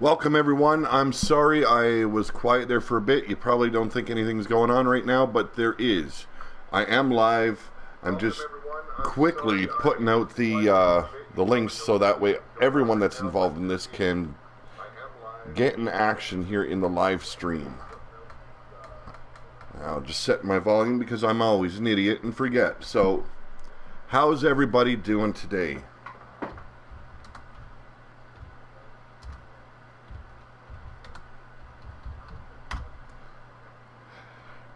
Welcome everyone. I'm sorry I was quiet there for a bit. You probably don't think anything's going on right now, but there is. I am live. I'm just quickly putting out the links so that way everyone that's involved in this can get in action here in the live stream. I'll just set my volume because I'm always an idiot and forget. So, how's everybody doing today?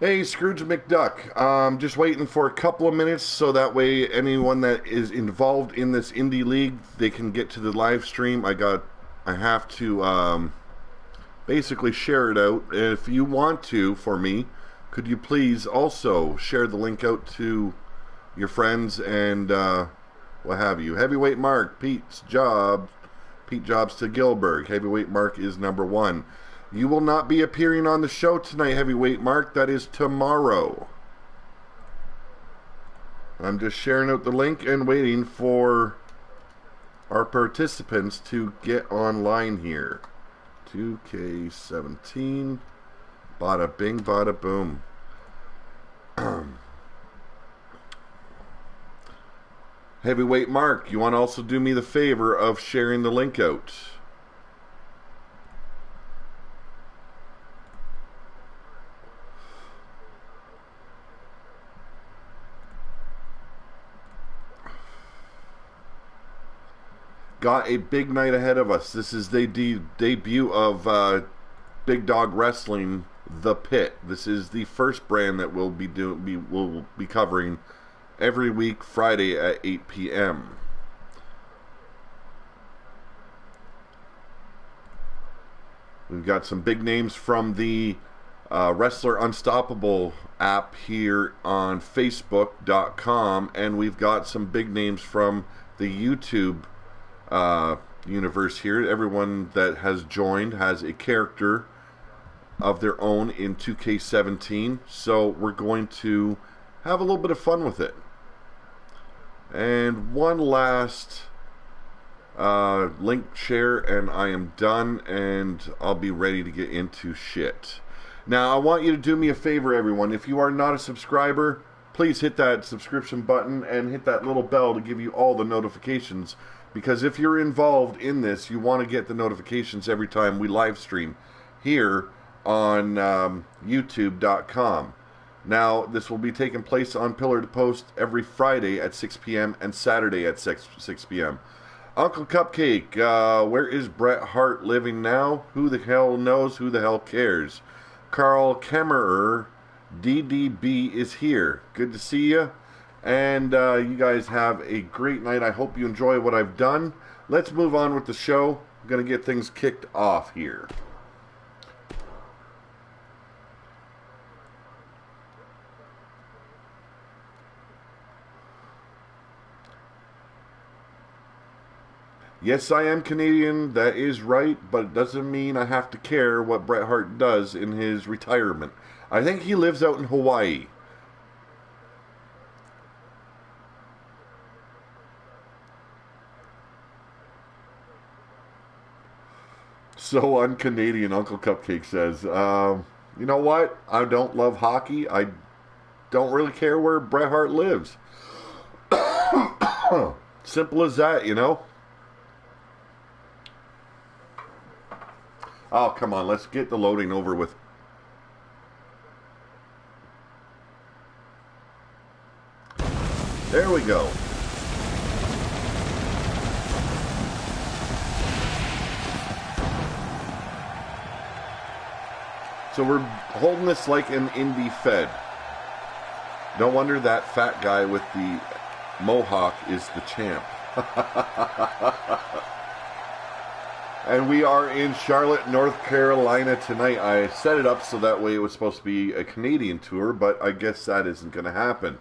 Hey, Scrooge McDuck. Just waiting for a couple of minutes so that way anyone that is involved in this indie league, they can get to the live stream. I have to basically share it out. If you want to, for me, could you please also share the link out to your friends and what have you. Heavyweight Mark, Pete Jobs to Gilbert. Heavyweight Mark is number one. You will not be appearing on the show tonight, Heavyweight Mark. That is tomorrow. I'm just sharing out the link and waiting for our participants to get online here. 2K17. Bada bing, bada boom. Heavyweight Mark, you want to also do me the favor of sharing the link out? Got a big night ahead of us. This is the debut of Big Dawg Wrestling, The Pit. This is the first brand that we'll be covering every week, Friday at 8 p.m. We've got some big names from the Wrestler Unstoppable app here on Facebook.com, and we've got some big names from the YouTube universe here. Everyone that has joined has a character of their own in 2K17, so we're going to have a little bit of fun with it. And one last link share and I am done, and I'll be ready to get into shit. Now I want you to do me a favor, everyone. If you are not a subscriber, please hit that subscription button and hit that little bell to give you all the notifications. Because if you're involved in this, you want to get the notifications every time we live stream here on YouTube.com. Now, this will be taking place on Pillar to Post every Friday at 6 p.m. and Saturday at 6 p.m. Uncle Cupcake, where is Bret Hart living now? Who the hell knows? Who the hell cares? Carl Kemmerer, DDB is here. Good to see you. And you guys have a great night. I hope you enjoy what I've done. Let's move on with the show. I'm going to get things kicked off here. Yes, I am Canadian. That is right. But it doesn't mean I have to care what Bret Hart does in his retirement. I think he lives out in Hawaii. So un-Canadian, Uncle Cupcake says. You know what? I don't love hockey. I don't really care where Bret Hart lives. Simple as that, you know? Oh, come on. Let's get the loading over with. There we go. So we're holding this like an indie fed. No wonder that fat guy with the mohawk is the champ. And we are in Charlotte, North Carolina tonight. I set it up so that way it was supposed to be a Canadian tour, but I guess that isn't going to happen.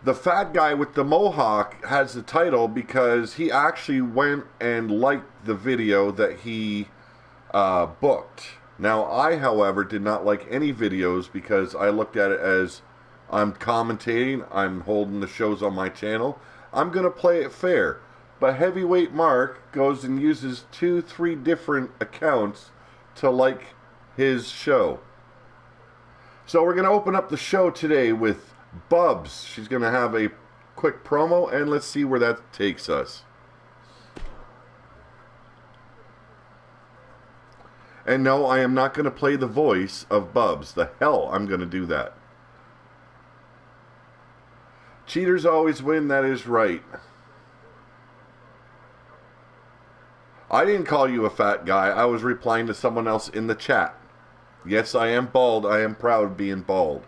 The fat guy with the mohawk has the title because he actually went and liked the video that he booked. Now, I, however, did not like any videos because I looked at it as I'm commentating, I'm holding the shows on my channel. I'm going to play it fair. But Heavyweight Mark goes and uses 2-3 different accounts to like his show. So we're going to open up the show today with Bubs. She's going to have a quick promo, and let's see where that takes us. And no, I am not going to play the voice of Bubs. The hell I'm going to do that. Cheaters always win, that is right. I didn't call you a fat guy. I was replying to someone else in the chat. Yes, I am bald. I am proud of being bald.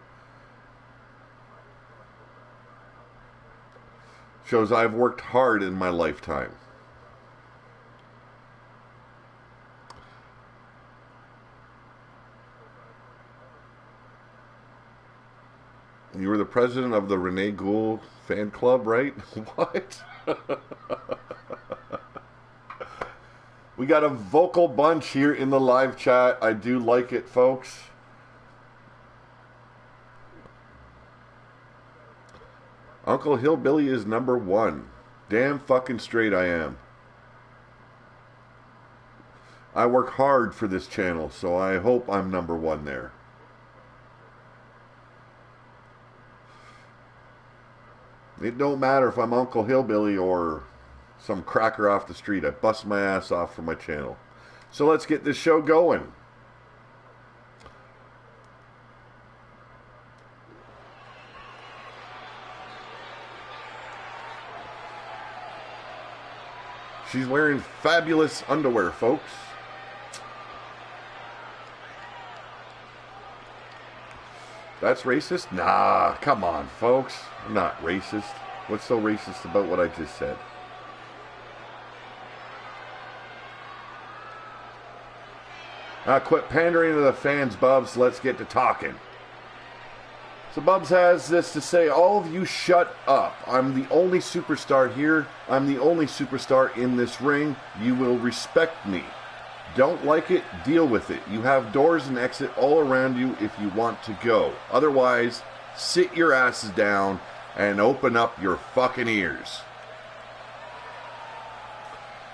Shows I've worked hard in my lifetime. You were the president of the Renee Gould fan club, right? What? We got a vocal bunch here in the live chat. I do like it, folks. Uncle Hillbilly is number 1. Damn fucking straight I am. I work hard for this channel, so I hope I'm number 1 there. It don't matter if I'm Uncle Hillbilly or some cracker off the street. I bust my ass off for my channel. So let's get this show going. She's wearing fabulous underwear, folks. That's racist? Nah, come on, folks. I'm not racist. What's so racist about what I just said? Quit pandering to the fans, Bubs. Let's get to talking. So Bubs has this to say: all of you shut up. I'm the only superstar here. I'm the only superstar in this ring. You will respect me. Don't like it? Deal with it. You have doors and exit all around you if you want to go. Otherwise, sit your asses down and open up your fucking ears.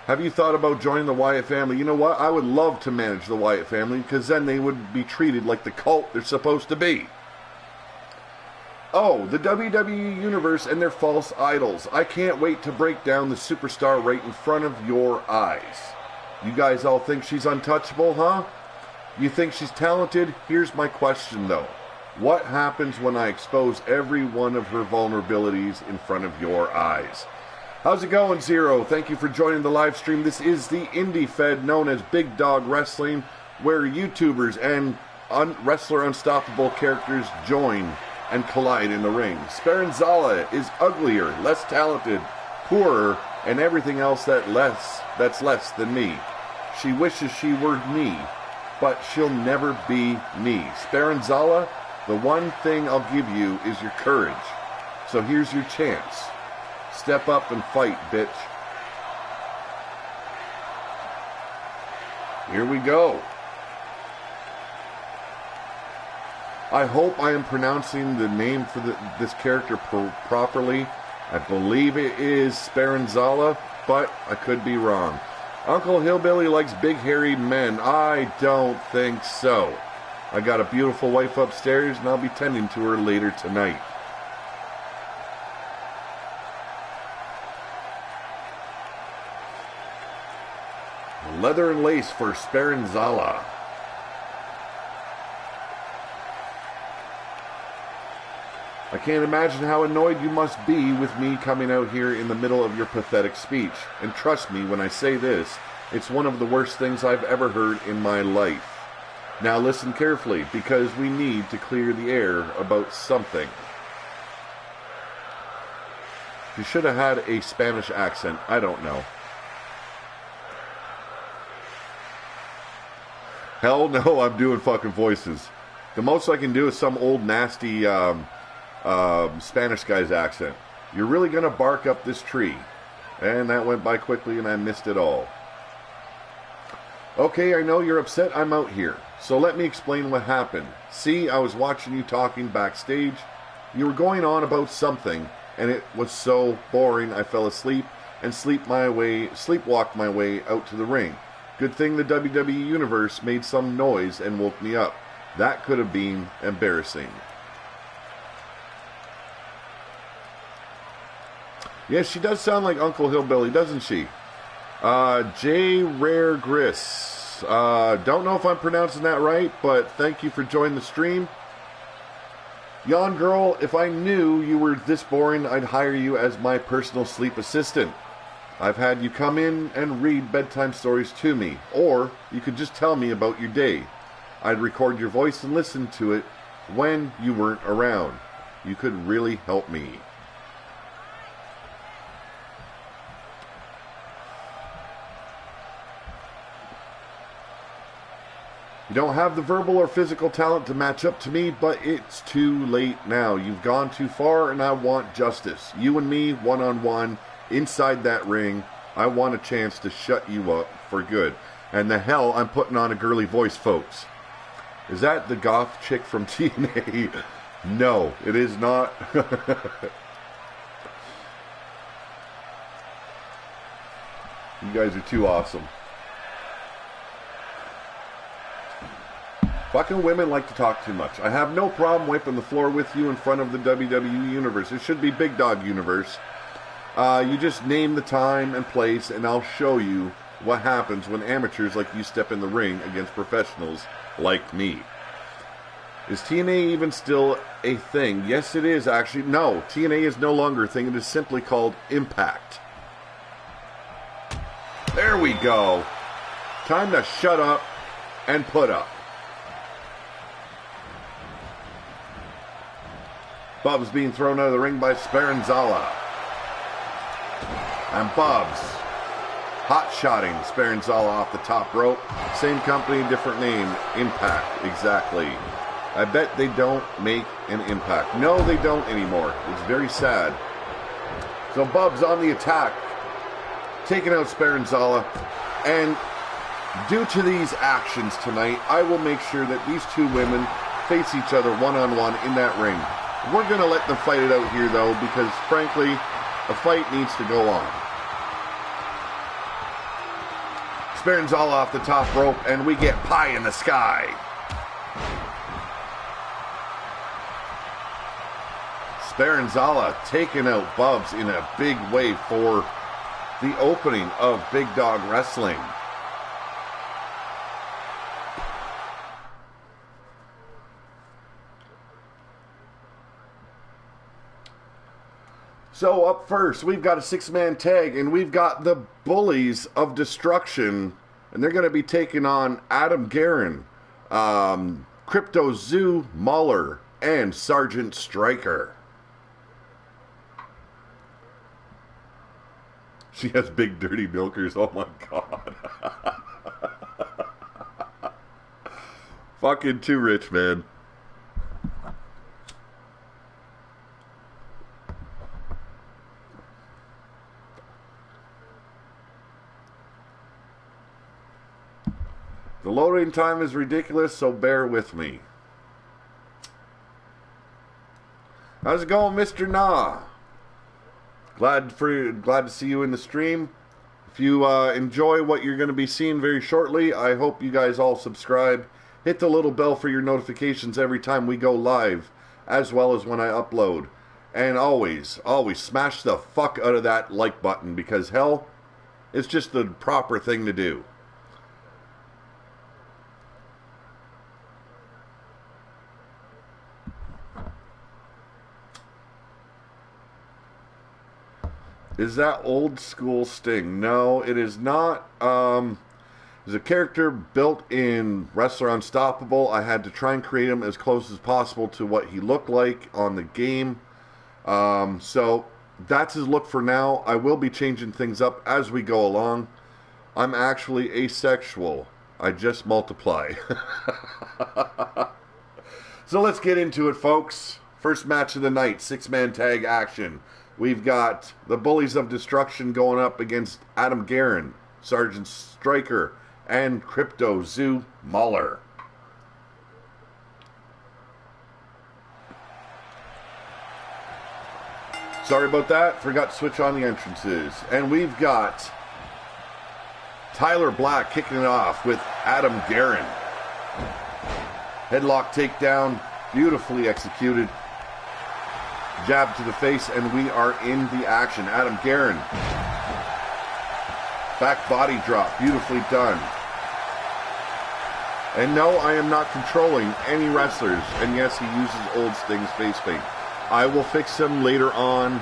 Have you thought about joining the Wyatt family? You know what? I would love to manage the Wyatt family, because then they would be treated like the cult they're supposed to be. Oh, the WWE Universe and their false idols. I can't wait to break down the superstar right in front of your eyes. You guys all think she's untouchable, huh? You think she's talented? Here's my question, though. What happens when I expose every one of her vulnerabilities in front of your eyes? How's it going, Zero? Thank you for joining the live stream. This is the Indie Fed, known as Big Dawg Wrestling, where YouTubers and Wrestler Unstoppable characters join and collide in the ring. Sparenzala is uglier, less talented, poorer, and everything else that's less than me. She wishes she were me, but she'll never be me. Sparenzala, the one thing I'll give you is your courage. So here's your chance. Step up and fight, bitch. Here we go. I hope I am pronouncing the name for this character properly. I believe it is Sparenzala, but I could be wrong. Uncle Hillbilly likes big hairy men. I don't think so. I got a beautiful wife upstairs, and I'll be tending to her later tonight. Leather and lace for Sparenzala. I can't imagine how annoyed you must be with me coming out here in the middle of your pathetic speech. And trust me when I say this, it's one of the worst things I've ever heard in my life. Now listen carefully, because we need to clear the air about something. You should have had a Spanish accent. I don't know. Hell no, I'm doing fucking voices. The most I can do is some old nasty Spanish guy's accent. You're really going to bark up this tree. And that went by quickly and I missed it all. Okay, I know you're upset I'm out here. So let me explain what happened. See, I was watching you talking backstage. You were going on about something, and it was so boring I fell asleep. and sleepwalk my way out to the ring. Good thing the WWE Universe made some noise and woke me up. That could have been embarrassing. Yes, she does sound like Uncle Hillbilly, doesn't she? J. Rare Gris. Don't know if I'm pronouncing that right, but thank you for joining the stream. Yawn Girl, if I knew you were this boring, I'd hire you as my personal sleep assistant. I've had you come in and read bedtime stories to me, or you could just tell me about your day. I'd record your voice and listen to it when you weren't around. You could really help me. You don't have the verbal or physical talent to match up to me, but it's too late now. You've gone too far, and I want justice. You and me, one-on-one, inside that ring. I want a chance to shut you up for good. And the hell, I'm putting on a girly voice, folks. Is that the goth chick from TNA? No, it is not. You guys are too awesome. Fucking women like to talk too much. I have no problem wiping the floor with you in front of the WWE Universe. It should be Big Dog Universe. You just name the time and place, and I'll show you what happens when amateurs like you step in the ring against professionals like me. Is TNA even still a thing? Yes, it is, actually. No, TNA is no longer a thing. It is simply called Impact. There we go. Time to shut up and put up. Bubs being thrown out of the ring by Sparenzala. And Bubs hot-shotting Sparenzala off the top rope. Same company, different name. Impact, exactly. I bet they don't make an Impact. No, they don't anymore. It's very sad. So Bubs on the attack, taking out Sparenzala. And due to these actions tonight, I will make sure that these two women face each other one-on-one in that ring. We're going to let them fight it out here, though, because, frankly, a fight needs to go on. Sparenzala off the top rope, and we get pie in the sky. Sparenzala taking out Bubs in a big way for the opening of Big Dawg Wrestling. So up first, we've got a six-man tag, and we've got the Bullies of Destruction, and they're going to be taking on Adam Guerin, Crypto Zoo, Mahler, and Sergeant Striker. She has big dirty milkers, oh my god. Fucking too rich, man. The loading time is ridiculous, so bear with me. How's it going, Mr. Nah? Glad to see you in the stream. If you enjoy what you're going to be seeing very shortly, I hope you guys all subscribe. Hit the little bell for your notifications every time we go live, as well as when I upload. And always smash the fuck out of that like button, because hell, it's just the proper thing to do. Is that old school Sting? No, it is not. There's a character built in Wrestler Unstoppable. I had to try and create him as close as possible to what he looked like on the game. So that's his look for now. I will be changing things up as we go along. I'm actually asexual. I just multiply. So let's get into it, folks. First match of the night, six-man tag action. We've got the Bullies of Destruction going up against Adam Guerin, Sergeant Striker, and Crypto Zoo Mahler. Sorry about that. Forgot to switch on the entrances. And we've got Tyler Black kicking it off with Adam Guerin. Headlock takedown, beautifully executed. Jab to the face, and we are in the action. Adam Guerin. Back body drop, beautifully done. And no, I am not controlling any wrestlers. And yes, he uses Old Sting's face paint. I will fix him later on,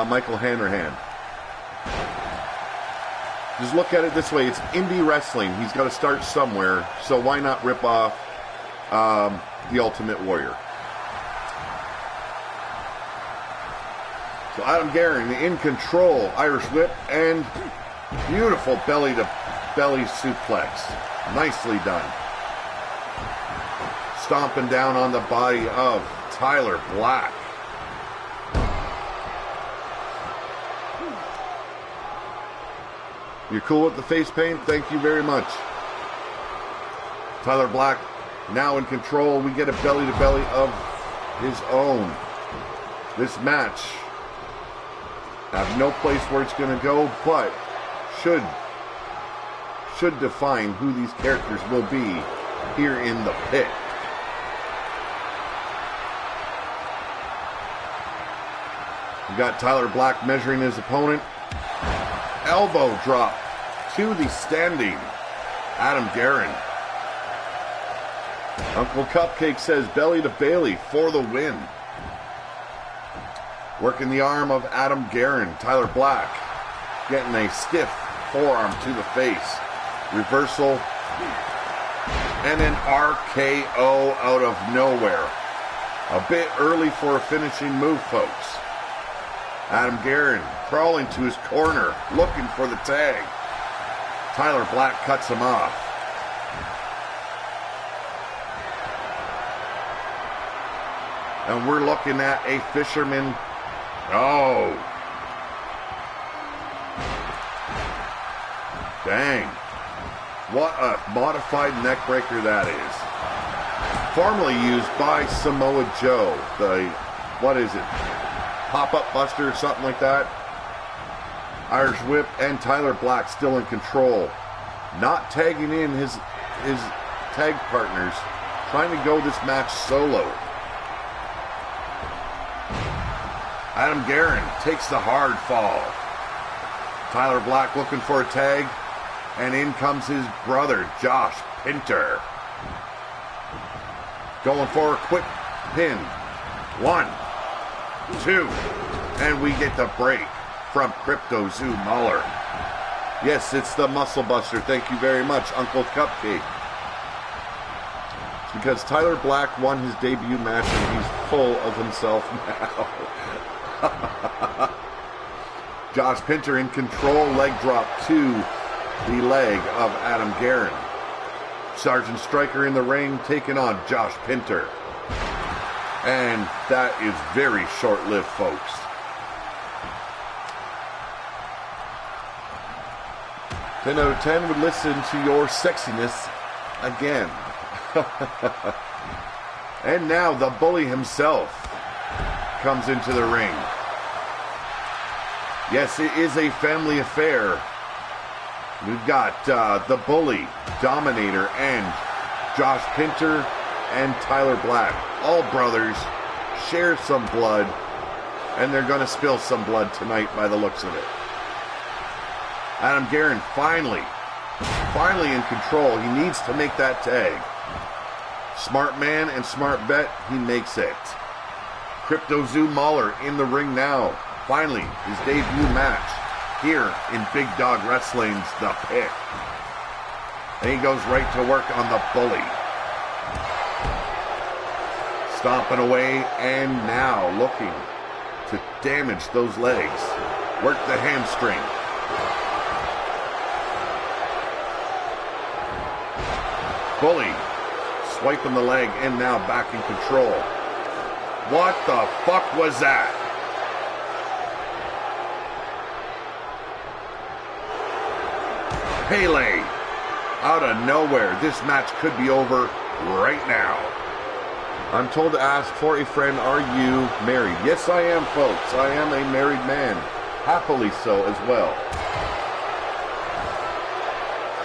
Michael Hanrahan. Just look at it this way. It's indie wrestling. He's got to start somewhere. So why not rip off the Ultimate Warrior? So Adam Guerin in control. Irish whip and beautiful belly-to-belly suplex. Nicely done. Stomping down on the body of Tyler Black. You're cool with the face paint? Thank you very much. Tyler Black now in control. We get a belly-to-belly of his own. This match, I have no place where it's going to go, but should define who these characters will be here in the pit. We got Tyler Black measuring his opponent. Elbow drop to the standing Adam Guerin. Uncle Cupcake says belly to Bailey for the win. Working the arm of Adam Guerin. Tyler Black getting a stiff forearm to the face. Reversal. And an RKO out of nowhere. A bit early for a finishing move, folks. Adam Guerin crawling to his corner, looking for the tag. Tyler Black cuts him off. And we're looking at a fisherman. Oh. Dang. What a modified neckbreaker that is. Formerly used by Samoa Joe. The, what is it? Pop-up buster or something like that. Irish whip and Tyler Black still in control. Not tagging in his tag partners. Trying to go this match solo. Adam Guerin takes the hard fall. Tyler Black looking for a tag. And in comes his brother, Josh Pinter. Going for a quick pin. 1, 2. And we get the break from Crypto Zoo Mahler. Yes, it's the Muscle Buster. Thank you very much, Uncle Cupcake. It's because Tyler Black won his debut match and he's full of himself now. Josh Pinter in control. Leg drop to the leg of Adam Guerin. Sergeant Stryker in the ring taking on Josh Pinter. And that is very short-lived, folks. Ten out of 10 would listen to your sexiness again. And now the bully himself comes into the ring. Yes, it is a family affair. We've got the Bully, Dominator, and Josh Pinter and Tyler Black. All brothers, share some blood, and they're going to spill some blood tonight by the looks of it. Adam Guerin finally in control. He needs to make that tag. Smart man and smart bet, he makes it. Crypto Zoo Mahler in the ring now. Finally, his debut match here in Big Dawg Wrestling's The Pit. And he goes right to work on the Bully. Stomping away and now looking to damage those legs. Work the hamstring. Bully swiping the leg and now back in control. What the fuck was that? Pele out of nowhere. This match could be over right now. I'm told to ask for a friend, are you married? Yes, I am, folks. I am a married man. Happily so as well.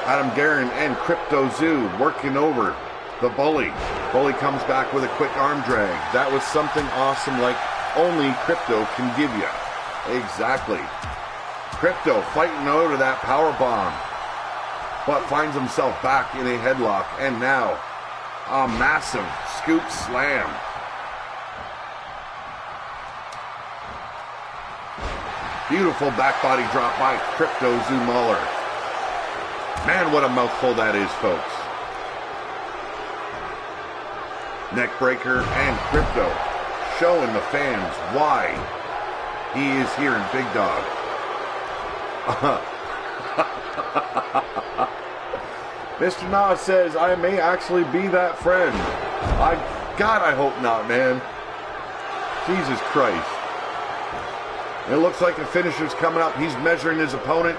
Adam Guerin and Crypto Zoo working over the Bully. Bully comes back with a quick arm drag. That was something awesome like only Crypto can give you. Exactly. Crypto fighting out of that power bomb, but finds himself back in a headlock, and now a massive scoop slam. Beautiful back body drop by Crypto Zoo Mahler. Man, what a mouthful that is, folks. Neck breaker, and Crypto showing the fans why he is here in Big Dog. Mr. Nas says, I may actually be that friend. God, I hope not, man. Jesus Christ. It looks like the finisher's coming up. He's measuring his opponent.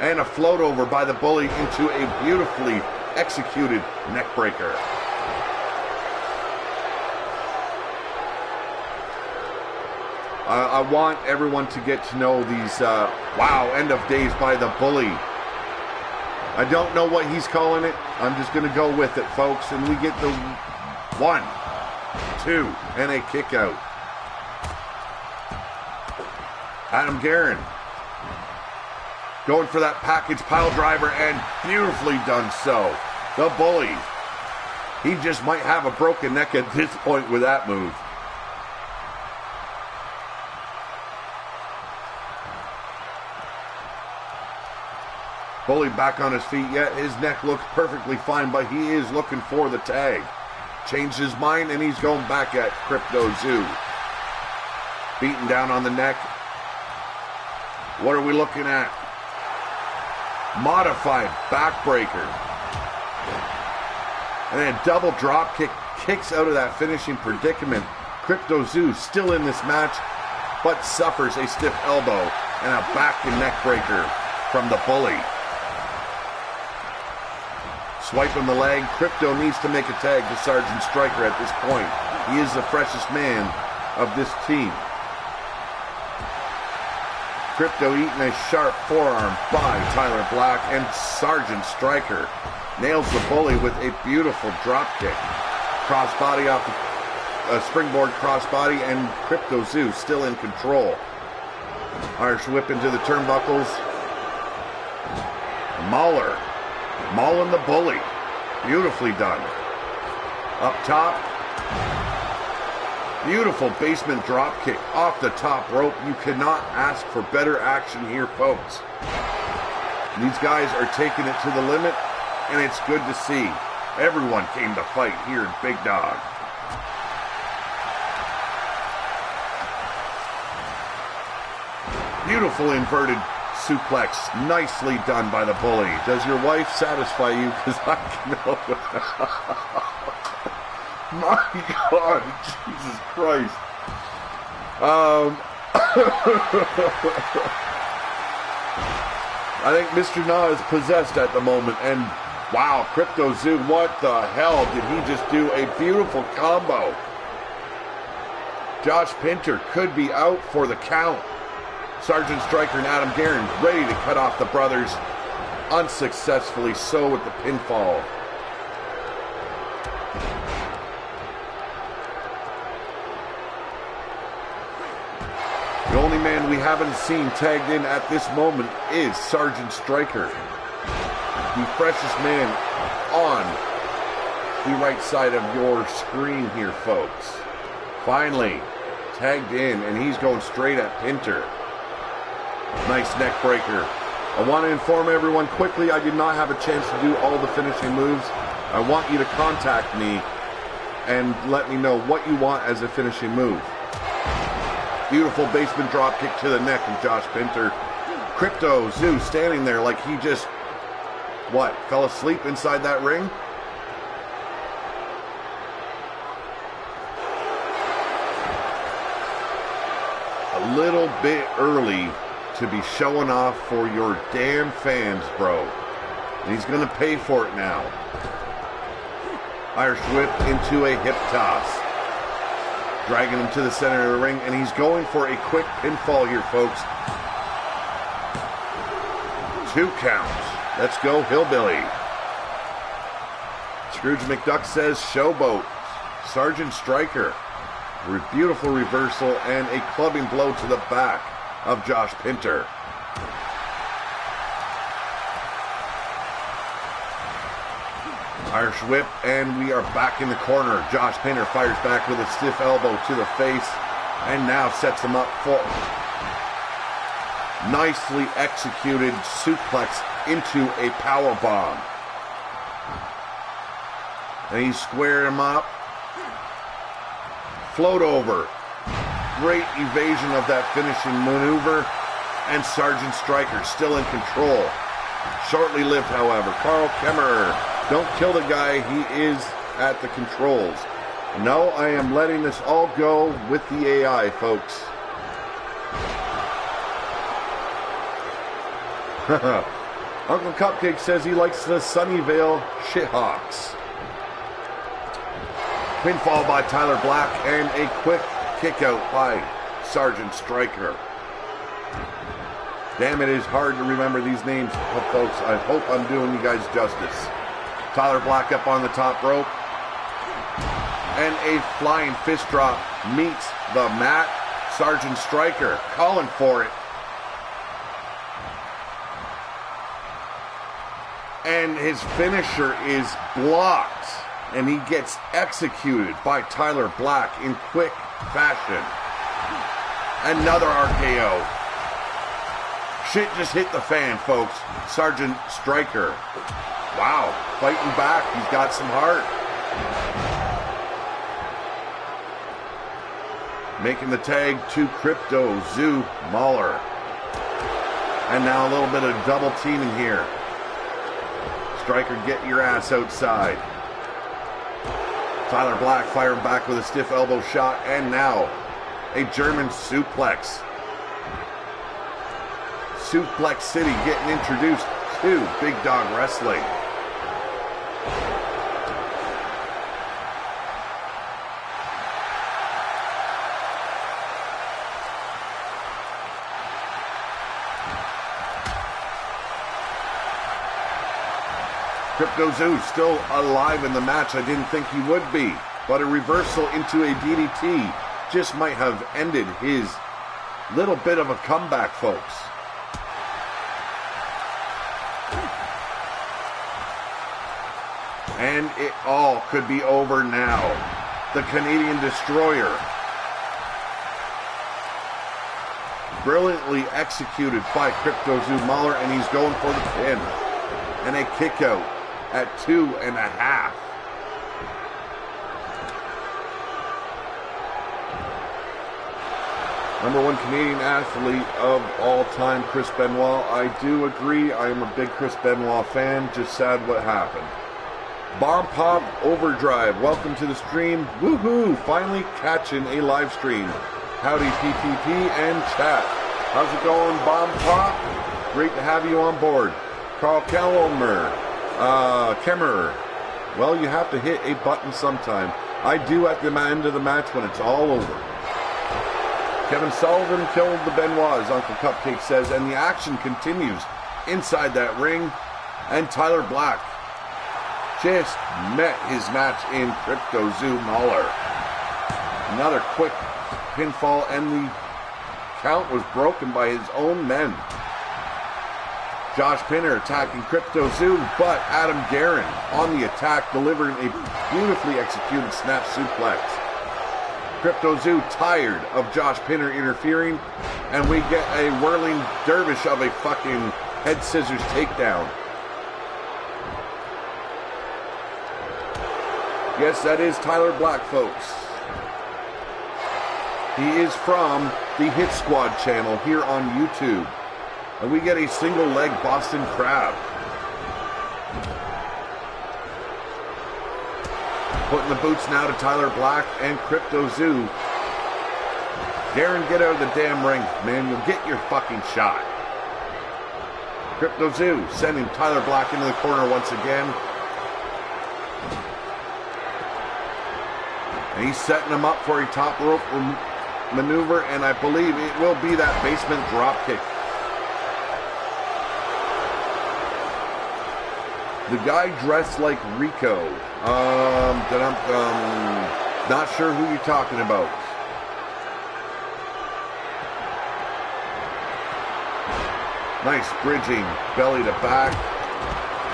And a float over by the Bully into a beautifully executed neck breaker. I want everyone to get to know these, wow, end of days by the Bully. I don't know what he's calling it. I'm just going to go with it, folks. And we get the 1, 2, and a kick out. Adam Guerin going for that package pile driver, and beautifully done so. The Bully. He just might have a broken neck at this point with that move. Bully back on his feet, yet his neck looks perfectly fine, but he is looking for the tag. Changed his mind, and he's going back at Crypto Zoo. Beaten down on the neck. What are we looking at? Modified backbreaker. And then a double drop kick kicks out of that finishing predicament. Crypto Zoo still in this match, but suffers a stiff elbow and a back and neck breaker from the Bully. Swiping the leg. Crypto needs to make a tag to Sergeant Striker at this point. He is the freshest man of this team. Crypto eating a sharp forearm by Tyler Black, and Sergeant Striker nails the Bully with a beautiful drop kick. Crossbody off a springboard crossbody, and Crypto Zoo still in control. Irish whip into the turnbuckles. Mahler mauling the Bully. Beautifully done. Up top. Beautiful basement drop kick off the top rope. You cannot ask for better action here, folks. These guys are taking it to the limit, and it's good to see. Everyone came to fight here in Big Dog. Beautiful inverted suplex, nicely done by the Bully. Does your wife satisfy you? Because I know. My God, Jesus Christ. I think Mr. Na is possessed at the moment, and wow, Crypto Zoo, what the hell did he just do? A beautiful combo. Josh Pinter could be out for the count. Sergeant Striker and Adam Guerin ready to cut off the brothers. Unsuccessfully so with the pinfall. The only man we haven't seen tagged in at this moment is Sergeant Striker. The freshest man on the right side of your screen here, folks. Finally tagged in, and he's going straight at Pinter. Nice neck breaker. I want to inform everyone quickly, I did not have a chance to do all the finishing moves. I want you to contact me and let me know what you want as a finishing move. Beautiful basement drop kick to the neck of Josh Pinter. Crypto Zoo standing there like he just, what, fell asleep inside that ring? A little bit early to be showing off for your damn fans, bro. And he's going to pay for it now. Irish whip into a hip toss. Dragging him to the center of the ring, and he's going for a quick pinfall here, folks. 2 counts. Let's go, Hillbilly. Scrooge McDuck says, Showboat. Sergeant Striker. Beautiful reversal and a clubbing blow to the back of Josh Pinter. Irish whip, and we are back in the corner. Josh Pinter fires back with a stiff elbow to the face, and now sets him up for nicely executed suplex into a power bomb. And he squared him up. Float over. Great evasion of that finishing maneuver, and Sergeant Striker still in control. Shortly lived, however. Carl Kemmerer. Don't kill the guy, he is at the controls. No, I am letting this all go with the AI, folks. Uncle Cupcake says he likes the Sunnyvale Shithawks. Pinfall by Tyler Black and a quick kick out by Sergeant Striker. Damn, it is hard to remember these names, folks. I hope I'm doing you guys justice. Tyler Black up on the top rope. And a flying fist drop meets the mat. Sergeant Striker calling for it. And his finisher is blocked. And he gets executed by Tyler Black in quick fashion. Another RKO. Shit just hit the fan, folks. Sergeant Striker. Wow, fighting back. He's got some heart. Making the tag to Crypto Zoo Mahler. And now a little bit of double teaming here. Striker, get your ass outside. Tyler Black firing back with a stiff elbow shot, and now a German suplex. Suplex City getting introduced to Big Dawg Wrestling. Crypto Zoo still alive in the match. I didn't think he would be, but a reversal into a DDT just might have ended his little bit of a comeback, folks. And it all could be over now. The Canadian Destroyer. Brilliantly executed by Crypto Zoo Mahler, and he's going for the pin. And a kick out at 2.5. Number 1 Canadian athlete of all time, Chris Benoit. I do agree. I am a big Chris Benoit fan. Just sad what happened. Bomb Pop Overdrive. Welcome to the stream. Woohoo! Finally catching a live stream. Howdy PTP and chat. How's it going, Bomb Pop? Great to have you on board. Carl Kemmerer. Well, you have to hit a button sometime. I do at the end of the match when it's all over. Kevin Sullivan killed the Benoit, as Uncle Cupcake says, and the action continues inside that ring. And Tyler Black just met his match in Crypto Zoo Mahler. Another quick pinfall, and the count was broken by his own men. Josh Pinter attacking Crypto Zoo, but Adam Guerin on the attack, delivering a beautifully executed snap suplex. Crypto Zoo tired of Josh Pinter interfering, and we get a whirling dervish of a fucking head scissors takedown. Yes, that is Tyler Black, folks. He is from the Hit Squad channel here on YouTube. And we get a single leg Boston Crab. Putting the boots now to Tyler Black and Crypto Zoo. Darren, get out of the damn ring, man. You'll get your fucking shot. Crypto Zoo sending Tyler Black into the corner once again. And he's setting him up for a top rope maneuver, and I believe it will be that basement drop kick. The guy dressed like Rico. Not sure who you're talking about. Nice bridging, belly to back,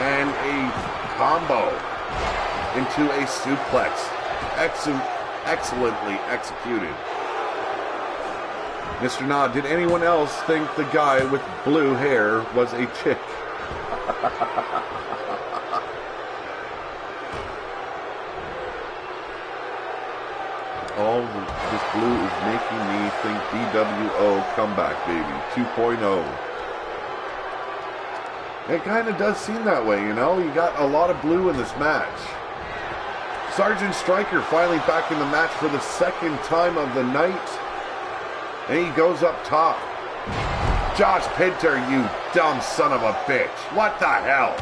and a combo into a suplex. Excellently executed. Mr. Nah, did anyone else think the guy with blue hair was a chick? All this blue is making me think BWO comeback, baby. 2.0. It kind of does seem that way, you know? You got a lot of blue in this match. Sergeant Striker finally back in the match for the second time of the night. And he goes up top. Josh Pinter, you dumb son of a bitch. What the hell?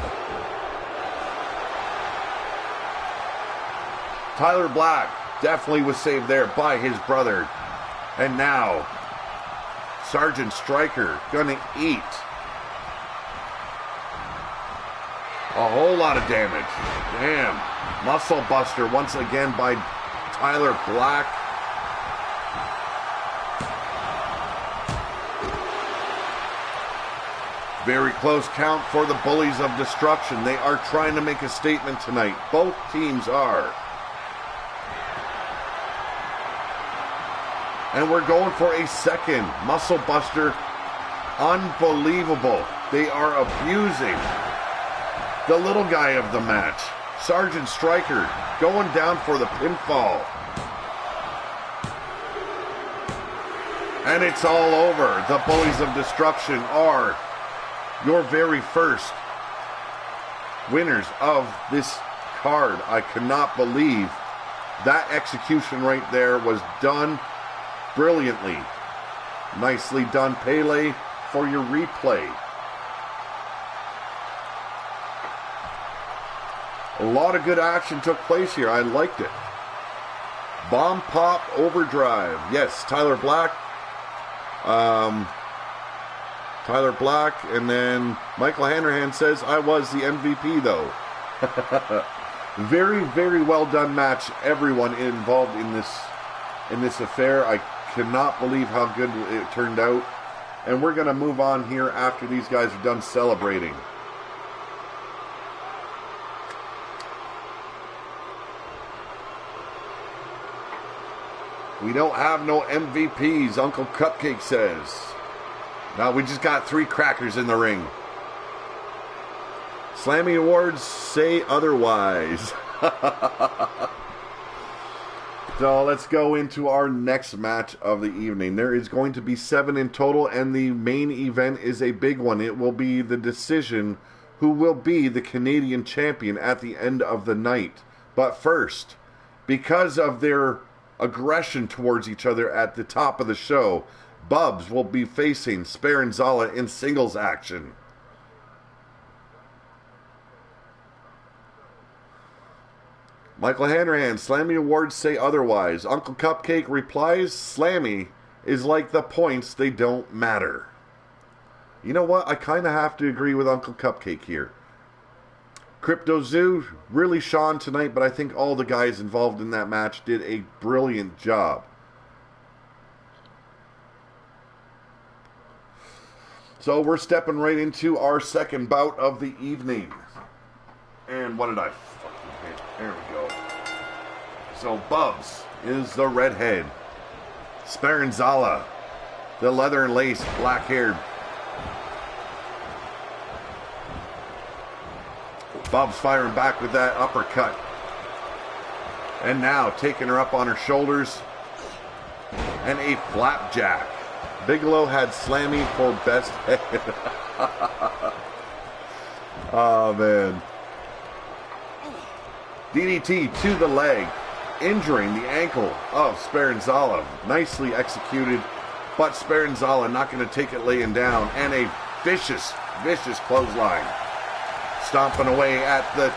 Tyler Black definitely was saved there by his brother. And now, Sergeant Striker gonna eat a whole lot of damage. Damn. Muscle Buster once again by Tyler Black. Very close count for the Bullies of Destruction. They are trying to make a statement tonight. Both teams are. And we're going for a second. Muscle Buster. Unbelievable. They are abusing the little guy of the match. Sergeant Striker going down for the pinfall. And it's all over. The Bullies of Destruction are your very first winners of this card. I cannot believe that execution right there was done brilliantly. Nicely done, Pele, for your replay. A lot of good action took place here. I liked it. Bomb Pop Overdrive. Yes, Tyler Black. Tyler Black, and then Michael Hanrahan says, I was the MVP, though. Very, very well done match. Everyone involved in this affair. I cannot believe how good it turned out. And we're going to move on here after these guys are done celebrating. We don't have no MVPs, Uncle Cupcake says. Now we just got 3 crackers in the ring. Slammy Awards say otherwise. So let's go into our next match of the evening. There is going to be 7 in total, and the main event is a big one. It will be the decision who will be the Canadian champion at the end of the night. But first, because of their aggression towards each other at the top of the show, Bubs will be facing Sparenzala in singles action. Michael Hanrahan, Slammy Awards say otherwise. Uncle Cupcake replies, Slammy is like the points, they don't matter. You know what? I kind of have to agree with Uncle Cupcake here. Crypto Zoo really shone tonight, but I think all the guys involved in that match did a brilliant job. So we're stepping right into our second bout of the evening. And what did I fucking hit? There we go. So Bubs is the redhead. Sparenzala, the leather and lace, black-haired. Bubs firing back with that uppercut. And now taking her up on her shoulders. And a flapjack. Bigelow had Slammy for best head. Oh, man. DDT to the leg, injuring the ankle of Sparenzala. Nicely executed, but Sparenzala not going to take it laying down. And a vicious, vicious clothesline. Stomping away at the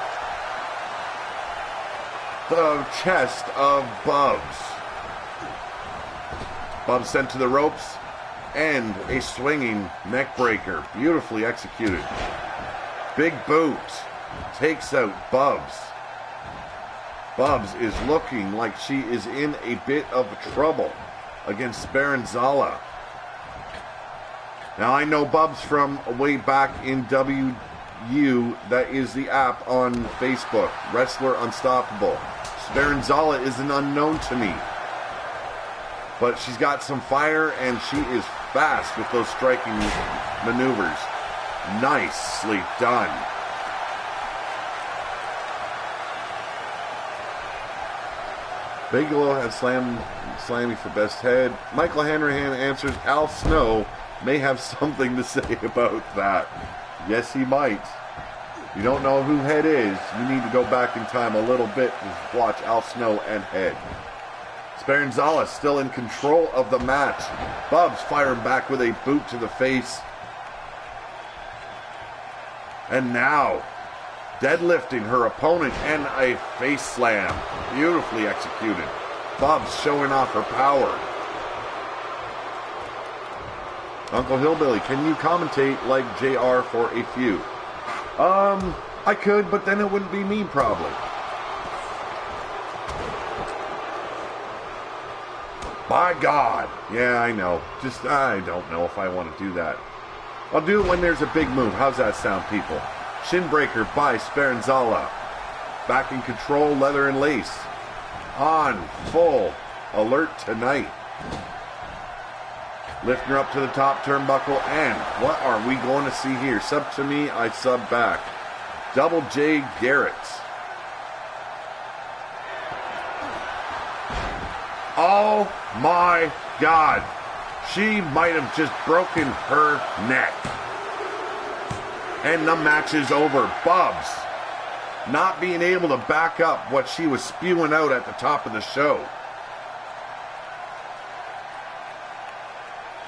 the chest of Bubs. Bubs sent to the ropes, and a swinging neck breaker, beautifully executed. Big boot takes out Bubs. Bubs is looking like she is in a bit of trouble against Sparenzala. Now I know Bubs from way back in WU, that is the app on Facebook, Wrestler Unstoppable. Sparenzala is an unknown to me. But she's got some fire and she is fast with those striking maneuvers. Nicely done. Bigelow had slammy for best head. Michael Hanrahan answers, Al Snow may have something to say about that. Yes, he might. You don't know who Head is, you need to go back in time a little bit to watch Al Snow and Head. Sparenzala still in control of the match. Bubs firing back with a boot to the face. And now, deadlifting her opponent and a face slam. Beautifully executed. Bubs showing off her power. Uncle Hillbilly, can you commentate like JR for a few? I could, but then it wouldn't be me probably. By God. Yeah, I know. Just, I don't know if I want to do that. I'll do it when there's a big move. How's that sound, people? Shinbreaker by Sparenzala. Back in control, leather and lace. On full alert tonight. Lifting her up to the top turnbuckle, and what are we going to see here? Sub to me, I sub back. Double J Garrett. Oh my God. She might have just broken her neck. And the match is over. Bubs not being able to back up what she was spewing out at the top of the show.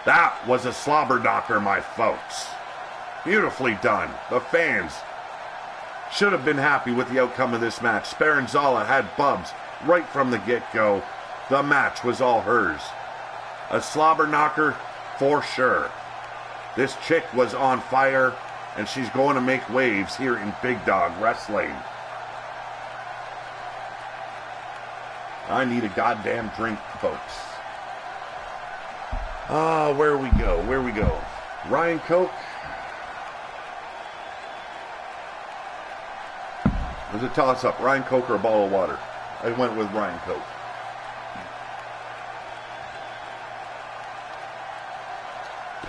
That was a slobber knocker, my folks. Beautifully done. The fans should have been happy with the outcome of this match. Sparenzala had Bubs right from the get-go. The match was all hers. A slobber knocker for sure. This chick was on fire, and she's going to make waves here in Big Dawg Wrestling. I need a goddamn drink, folks. Where we go? Where we go? Ryan Coke. There's a toss-up. Ryan Coke or a bottle of water? I went with Ryan Coke.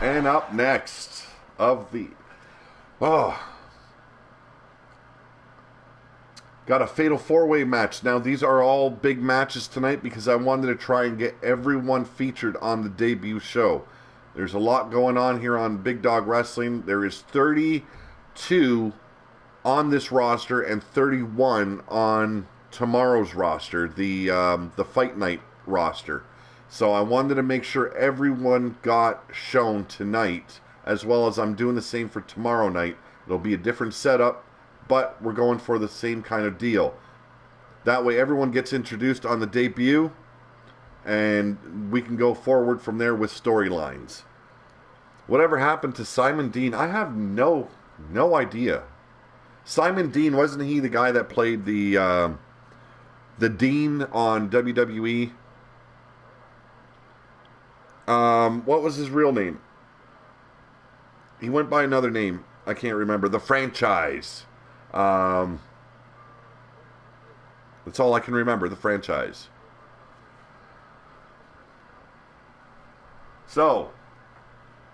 And up next of the... got a fatal four-way match. Now, these are all big matches tonight because I wanted to try and get everyone featured on the debut show. There's a lot going on here on Big Dawg Wrestling. There is 32 on this roster and 31 on tomorrow's roster, the Fight Night roster. So I wanted to make sure everyone got shown tonight, as well as I'm doing the same for tomorrow night. It'll be a different setup, but we're going for the same kind of deal. That way everyone gets introduced on the debut, and we can go forward from there with storylines. Whatever happened to Simon Dean? I have no idea. Simon Dean, wasn't he the guy that played the Dean on WWE? What was his real name? He went by another name. I can't remember. The Franchise. That's all I can remember. The Franchise. So,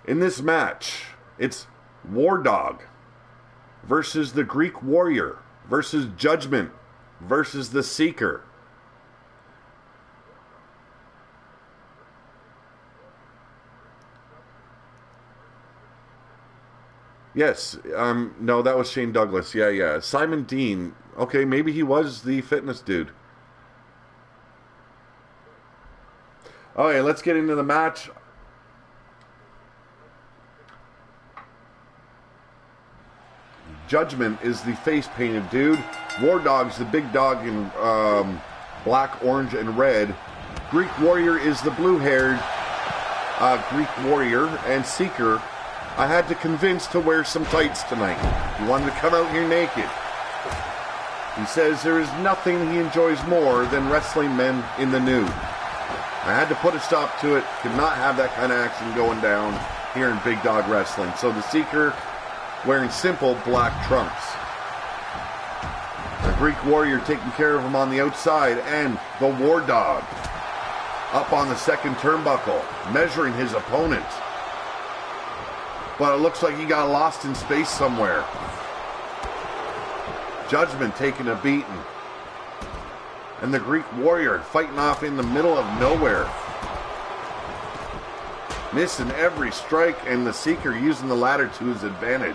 in this match, it's War Dog versus the Greek Warrior versus Judgment versus the Seeker. Yes, no, that was Shane Douglas. Yeah. Simon Dean. Okay, maybe he was the fitness dude. Okay, let's get into the match. Judgment is the face-painted dude. War Dog's the big dog in black, orange, and red. Greek Warrior is the blue-haired Greek Warrior. And Seeker, I had to convince to wear some tights tonight. He wanted to come out here naked. He says there is nothing he enjoys more than wrestling men in the nude. I had to put a stop to it. Could not have that kind of action going down here in Big Dog Wrestling. So the Seeker wearing simple black trunks. The Greek Warrior taking care of him on the outside, and the War Dog up on the second turnbuckle, measuring his opponent. But it looks like he got lost in space somewhere. Judgment taking a beating. And the Greek Warrior fighting off in the middle of nowhere. Missing every strike, and the Seeker using the ladder to his advantage.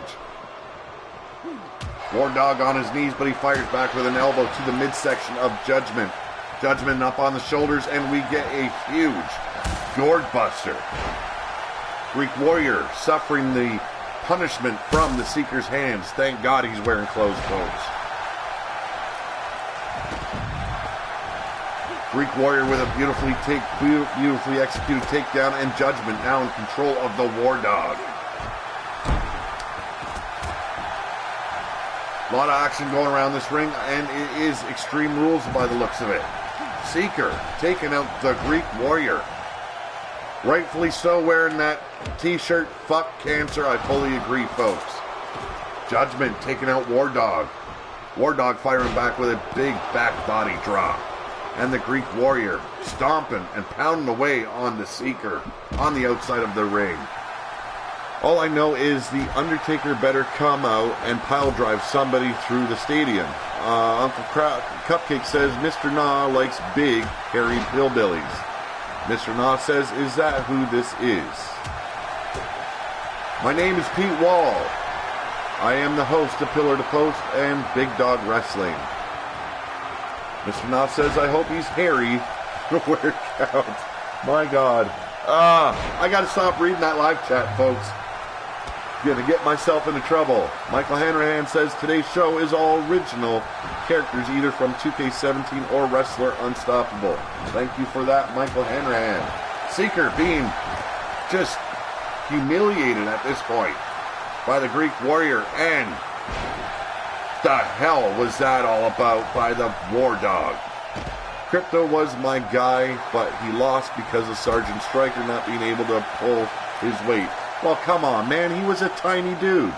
War Dog on his knees, but he fires back with an elbow to the midsection of Judgment. Judgment up on the shoulders, and we get a huge gourd buster. Greek Warrior suffering the punishment from the Seeker's hands. Thank God he's wearing closed clothes. Greek Warrior with a beautifully executed takedown, and Judgment now in control of the War Dog. A lot of action going around this ring, and it is Extreme Rules by the looks of it. Seeker taking out the Greek Warrior. Rightfully so, wearing that t-shirt, fuck cancer, I fully agree, folks. Judgment taking out War Dog. War Dog firing back with a big back body drop. And the Greek Warrior stomping and pounding away on the Seeker on the outside of the ring. All I know is the Undertaker better come out and pile drive somebody through the stadium. Uncle Cupcake says Mr. Na likes big, hairy hillbillies. Mr. Na says, is that who this is? My name is Pete Wall. I am the host of Pillar to Post and Big Dog Wrestling. Mr. Na says, I hope he's hairy to work out. My God. I gotta stop reading that live chat, folks. Gonna get myself into trouble. Michael Hanrahan says, today's show is all original characters either from 2K17 or Wrestler Unstoppable. Thank you for that, Michael Hanrahan. Seeker being just humiliated at this point by the Greek Warrior, and the hell was that all about by the War Dog? Crypto was my guy, but he lost because of Sergeant Stryker not being able to pull his weight. Well, come on, man, he was a tiny dude.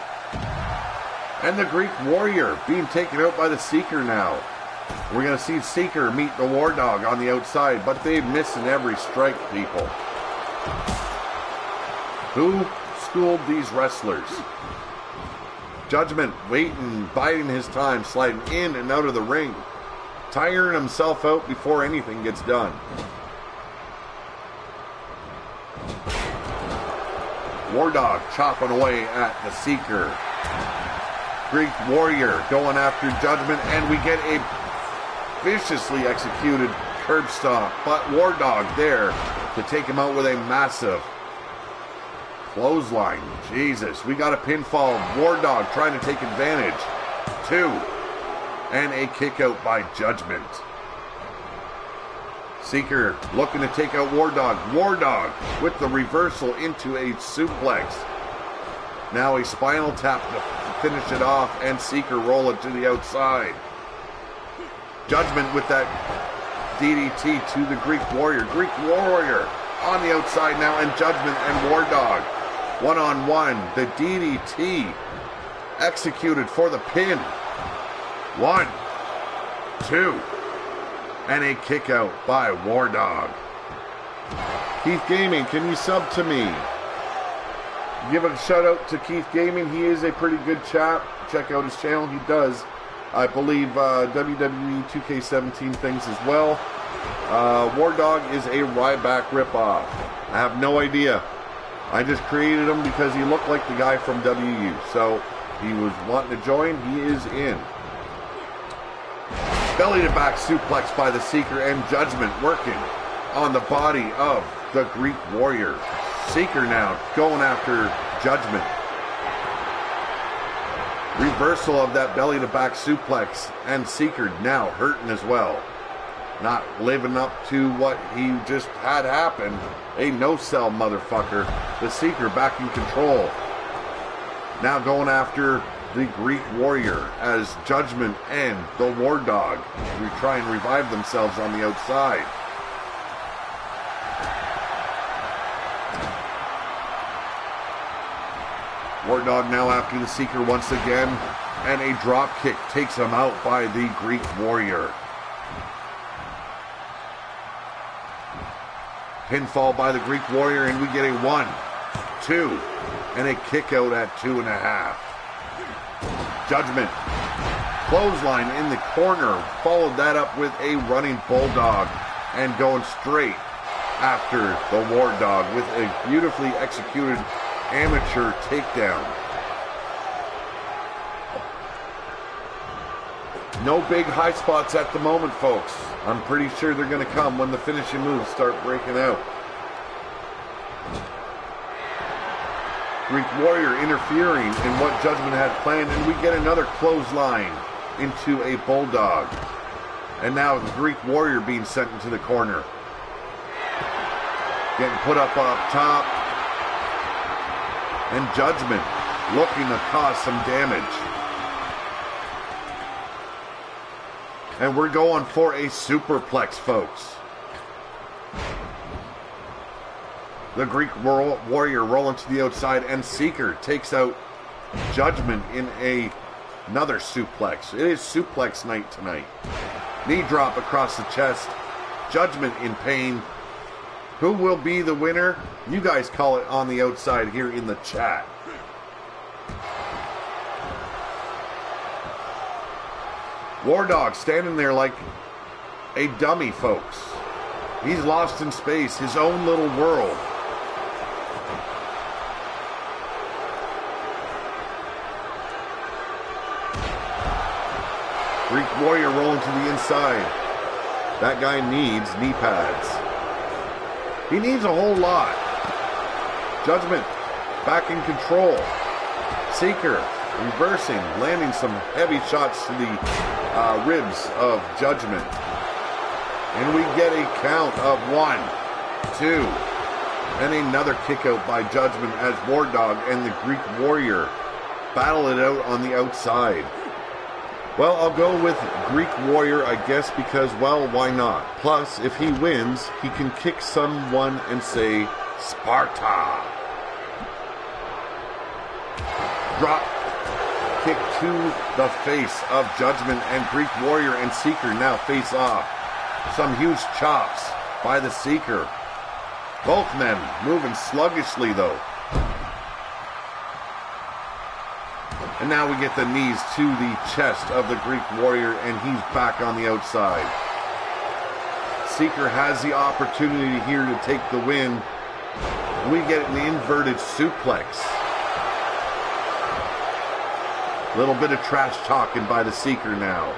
And the Greek Warrior being taken out by the Seeker now. We're going to see Seeker meet the War Dog on the outside, but they're missing every strike, people. Who schooled these wrestlers? Judgment waiting, biding his time, sliding in and out of the ring, tiring himself out before anything gets done. War Dog chopping away at the Seeker. Greek Warrior going after Judgment, and we get a viciously executed curb stomp, but War Dog there to take him out with a massive clothesline. Jesus, we got a pinfall. War Dog trying to take advantage. 2. And a kick out by Judgment. Seeker looking to take out War Dog. War Dog with the reversal into a suplex. Now a spinal tap to finish it off, and Seeker roll it to the outside. Judgment with that DDT to the Greek Warrior. Greek Warrior on the outside now, and Judgment and War Dog one-on-one. The DDT executed for the pin. 1, 2, and a kick out by War Dog. Keith Gaming, can you sub to me? Give a shout out to Keith Gaming. He is a pretty good chap. Check out his channel. He does, I believe, WWE 2K17 things as well. War Dog is a Ryback ripoff. I have no idea. I just created him because he looked like the guy from WU. So he was wanting to join. He is in. Belly to back suplex by the Seeker, and Judgment working on the body of the Greek Warrior. Seeker now going after Judgment. Reversal of that belly to back suplex, and Seeker now hurting as well. Not living up to what he just had happen. A no-sell motherfucker. The Seeker back in control. Now going after the Greek Warrior as Judgment and the War Dog try and revive themselves on the outside. War Dog now after the Seeker once again, and a drop kick takes him out by the Greek Warrior. Pinfall by the Greek Warrior, and we get a 1, 2, and a kick out at 2.5. Judgment. Clothesline in the corner. Followed that up with a running bulldog, and going straight after the War Dog with a beautifully executed amateur takedown. No big high spots at the moment, folks. I'm pretty sure they're going to come when the finishing moves start breaking out. Greek Warrior interfering in what Judgment had planned, and we get another clothesline into a bulldog. And now the Greek Warrior being sent into the corner. Getting put up top. And Judgment looking to cause some damage. And we're going for a superplex, folks. The Greek Warrior rolling to the outside, and Seeker takes out Judgment in another suplex. It is suplex night tonight. Knee drop across the chest. Judgment in pain. Who will be the winner? You guys call it on the outside here in the chat. War Dog standing there like a dummy, folks. He's lost in space, his own little world. Greek Warrior rolling to the inside. That guy needs knee pads. He needs a whole lot. Judgment back in control. Seeker reversing, landing some heavy shots to the ribs of Judgment. And we get a count of 1, 2, and another kick out by Judgment as War Dog and the Greek Warrior battle it out on the outside. Well, I'll go with Greek Warrior, I guess, because, well, why not? Plus, if he wins, he can kick someone and say, Sparta. Drop kick to the face of Judgment, and Greek Warrior and Seeker now face off. Some huge chops by the Seeker. Both men moving sluggishly, though. And now we get the knees to the chest of the Greek Warrior, and he's back on the outside. Seeker has the opportunity here to take the win. We get an inverted suplex. A little bit of trash talking by the Seeker now.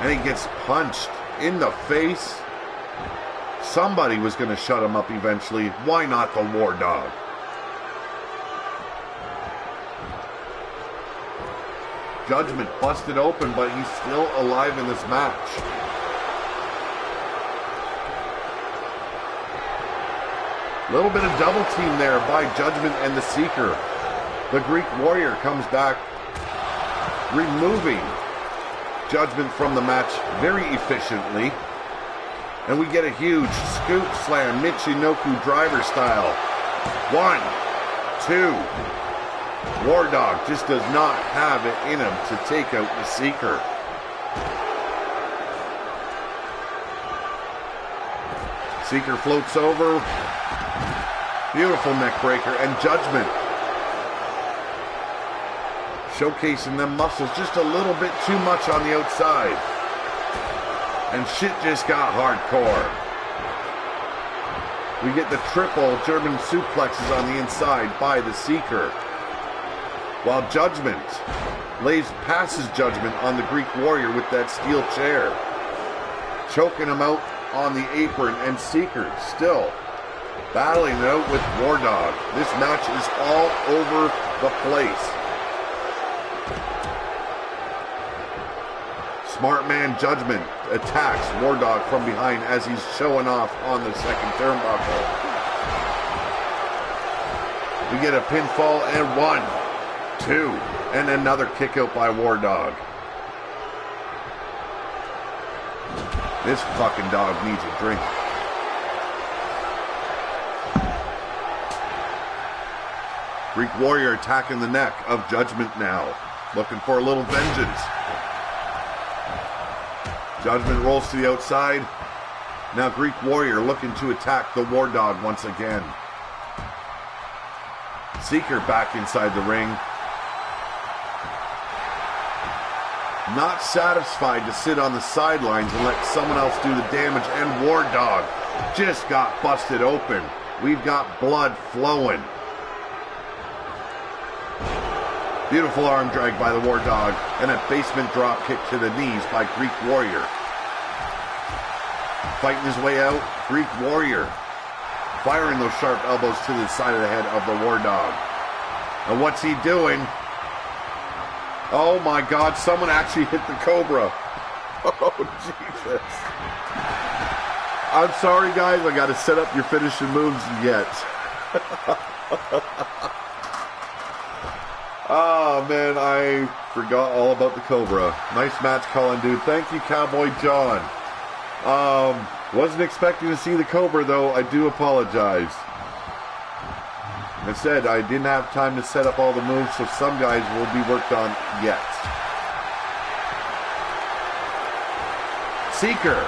And he gets punched in the face. Somebody was going to shut him up eventually. Why not the War Dog? Judgment busted open, but he's still alive in this match. A little bit of double team there by Judgment and the Seeker. The Greek Warrior comes back, removing Judgment from the match very efficiently. And we get a huge scoop slam, Michinoku driver style. 1, 2. War Dog just does not have it in him to take out the Seeker. Seeker floats over. Beautiful neck breaker, and Judgment showcasing them muscles just a little bit too much on the outside. And shit just got hardcore. We get the triple German suplexes on the inside by the Seeker. While Judgment passes Judgment on the Greek Warrior with that steel chair. Choking him out on the apron, and Seeker still battling it out with War Dog. This match is all over the place. Smart Man Judgment attacks War Dog from behind as he's showing off on the second turnbuckle. We get a pinfall and 1, 2, and another kick out by War Dog. This fucking dog needs a drink. Greek Warrior attacking the neck of Judgment now. Looking for a little vengeance. Judgment rolls to the outside. Now Greek Warrior looking to attack the War Dog once again. Seeker back inside the ring. Not satisfied to sit on the sidelines and let someone else do the damage, and War Dog just got busted open. We've got blood flowing. Beautiful arm drag by the War Dog, and a basement drop kick to the knees by Greek Warrior. Fighting his way out, Greek Warrior firing those sharp elbows to the side of the head of the War Dog. And what's he doing? Oh my God, someone actually hit the Cobra. Oh, Jesus. I'm sorry, guys, I gotta set up your finishing moves yet. Oh, man, I forgot all about the Cobra. Nice match calling, dude. Thank you, Cowboy John. Wasn't expecting to see the Cobra, though. I do apologize. Instead, I didn't have time to set up all the moves, so some guys will be worked on yet. Seeker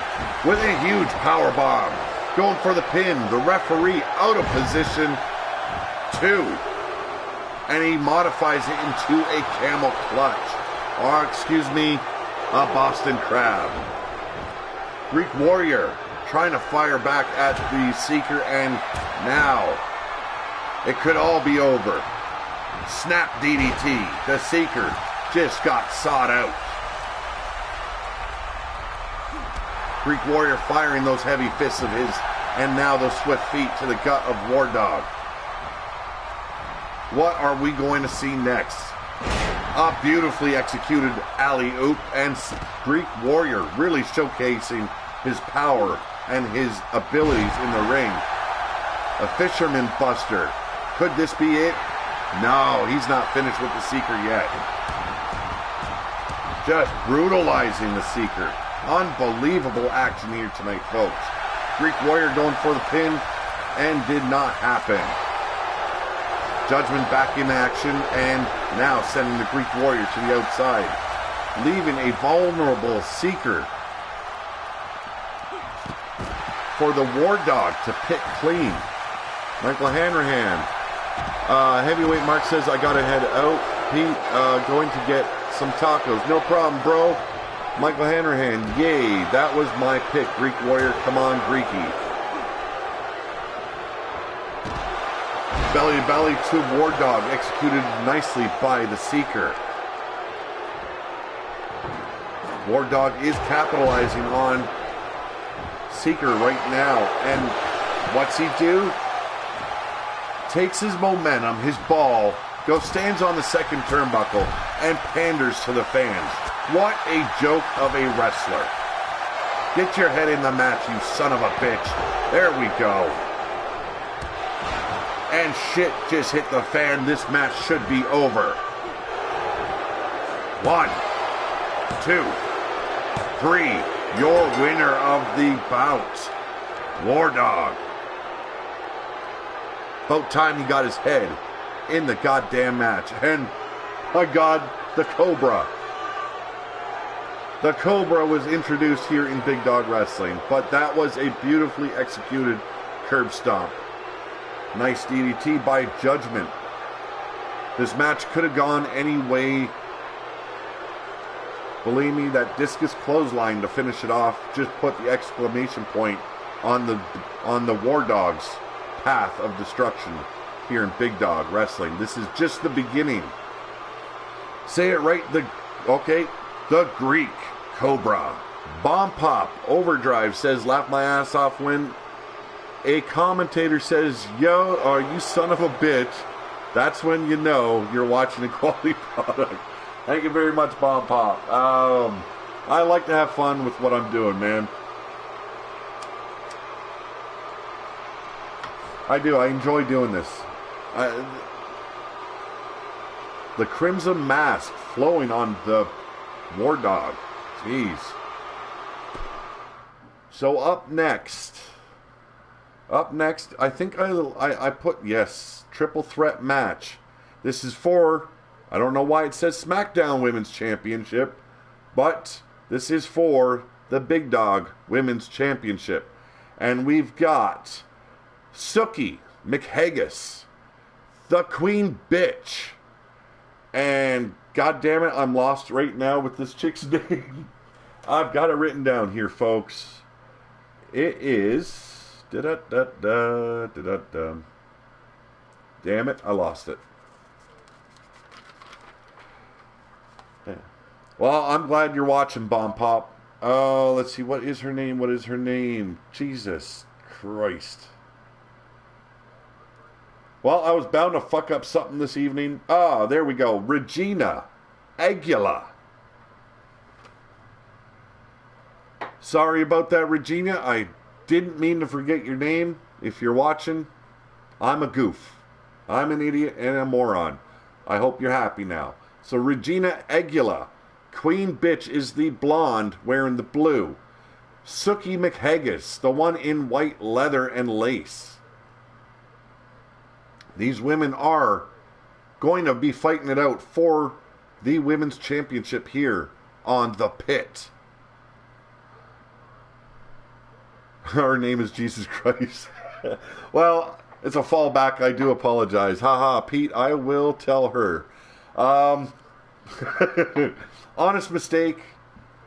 with a huge power bomb. Going for the pin. The referee out of position. 2. And he modifies it into a camel clutch. Or, excuse me, a Boston Crab. Greek Warrior trying to fire back at the Seeker, and now it could all be over. Snap DDT. The Seeker just got sawed out. Greek Warrior firing those heavy fists of his, and now those swift feet to the gut of War Dog. What are we going to see next? A beautifully executed alley-oop, and Greek Warrior really showcasing his power and his abilities in the ring. A Fisherman Buster. Could this be it? No, he's not finished with the Seeker yet. Just brutalizing the Seeker. Unbelievable action here tonight, folks. Greek Warrior going for the pin, and did not happen. Judgment back in action, and now sending the Greek Warrior to the outside, leaving a vulnerable Seeker for the War Dog to pick clean. Michael Hanrahan. Heavyweight Mark says, I gotta head out. Pete, going to get some tacos. No problem, bro. Michael Hanrahan, yay, that was my pick. Greek Warrior, come on, Greeky. Belly to belly to War Dog, executed nicely by the Seeker. War Dog is capitalizing on Seeker right now, and what's he do? Takes his momentum, his ball, stands on the second turnbuckle, and panders to the fans. What a joke of a wrestler. Get your head in the match, you son of a bitch. There we go. And shit just hit the fan. This match should be over. 1, 2, 3. Your winner of the bout, War Dog. About time he got his head in the goddamn match. And, my God, the Cobra. The Cobra was introduced here in Big Dog Wrestling, but that was a beautifully executed curb stomp. Nice DDT by Judgment. This match could have gone any way. Believe me, that discus clothesline to finish it off just put the exclamation point on the War Dog's path of destruction here in Big Dog Wrestling. This is just the beginning. Say it right, the Greek Cobra. Bomb Pop Overdrive says, laugh my ass off when a commentator says, yo, or you son of a bitch, that's when you know you're watching a quality product. Thank you very much, Bomb Pop. I like to have fun with what I'm doing, man. I do. I enjoy doing this. The crimson mask flowing on the War Dog. Jeez. So up next, I think I put, yes, triple threat match. This is for, I don't know why it says SmackDown Women's Championship, but this is for the Big Dog Women's Championship. And we've got Suki McHaggis, the Queen Bitch, and god damn it, I'm lost right now with this chick's name. I've got it written down here, folks. It is damn it, I lost it. Yeah. Well, I'm glad you're watching, Bomb Pop. Oh, let's see, what is her name? What is her name? Jesus Christ. Well, I was bound to fuck up something this evening. Ah, there we go. Regina Aguila. Sorry about that, Regina. I didn't mean to forget your name. If you're watching, I'm a goof. I'm an idiot and a moron. I hope you're happy now. So Regina Aguila. Queen Bitch is the blonde wearing the blue. Suki McHaggis, the one in white leather and lace. These women are going to be fighting it out for the Women's Championship here on The Pit. Her name is Jesus Christ. Well, it's a fallback. I do apologize. Haha, Pete, I will tell her. Honest mistake.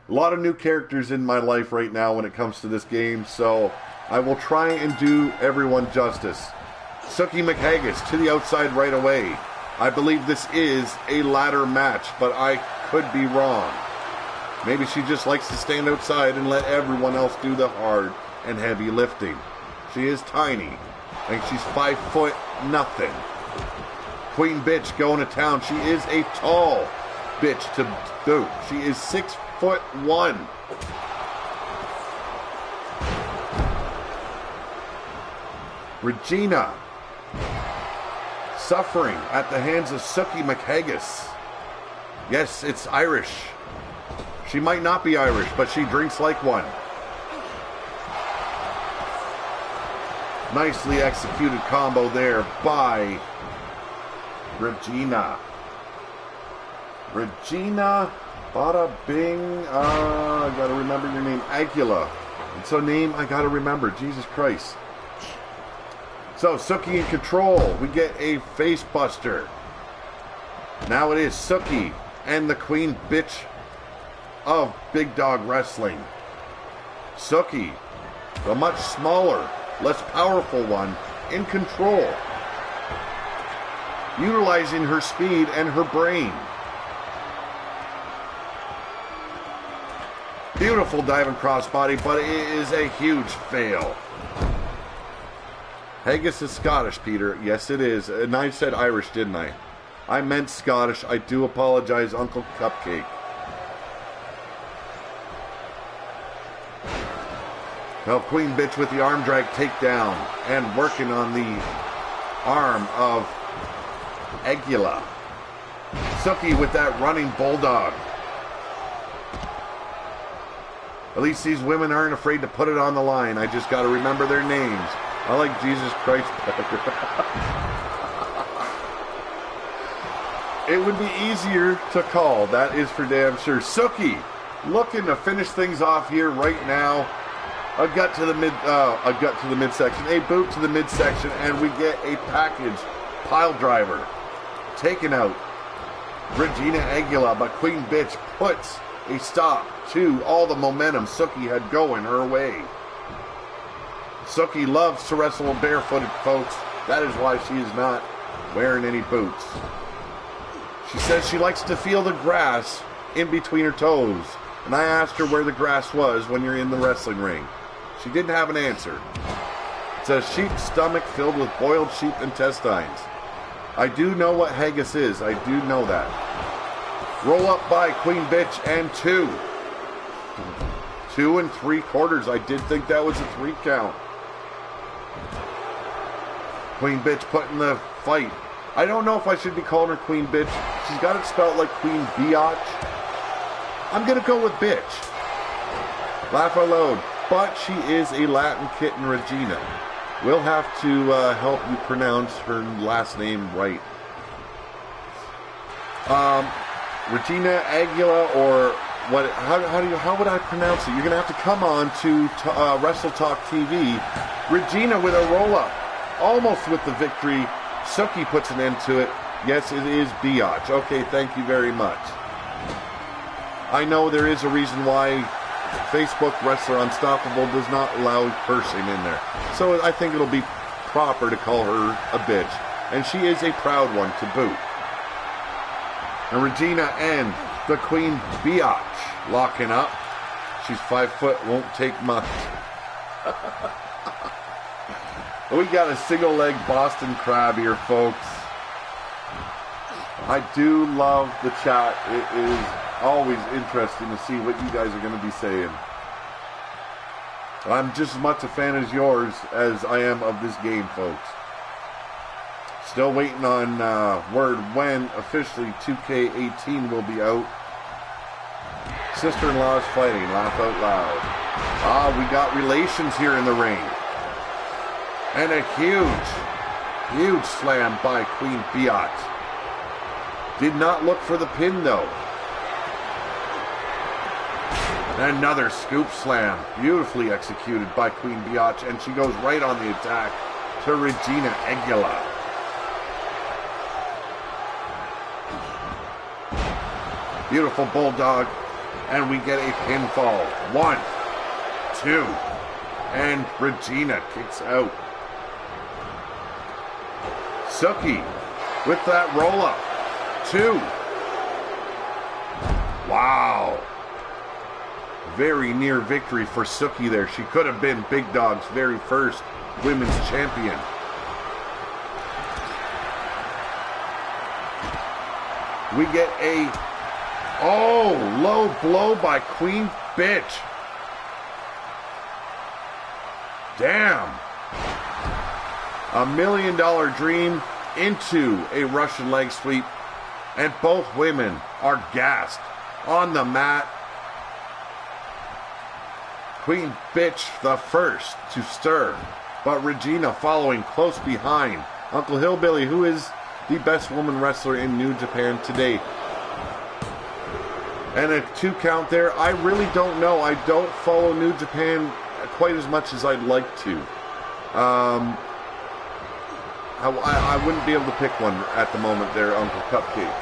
A lot of new characters in my life right now when it comes to this game, so I will try and do everyone justice. Suki McHaggis to the outside right away. I believe this is a ladder match, but I could be wrong. Maybe she just likes to stand outside and let everyone else do the hard and heavy lifting. She is tiny. I think she's 5 foot nothing. Queen Bitch going to town. She is a tall bitch to boot. She is 6'1". Regina suffering at the hands of Suki McHaggis. Yes, it's Irish. She might not be Irish, but she drinks like one. Nicely executed combo there by Regina. Regina, bada bing. I gotta remember your name. Aguila. It's a name I gotta remember. Jesus Christ. So, Suki in control. We get a face buster. Now it is Suki and the Queen Bitch of Big Dog Wrestling. Suki, the much smaller, less powerful one, in control. Utilizing her speed and her brain. Beautiful diving crossbody, but it is a huge fail. Haggis is Scottish, Peter. Yes, it is. And I said Irish, didn't I? I meant Scottish. I do apologize, Uncle Cupcake. Now, Queen Bitch with the arm drag takedown and working on the arm of Aguila. Suki with that running bulldog. At least these women aren't afraid to put it on the line. I just got to remember their names. I like Jesus Christ better. It would be easier to call. That is for damn sure. Suki looking to finish things off here right now. A gut to the midsection, a boot to the midsection, and we get a package pile driver. Taken out Regina Aguila, but Queen Bitch puts a stop to all the momentum Suki had going her way. Suki loves to wrestle barefooted, folks. That is why she is not wearing any boots. She says she likes to feel the grass in between her toes. And I asked her where the grass was when you're in the wrestling ring. She didn't have an answer. It's a sheep's stomach filled with boiled sheep intestines. I do know what haggis is. I do know that. Roll up by Queen Bitch and 2. 2 3/4. I did think that was a 3 count. Queen Bitch putting the fight. I don't know if I should be calling her Queen Bitch. She's got it spelled like Queen Biatch. I'm going to go with Bitch. Laugh out loud. But she is a Latin kitten, Regina. We'll have to help you pronounce her last name right. Regina Aguila, or what? How would I pronounce it? You're gonna have to come on to Wrestle Talk TV. Regina with a roll up, almost with the victory. Suki puts an end to it. Yes, it is Biatch. Okay, thank you very much. I know there is a reason why Facebook Wrestler Unstoppable does not allow cursing in there. So I think it'll be proper to call her a bitch. And she is a proud one to boot. And Regina and the Queen Biatch locking up. She's 5 foot, won't take much. We got a single leg Boston Crab here, folks. I do love the chat. It is always interesting to see what you guys are going to be saying. I'm just as much a fan as yours as I am of this game, folks. Still waiting on word when officially 2K18 will be out. Sister-in-law's fighting. Laugh out loud. We got relations here in the ring. And a huge slam by Queen Biatch. Did not look for the pin, though. Another scoop slam, beautifully executed by Queen Biatch, and she goes right on the attack to Regina Aguila. Beautiful bulldog, and we get a pinfall. 1, 2, and Regina kicks out. Suki with that roll up. 2. Wow. Very near victory for Suki there. She could have been Big Dog's very first women's champion. We get a low blow by Queen Bitch. Damn. $1 million dream into a Russian leg sweep. And both women are gassed on the mat. Queen Bitch the first to stir, but Regina following close behind. Uncle Hillbilly, who is the best woman wrestler in New Japan today. And a 2 count there. I really don't know. I don't follow New Japan quite as much as I'd like to. I wouldn't be able to pick one at the moment there, Uncle Cupcake.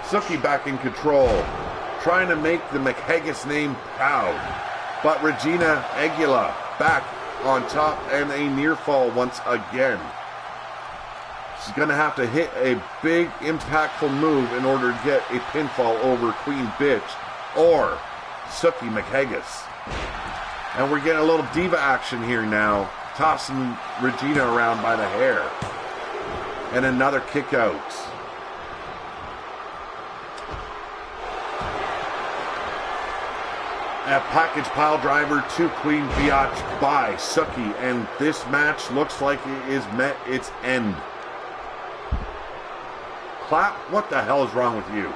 Suki back in control, trying to make the McHaggis name proud. But Regina Aguila back on top and a near fall once again. She's going to have to hit a big impactful move in order to get a pinfall over Queen Bitch or Suki McHaggis. And we're getting a little diva action here now, tossing Regina around by the hair. And another kick out. A package pile driver to Queen Biatch by Suki, and this match looks like it is met its end. Clap? What the hell is wrong with you?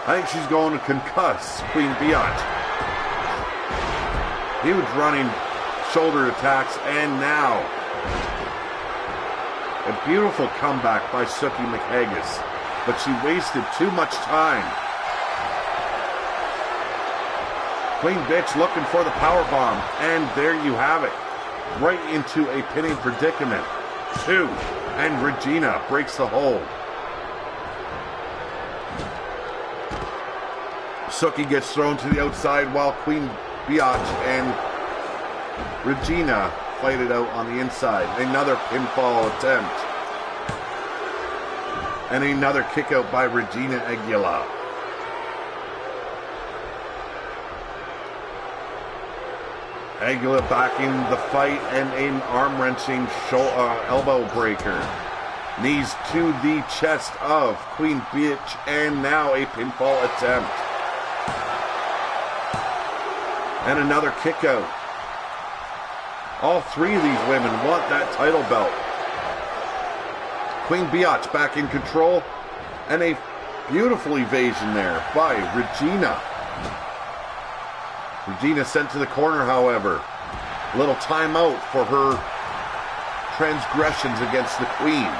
I think she's going to concuss Queen Biatch. Huge running shoulder attacks, and now a beautiful comeback by Suki McHaggis. But she wasted too much time. Queen Bitch looking for the powerbomb, and there you have it. Right into a pinning predicament. 2, and Regina breaks the hold. Suki gets thrown to the outside while Queen Biatch and Regina fight it out on the inside. Another pinfall attempt. And another kick out by Regina Aguila. Aguila back in the fight and an arm-wrenching elbow breaker. Knees to the chest of Queen Bitch, and now a pinfall attempt. And another kick out. All three of these women want that title belt. Queen Biatch back in control, and a beautiful evasion there by Regina. Regina sent to the corner, however. A little timeout for her transgressions against the Queen.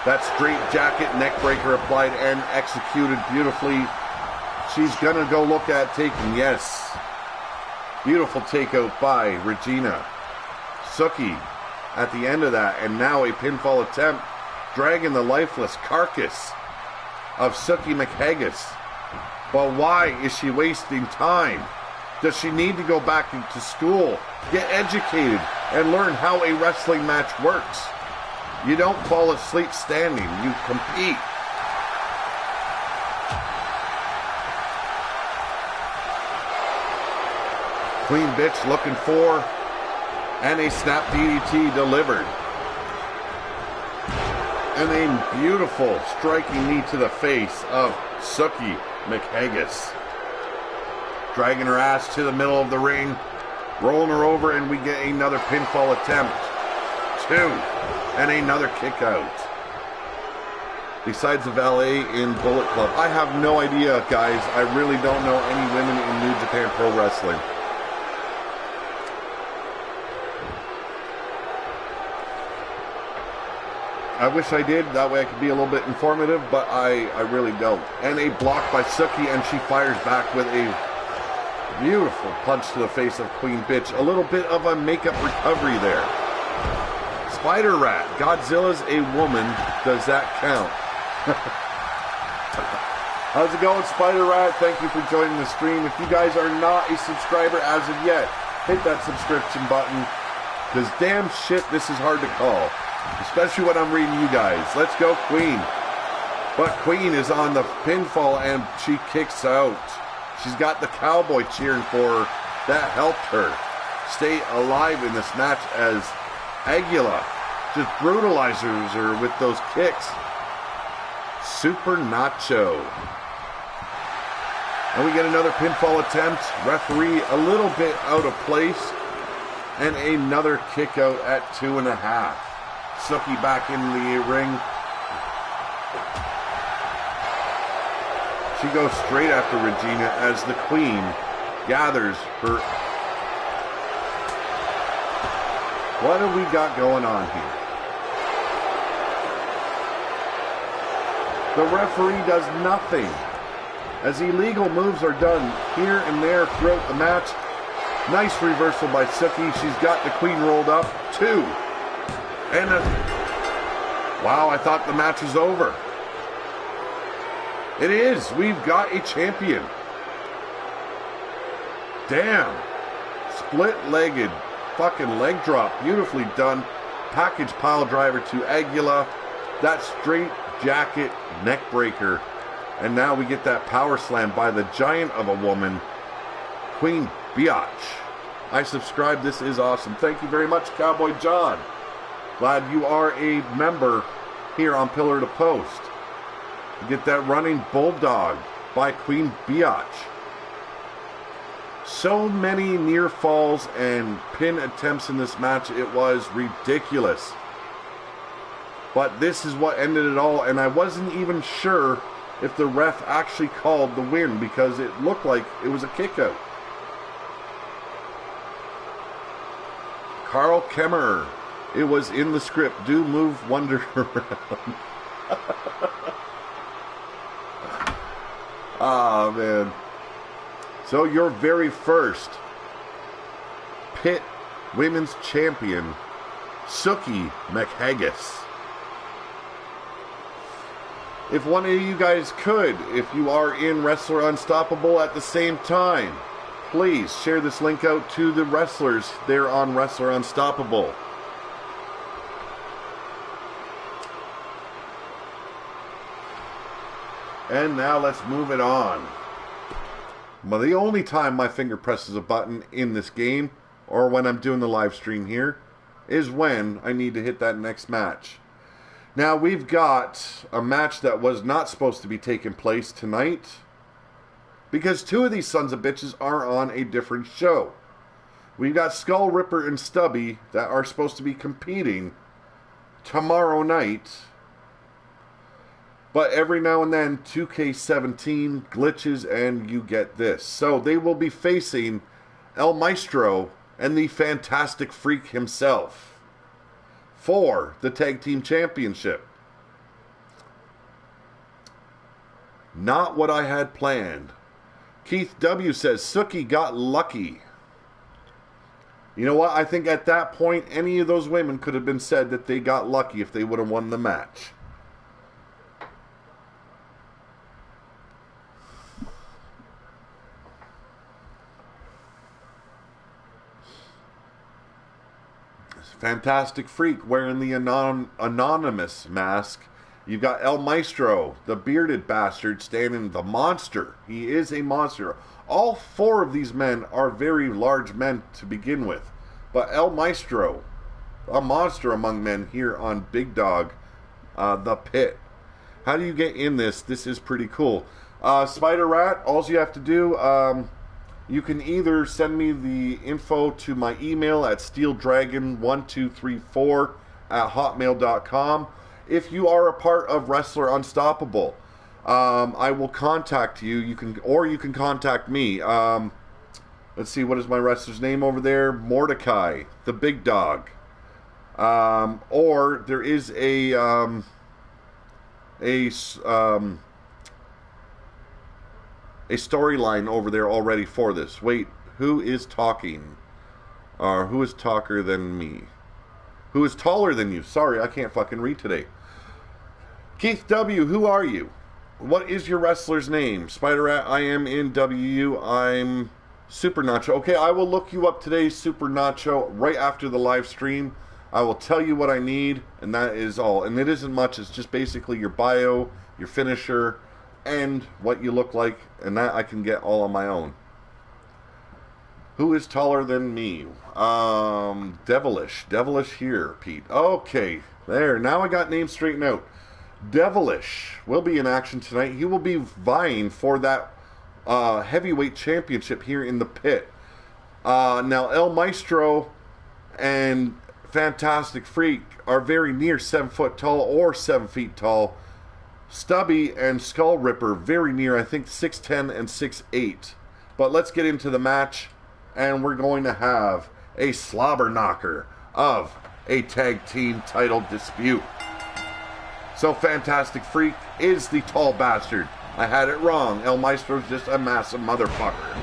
That straight jacket neck breaker applied and executed beautifully. She's gonna go look at taking, yes. Beautiful takeout by Regina. Suki at the end of that, and now a pinfall attempt, dragging the lifeless carcass of Suki McHaggis. But why is she wasting time? Does she need to go back into school, get educated, and learn how a wrestling match works? You don't fall asleep standing, you compete. Queen Bitch looking for, and a snap DDT delivered. And a beautiful striking knee to the face of Suki McHaggis. Dragging her ass to the middle of the ring, rolling her over, and we get another pinfall attempt. 2, and another kick out. Besides the valet in Bullet Club, I have no idea, guys. I really don't know any women in New Japan Pro Wrestling. I wish I did, that way I could be a little bit informative, but I really don't. And a block by Suki, and she fires back with a beautiful punch to the face of Queen Bitch. A little bit of a makeup recovery there. Spider Rat, Godzilla's a woman, does that count? How's it going, Spider Rat? Thank you for joining the stream. If you guys are not a subscriber as of yet, hit that subscription button, because damn shit, this is hard to call. Especially when I'm reading you guys. Let's go, Queen. But Queen is on the pinfall, and she kicks out. She's got the cowboy cheering for her. That helped her stay alive in this match as Aguila just brutalizes her with those kicks. Super Nacho. And we get another pinfall attempt. Referee a little bit out of place. And another kick out at 2.5. Suki back in the ring. She goes straight after Regina as the Queen gathers her. What have we got going on here? The referee does nothing as illegal moves are done here and there throughout the match. Nice reversal by Suki. She's got the Queen rolled up. 2. And wow, I thought the match was over. It is. We've got a champion. Damn. Split-legged fucking leg drop. Beautifully done. Package pile driver to Aguila. That straight jacket neck breaker. And now we get that power slam by the giant of a woman, Queen Biatch. I subscribe. This is awesome. Thank you very much, Cowboy John. Glad you are a member here on Pillar to Post. You get that running bulldog by Queen Biatch. So many near falls and pin attempts in this match. It was ridiculous. But this is what ended it all, and I wasn't even sure if the ref actually called the win because it looked like it was a kick out. Carl Kemmer. It was in the script. Do move Wonder around. Ah, man. So your very first Pit Women's Champion, Suki McHaggis. If one of you guys could, if you are in Wrestler Unstoppable at the same time, please share this link out to the wrestlers there on Wrestler Unstoppable. And now let's move it on. Well, the only time my finger presses a button in this game, or when I'm doing the live stream here, is when I need to hit that next match. Now, we've got a match that was not supposed to be taking place tonight, because two of these sons of bitches are on a different show. We've got Skull Ripper and Stubby that are supposed to be competing tomorrow night. But every now and then, 2K17 glitches and you get this. So they will be facing El Maestro and the Fantastic Freak himself for the Tag Team Championship. Not what I had planned. Keith W. says, Suki got lucky. You know what? I think at that point, any of those women could have been said that they got lucky if they would have won the match. Fantastic Freak wearing the anonymous mask. You've got El Maestro, the bearded bastard, standing the monster. He is a monster. All four of these men are very large men to begin with. But El Maestro, a monster among men here on Big Dog, the Pit. How do you get in this? This is pretty cool. Spider Rat, all you have to do, you can either send me the info to my email at steeldragon1234@hotmail.com. If you are a part of Wrestler Unstoppable, I will contact you. You can contact me. Let's see, what is my wrestler's name over there? Mordecai, the Big Dog. Or there is a storyline over there already for this. Wait, who is talking? Or who is talker than me? Who is taller than you? Sorry, I can't fucking read today. Keith W., who are you? What is your wrestler's name? Spider Rat, I am in WU. I'm Super Nacho. Okay, I will look you up today, Super Nacho, right after the live stream. I will tell you what I need, and that is all. And it isn't much. It's just basically your bio, your finisher, and what you look like, and that I can get all on my own. Who is taller than me? Devilish here, Pete. Okay, there. Now I got names straightened out. Devilish will be in action tonight. He will be vying for that heavyweight championship here in the Pit. Now El Maestro and Fantastic Freak are very near 7 foot tall or 7 feet tall. Stubby and Skull Ripper very near, I think 6'10 and 6'8. But let's get into the match, and we're going to have a slobber knocker of a tag team title dispute. So Fantastic Freak is the tall bastard. I had it wrong. El Maestro's just a massive motherfucker.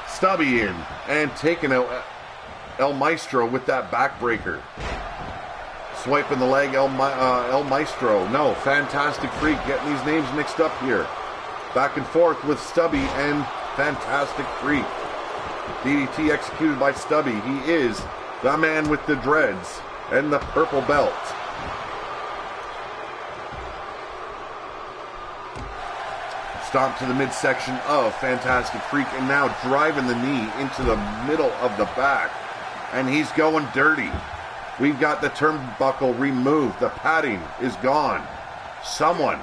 Stubby in and taking out El Maestro with that backbreaker. Swiping the leg, El Maestro. No, Fantastic Freak. Getting these names mixed up here. Back and forth with Stubby and Fantastic Freak. DDT executed by Stubby. He is the man with the dreads and the purple belt. Stomp to the midsection of Fantastic Freak, and now driving the knee into the middle of the back. And he's going dirty. We've got the turnbuckle removed. The padding is gone. Someone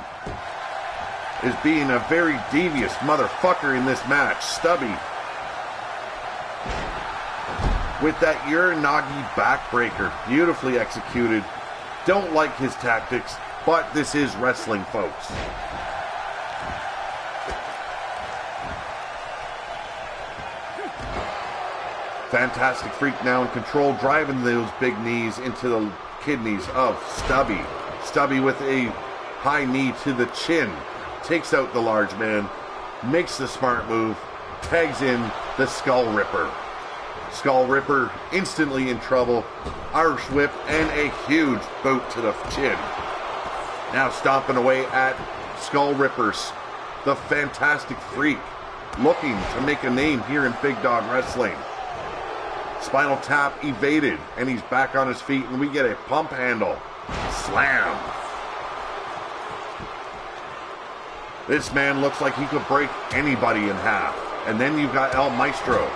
is being a very devious motherfucker in this match. Stubby with that Uranagi backbreaker. Beautifully executed. Don't like his tactics, but this is wrestling, folks. Fantastic Freak now in control, driving those big knees into the kidneys of Stubby. Stubby with a high knee to the chin. Takes out the large man. Makes the smart move. Tags in the Skull Ripper. Skull Ripper instantly in trouble. Irish whip and a huge boot to the chin. Now stomping away at Skull Rippers. The Fantastic Freak looking to make a name here in Big Dog Wrestling. Spinal tap evaded, and he's back on his feet, and we get a pump handle. Slam. This man looks like he could break anybody in half. And then you've got El Maestro.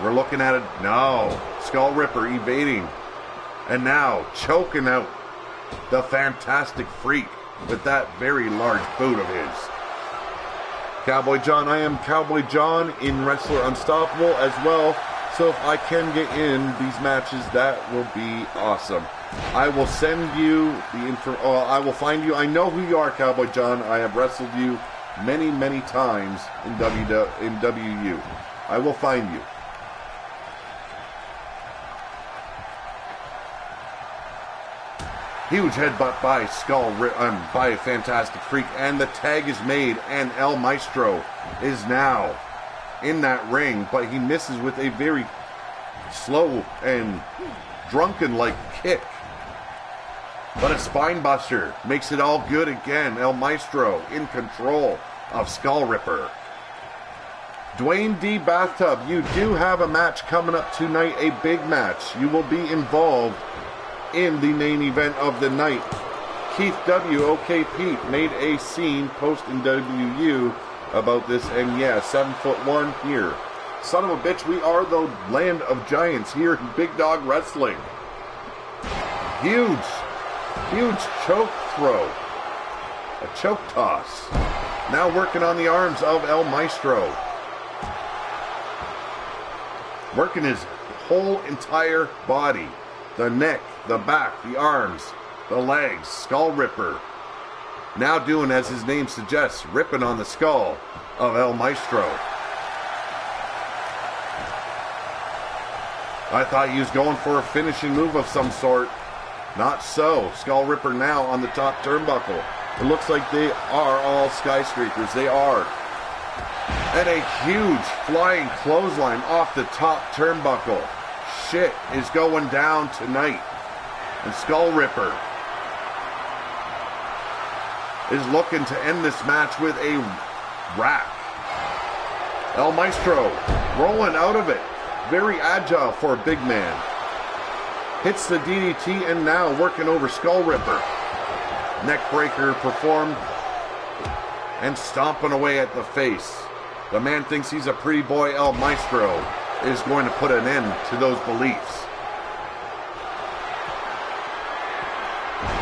We're looking at it. No. Skull Ripper evading. And now choking out the Fantastic Freak with that very large boot of his. Cowboy John, I am Cowboy John in Wrestler Unstoppable as well. So if I can get in these matches, that will be awesome. I will send you the info. I will find you. I know who you are, Cowboy John. I have wrestled you many, many times in WU. I will find you. Huge headbutt by by Fantastic Freak, and the tag is made, and El Maestro is now in that ring, but he misses with a very slow and drunken-like kick. But a spine buster makes it all good again. El Maestro in control of Skull Ripper. Dwayne D. Bathtub, you do have a match coming up tonight, a big match. You will be involved in the main event of the night. Keith W. OK Pete made a scene post in WU about this, and yeah, 7'1" here. Son of a bitch, we are the land of giants here in Big Dog Wrestling. Huge choke throw. A choke toss. Now working on the arms of El Maestro. Working his whole entire body. The neck, the back, the arms, the legs, Skull Ripper. Now doing as his name suggests, ripping on the skull of El Maestro. I thought he was going for a finishing move of some sort. Not so. Skull Ripper now on the top turnbuckle. It looks like they are all skyscrapers. They are. And a huge flying clothesline off the top turnbuckle. Shit is going down tonight. And Skull Ripper is looking to end this match with a rack. El Maestro rolling out of it. Very agile for a big man. Hits the DDT and now working over Skull Ripper. Neck breaker performed and stomping away at the face. The man thinks he's a pretty boy. El Maestro is going to put an end to those beliefs.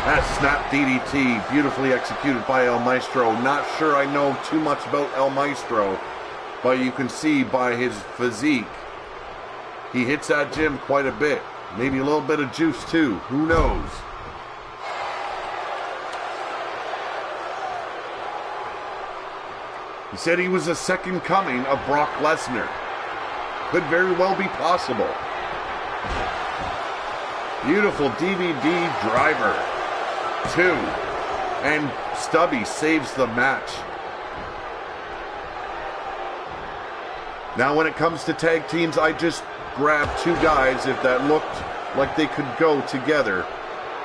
That snap DDT, beautifully executed by El Maestro. Not sure I know too much about El Maestro, but you can see by his physique, he hits that gym quite a bit. Maybe a little bit of juice too, who knows? He said he was the second coming of Brock Lesnar. Could very well be possible. Beautiful DVD driver. 2. And Stubby saves the match. Now when it comes to tag teams, I just grabbed 2 guys if that looked like they could go together.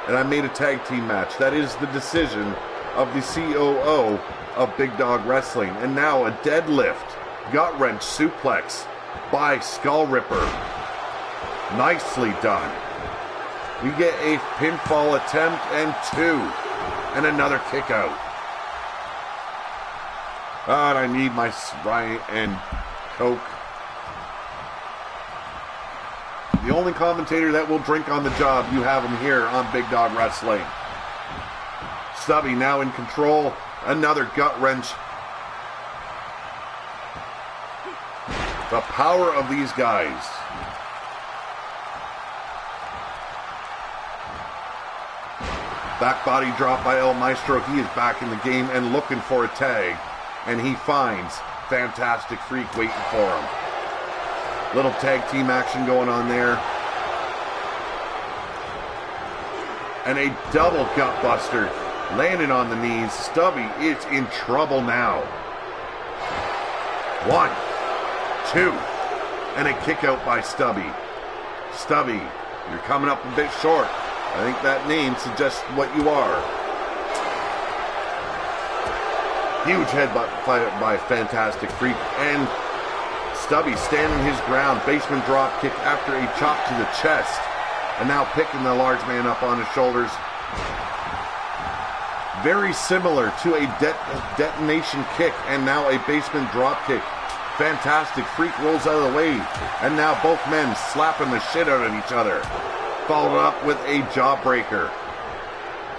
And I made a tag team match. That is the decision of the COO of Big Dog Wrestling. And now a deadlift, gut wrench suplex by Skull Ripper. Nicely done. We get a pinfall attempt and 2. And another kick out. God, I need my Sprite and Coke. The only commentator that will drink on the job, you have him here on Big Dog Wrestling. Stubby now in control. Another gut wrench. The power of these guys. Back body drop by El Maestro. He is back in the game and looking for a tag. And he finds Fantastic Freak waiting for him. Little tag team action going on there. And a double gut buster. Landing on the knees. Stubby is in trouble now. 1, 2. And a kick out by Stubby. Stubby, you're coming up a bit short. I think that name suggests what you are. Huge headbutt by Fantastic Freak. And Stubby standing his ground. Basement drop kick after a chop to the chest. And now picking the large man up on his shoulders. Very similar to a detonation kick and now a basement drop kick. Fantastic. Freak rolls out of the way. And now both men slapping the shit out of each other. Followed up with a jawbreaker.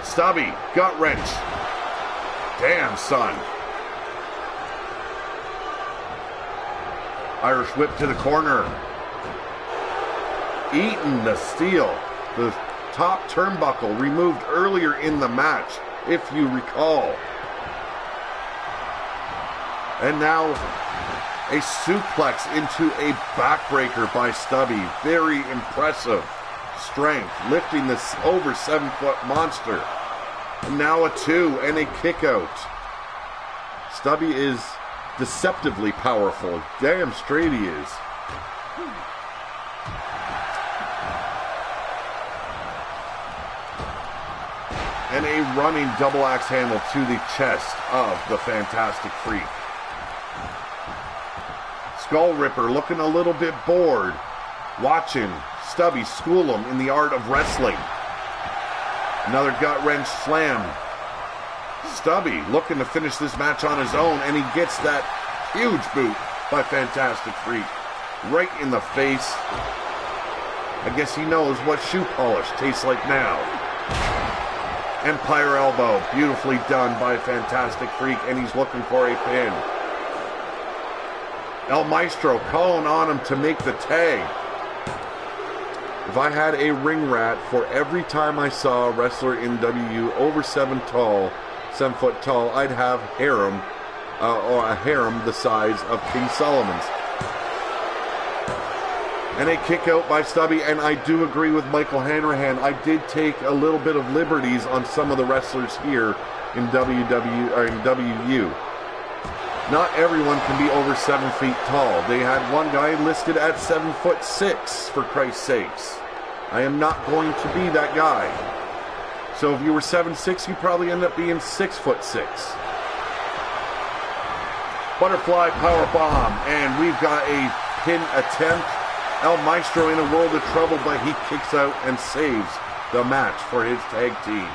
Stubby, gut wrench. Damn, son. Irish whip to the corner. Eating the steel. The top turnbuckle removed earlier in the match, if you recall. And now a suplex into a backbreaker by Stubby. Very impressive strength, lifting this over 7-foot monster. And now a 2 and a kick out. Stubby is deceptively powerful. Damn straight he is. And a running double axe handle to the chest of the Fantastic Freak. Skull Ripper looking a little bit bored, watching Stubby school him in the art of wrestling. Another gut wrench slam. Stubby looking to finish this match on his own, and he gets that huge boot by Fantastic Freak right in the face. I guess he knows what shoe polish tastes like now. Empire elbow, beautifully done by Fantastic Freak, and he's looking for a pin. El Maestro calling on him to make the tag. If I had a ring rat for every time I saw a wrestler in W over 7 foot tall, I'd have harem, or a harem the size of King Solomon's. And a kick out by Stubby, and I do agree with Michael Hanrahan. I did take a little bit of liberties on some of the wrestlers here in WU. Not everyone can be over 7 feet tall. They had one guy listed at 7'6", for Christ's sakes. I am not going to be that guy. So if you were 7'6", you probably end up being 6'6". Butterfly power bomb, and we've got a pin attempt. El Maestro in a world of trouble, but he kicks out and saves the match for his tag team.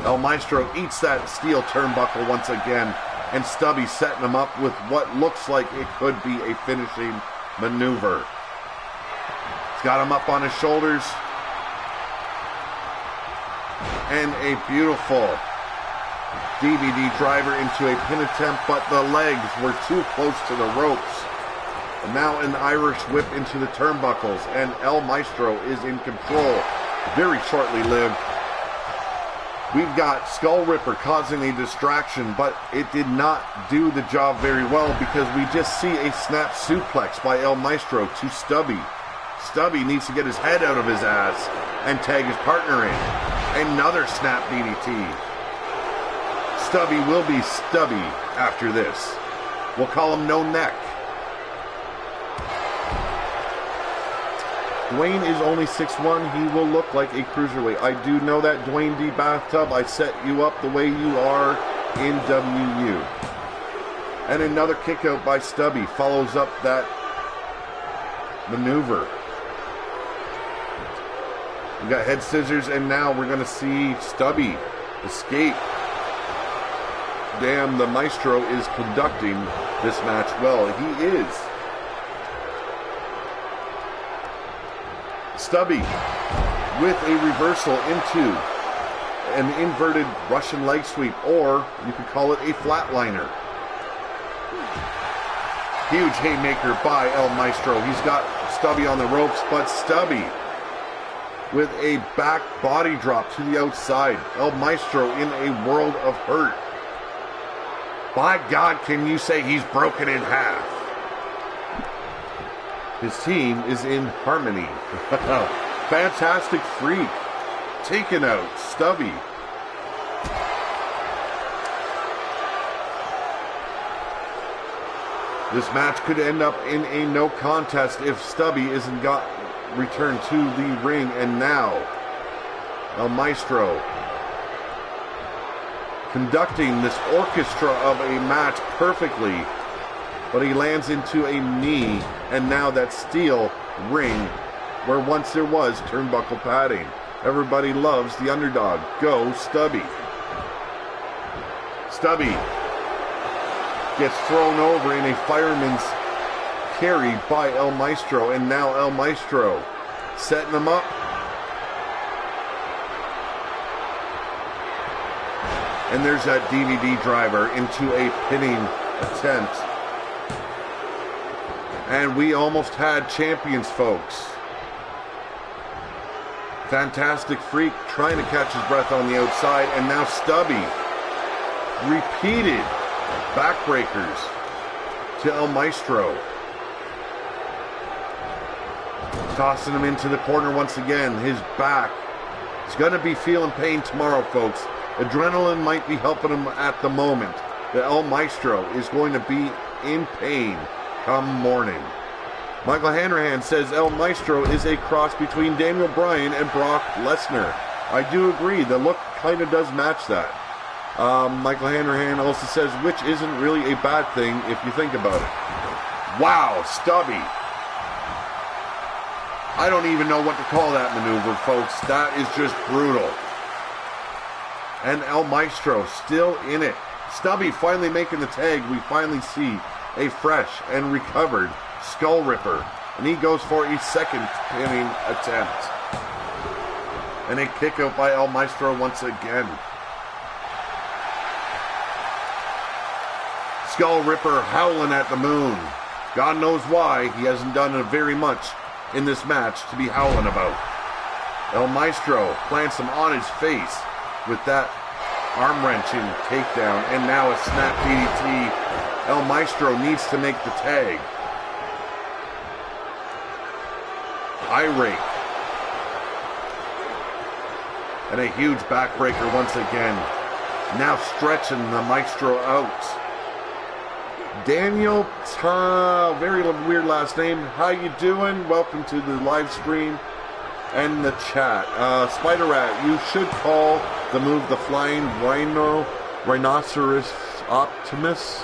El Maestro eats that steel turnbuckle once again, and Stubby setting him up with what looks like it could be a finishing maneuver. He's got him up on his shoulders, and a beautiful DVD driver into a pin attempt, but the legs were too close to the ropes. And now an Irish whip into the turnbuckles, and El Maestro is in control. Very shortly lived. We've got Skull Ripper causing a distraction, but it did not do the job very well because we just see a snap suplex by El Maestro to Stubby. Stubby needs to get his head out of his ass and tag his partner in. Another snap DDT. Stubby will be Stubby after this. We'll call him No Neck. Dwayne is only 6'1". He will look like a cruiserweight. I do know that, Dwayne D. Bathtub. I set you up the way you are in WU. And another kick out by Stubby follows up that maneuver. We got head scissors, and now we're going to see Stubby escape. Damn, the Maestro is conducting this match well. He is. Stubby with a reversal into an inverted Russian leg sweep, or you could call it a flatliner. Huge haymaker by El Maestro. He's got Stubby on the ropes, but Stubby with a back body drop to the outside. El Maestro in a world of hurt. By God, can you say he's broken in half? His team is in harmony. Fantastic Freak taking out Stubby. This match could end up in a no contest if Stubby isn't got returned to the ring. And now El Maestro conducting this orchestra of a match perfectly. But he lands into a knee, and now that steel ring where once there was turnbuckle padding. Everybody loves the underdog. Go Stubby. Stubby gets thrown over in a fireman's carry by El Maestro, and now El Maestro setting him up. And there's that DVD driver into a pinning attempt. And we almost had champions, folks. Fantastic Freak trying to catch his breath on the outside, and now Stubby. Repeated backbreakers to El Maestro. Tossing him into the corner once again. His back. He's going to be feeling pain tomorrow, folks. Adrenaline might be helping him at the moment. The El Maestro is going to be in pain come morning. Michael Hanrahan says El Maestro is a cross between Daniel Bryan and Brock Lesnar. I do agree. The look kind of does match that. Michael Hanrahan also says, which isn't really a bad thing if you think about it. Wow, Stubby. I don't even know what to call that maneuver, folks. That is just brutal. And El Maestro still in it. Stubby finally making the tag. We finally see a fresh and recovered Skull Ripper. And he goes for a second pinning attempt. And a kick out by El Maestro once again. Skull Ripper howling at the moon. God knows why. He hasn't done very much in this match to be howling about. El Maestro plants him on his face with that arm-wrenching takedown, and now a snap DDT. El Maestro needs to make the tag. Eye rake. And a huge backbreaker once again. Now stretching the Maestro out. Daniel, very weird last name. How you doing? Welcome to the live stream and the chat. Spider Rat, you should call the move the Flying Rhinoceros Optimus.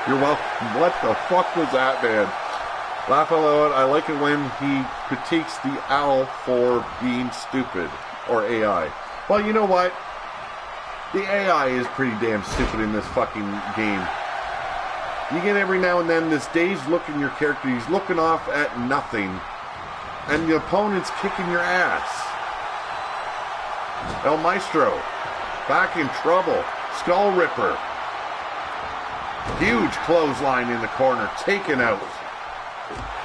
You're welcome. What the fuck was that, man? Laugh out loud. I like it when he critiques the owl for being stupid, or AI. Well, you know what? The AI is pretty damn stupid in this fucking game. You get every now and then this dazed look in your character. He's looking off at nothing. And the opponent's kicking your ass. El Maestro. Back in trouble. Skull Ripper. Huge clothesline in the corner. Taken out.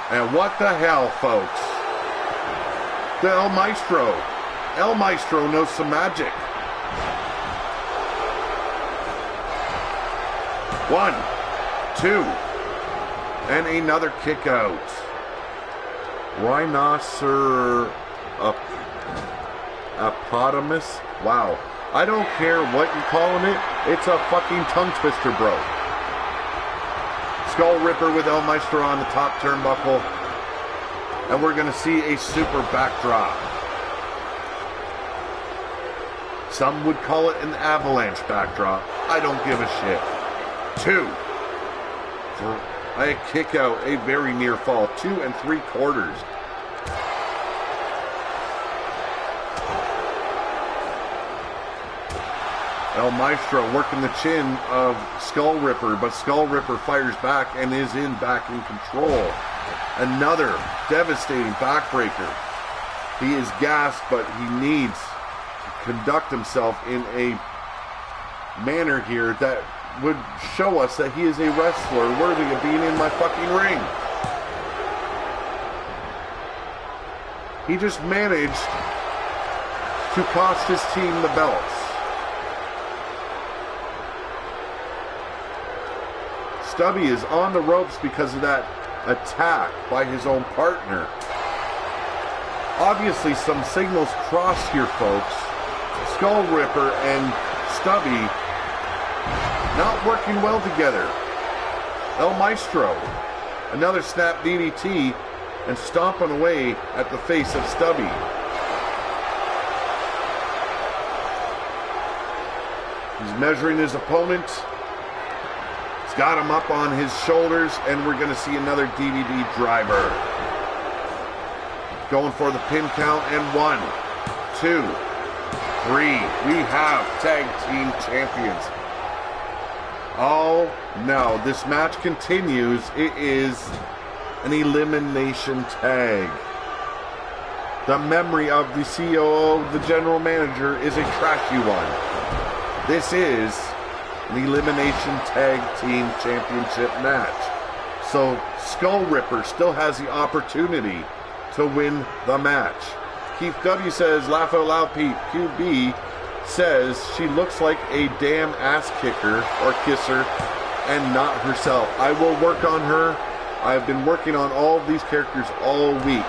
And what the hell, folks? The El Maestro. El Maestro knows some magic. 1, 2, and another kick out. Rhinoceros Apotamus. Wow. I don't care what you're calling it. It's a fucking tongue twister, bro. Skull Ripper with El Maestro on the top turnbuckle. And we're going to see a super backdrop. Some would call it an avalanche backdrop. I don't give a shit. 2. A kick out, a very near fall. 2 3/4. El Maestro working the chin of Skull Ripper, but Skull Ripper fires back and is back in control. Another devastating backbreaker. He is gassed, but he needs to conduct himself in a manner here that would show us that he is a wrestler worthy of being in my fucking ring. He just managed to cost his team the belts. Stubby is on the ropes because of that attack by his own partner. Obviously some signals crossed here, folks. Skull Ripper and Stubby not working well together. El Maestro, another snap DDT, and stomping away at the face of Stubby. He's measuring his opponent. He's got him up on his shoulders, and we're going to see another DVD driver. Going for the pin count, and 1, 2, 3. We have tag team champions. Oh no, this match continues. It is an elimination tag. The memory of the COO, the general manager, is a trashy one. This is an elimination tag team championship match. So Skull Ripper still has the opportunity to win the match. Keith W says, laugh out loud Pete. QB says she looks like a damn ass kicker or kisser and not herself. I will work on her. I've been working on all of these characters all week.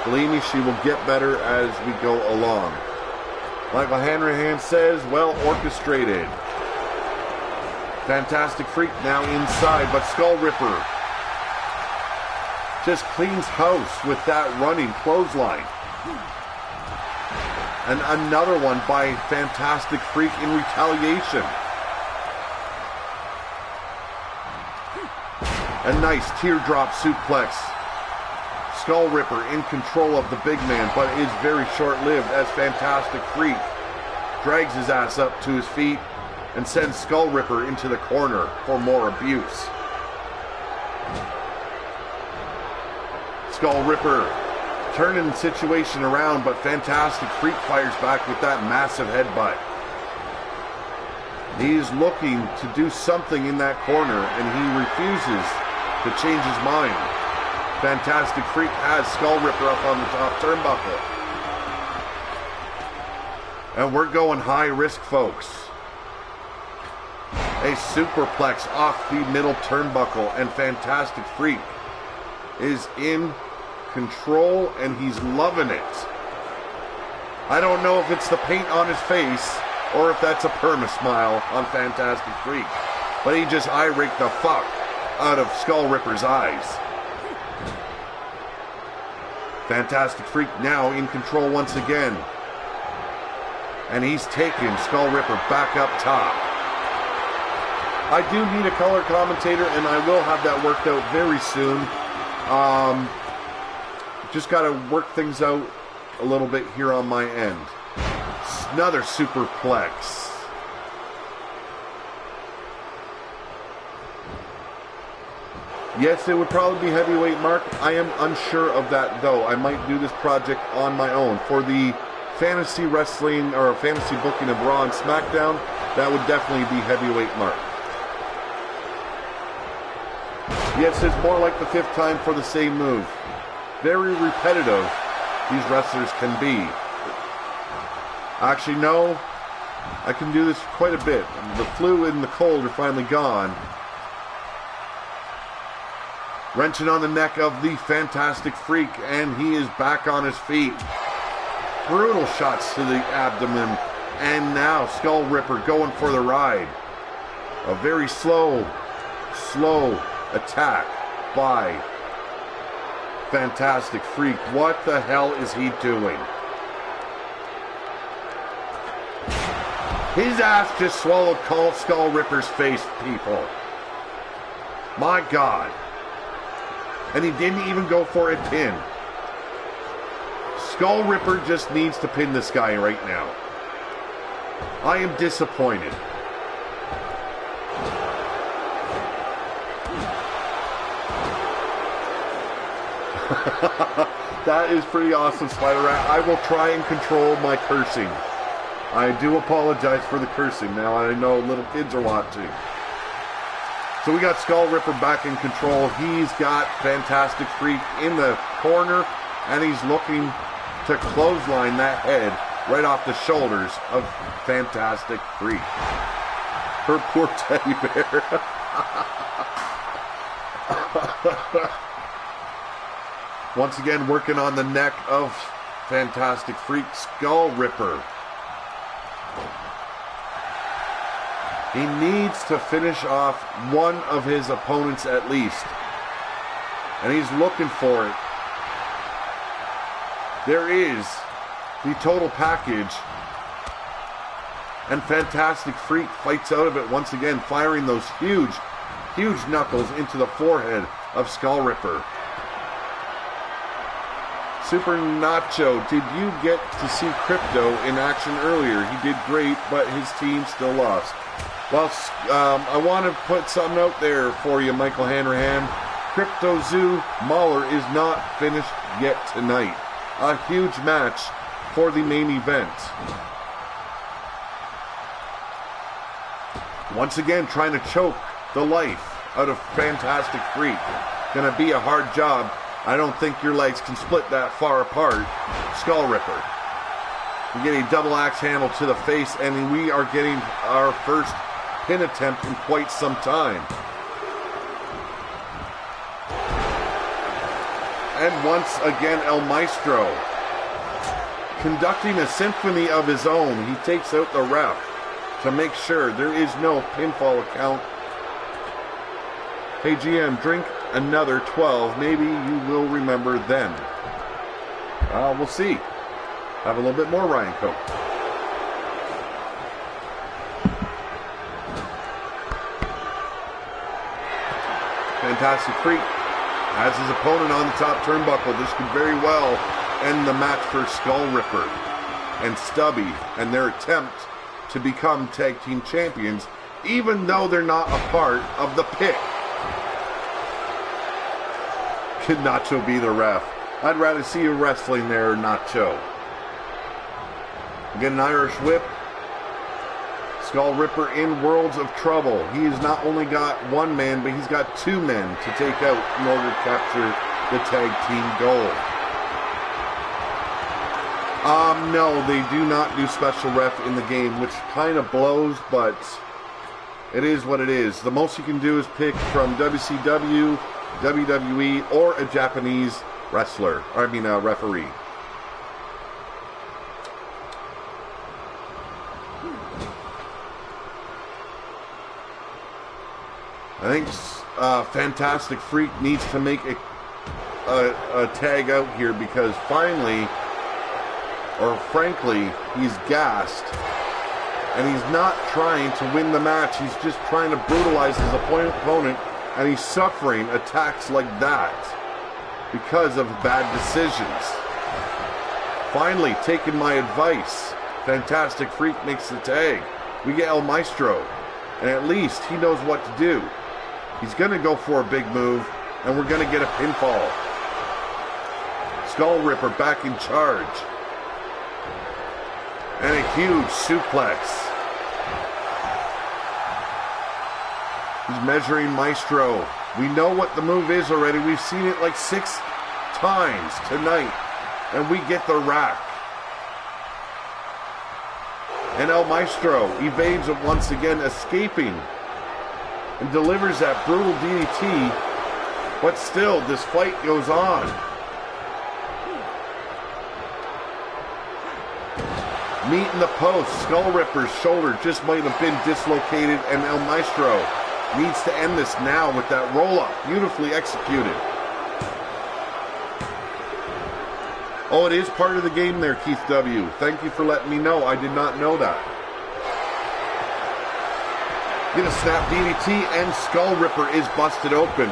Believe me, she will get better as we go along. Michael Hanrahan says, well orchestrated. Fantastic Freak now inside, but Skull Ripper just cleans house with that running clothesline. And another one by Fantastic Freak in retaliation. A nice teardrop suplex. Skull Ripper in control of the big man, but is very short-lived as Fantastic Freak drags his ass up to his feet and sends Skull Ripper into the corner for more abuse. Skull Ripper turning the situation around, but Fantastic Freak fires back with that massive headbutt. He's looking to do something in that corner, and he refuses to change his mind. Fantastic Freak has Skull Ripper up on the top turnbuckle. And we're going high risk, folks. A superplex off the middle turnbuckle, and Fantastic Freak is in control, and he's loving it. I don't know if it's the paint on his face or if that's a perma smile on Fantastic Freak, but he just eye raked the fuck out of Skull Ripper's eyes. Fantastic Freak now in control once again, and he's taking Skull Ripper back up top. I do need a color commentator, and I will have that worked out very soon. Just got to work things out a little bit here on my end. Another superplex. Yes, it would probably be heavyweight, Mark. I am unsure of that, though. I might do this project on my own. For the fantasy wrestling or fantasy booking of Raw and SmackDown, that would definitely be heavyweight, Mark. Yes, it's more like the 5th time for the same move. Very repetitive these wrestlers can be. Actually, no. I can do this quite a bit. The flu and the cold are finally gone. Wrenching on the neck of the Fantastic Freak, and he is back on his feet. Brutal shots to the abdomen, and now Skull Ripper going for the ride. A very slow attack by Fantastic Freak. What the hell is he doing? His ass just swallowed Skull Ripper's face, people. My God. And he didn't even go for a pin. Skull Ripper just needs to pin this guy right now. I am disappointed. That is pretty awesome, Spider Rat. I will try and control my cursing. I do apologize for the cursing. Now I know little kids are watching. So we got Skull Ripper back in control. He's got Fantastic Freak in the corner, and he's looking to clothesline that head right off the shoulders of Fantastic Freak. Her poor teddy bear. Once again, working on the neck of Fantastic Freak. Skull Ripper. He needs to finish off one of his opponents at least. And he's looking for it. There is the total package. And Fantastic Freak fights out of it once again, firing those huge knuckles into the forehead of Skull Ripper. Super Nacho, did you get to see Crypto in action earlier? He did great, but his team still lost. Well, I want to put something out there for you, Michael Hanrahan. Crypto Zoo Mahler is not finished yet tonight. A huge match for the main event. Once again, trying to choke the life out of Fantastic Freak. Gonna be a hard job. I don't think your legs can split that far apart. Skull Ripper. We get a double axe handle to the face, and we are getting our first pin attempt in quite some time. And once again, El Maestro, conducting a symphony of his own. He takes out the ref to make sure there is no pinfall account. Hey GM, drink another 12. Maybe you will remember then. We'll see. Have a little bit more Ryan Coke. Fantastic Freak has his opponent on the top turnbuckle. This could very well end the match for Skull Ripper and Stubby and their attempt to become tag team champions, even though they're not a part of the Pit. Could Nacho be the ref? I'd rather see you wrestling there, Nacho. Get an Irish whip. Skull Ripper in worlds of trouble. He's not only got one man, but he's got two men to take out in order to capture the tag team goal. No, they do not do special ref in the game, which kind of blows, but it is what it is. The most you can do is pick from WCW, WWE, or a Japanese wrestler. Referee. I think Fantastic Freak needs to make a tag out here because finally, or frankly, he's gassed. And he's not trying to win the match. He's just trying to brutalize his opponent. And he's suffering attacks like that because of bad decisions. Finally, taking my advice, Fantastic Freak makes the tag. We get El Maestro. And at least he knows what to do. He's going to go for a big move. And we're going to get a pinfall. Skull Ripper back in charge. And a huge suplex. He's measuring Maestro. We know what the move is already. We've seen it like 6 times tonight. And we get the rack. And El Maestro evades it once again, escaping. And delivers that brutal DDT. But still, this fight goes on. Meet in the post. Skull Ripper's shoulder just might have been dislocated, and El Maestro needs to end this now with that roll-up. Beautifully executed. Oh, it is part of the game there, Keith W. Thank you for letting me know. I did not know that. Get a snap DDT, and Skull Ripper is busted open.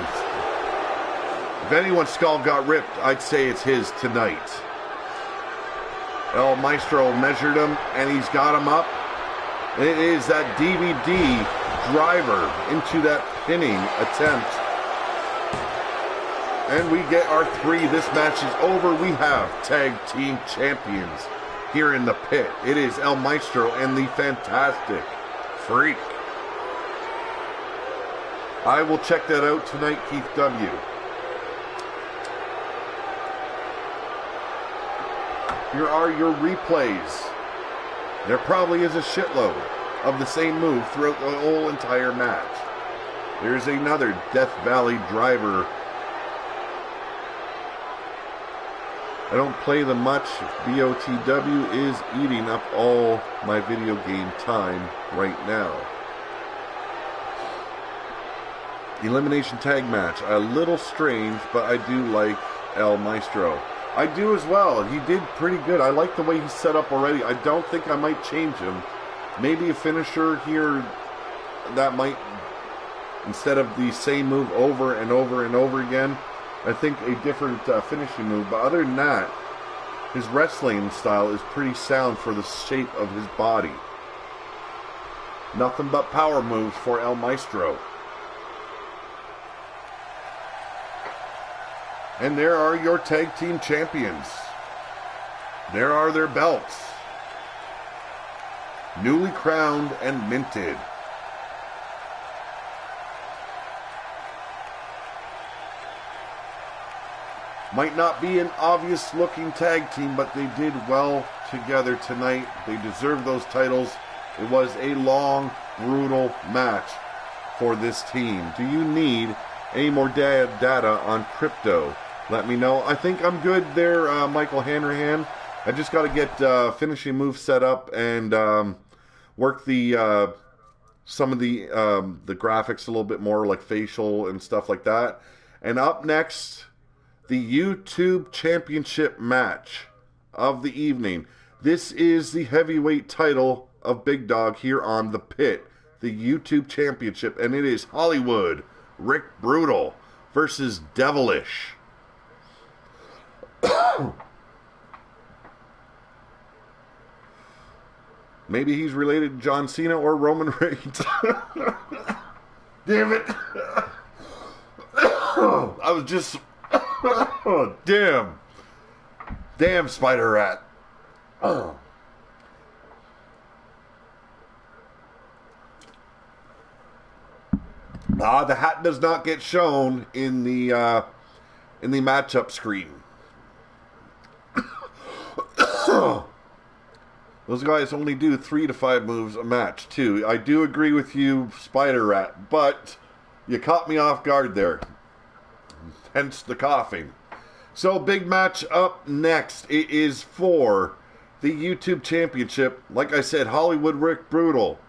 If anyone's skull got ripped, I'd say it's his tonight. El Maestro measured him, and he's got him up. And it is that DVD driver into that pinning attempt. And we get our 3. This match is over. We have tag team champions here in the Pit. It is El Maestro and the Fantastic Freak. I will check that out tonight, Keith W. Here are your replays. There probably is a shitload of the same move throughout the whole entire match. There's another Death Valley driver. I don't play them much. BOTW is eating up all my video game time right now. Elimination tag match. A little strange, but I do like El Maestro. I do as well. He did pretty good. I like the way he's set up already. I don't think I might change him. Maybe a finisher here that might, instead of the same move over and over and over again, I think a different finishing move. But other than that, His wrestling style is pretty sound for the shape of his body. Nothing but power moves for El Maestro. And there are your tag team champions. There are their belts. Newly crowned and minted. Might not be an obvious looking tag team, but they did well together tonight. They deserve those titles. It was a long, brutal match for this team. Do you need any more data on Crypto? Let me know. I think I'm good there, Michael Hanrahan. I just got to get finishing moves set up and work the some of the graphics a little bit more, like facial and stuff like that. And up next, the YouTube Championship match of the evening. This is the heavyweight title of Big Dog here on The Pit, the YouTube Championship, and it is Hollywood Rick Brutal versus Devilish. Maybe he's related to John Cena or Roman Reigns. Damn it. I was just... Damn, Spider Rat. The hat does not get shown in the matchup screen. Those guys only do 3 to 5 moves a match, too. I do agree with you, Spider Rat, but you caught me off guard there. Hence the coughing. So, big match up next. It is for the YouTube Championship. Like I said, Hollywood Rick Brutal.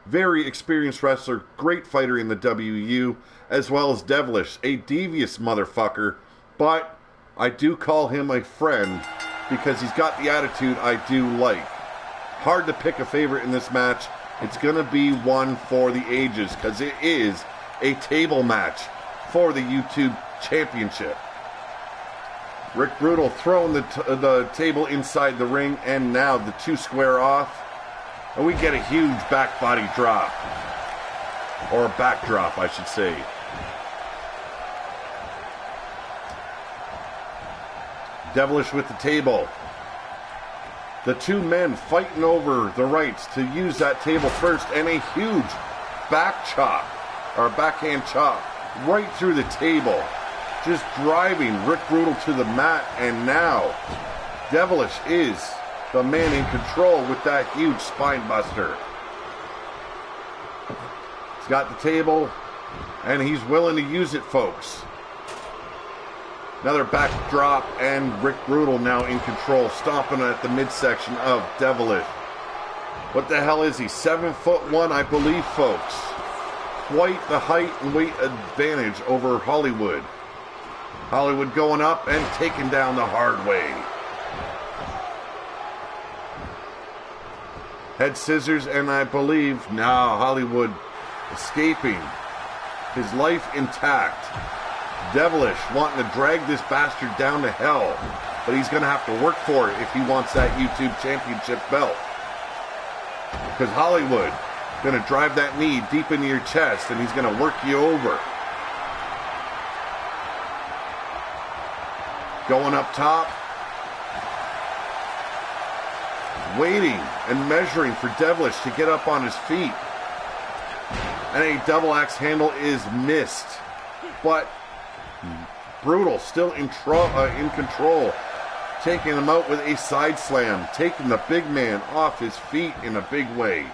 Very experienced wrestler, great fighter in the WU, as well as Devilish, a devious motherfucker, but I do call him a friend because he's got the attitude I do like. Hard to pick a favorite in this match. It's going to be one for the ages because it is a table match for the YouTube Championship. Rick Brutal throwing the table inside the ring, and now the 2 square off. And we get a huge back body drop. Or a backdrop, I should say. Devilish with the table. The 2 men fighting over the rights to use that table first, and a huge back chop, or backhand chop, right through the table. Just driving Rick Brutal to the mat, and now Devilish is the man in control with that huge spine buster. He's got the table, and he's willing to use it, folks. Another backdrop, and Rick Brutal now in control, stomping at the midsection of Devilish. What the hell is he? 7'1", I believe, folks. Quite the height and weight advantage over Hollywood. Hollywood going up and taken down the hard way. Head scissors, and I believe now Hollywood escaping. His life intact. Devilish wanting to drag this bastard down to hell, but he's going to have to work for it if he wants that YouTube Championship belt. Because Hollywood going to drive that knee deep into your chest, and he's going to work you over. Going up top. Waiting and measuring for Devilish to get up on his feet. And a double axe handle is missed. But Brutal still in control. Taking him out with a side slam. Taking the big man off his feet in a big way.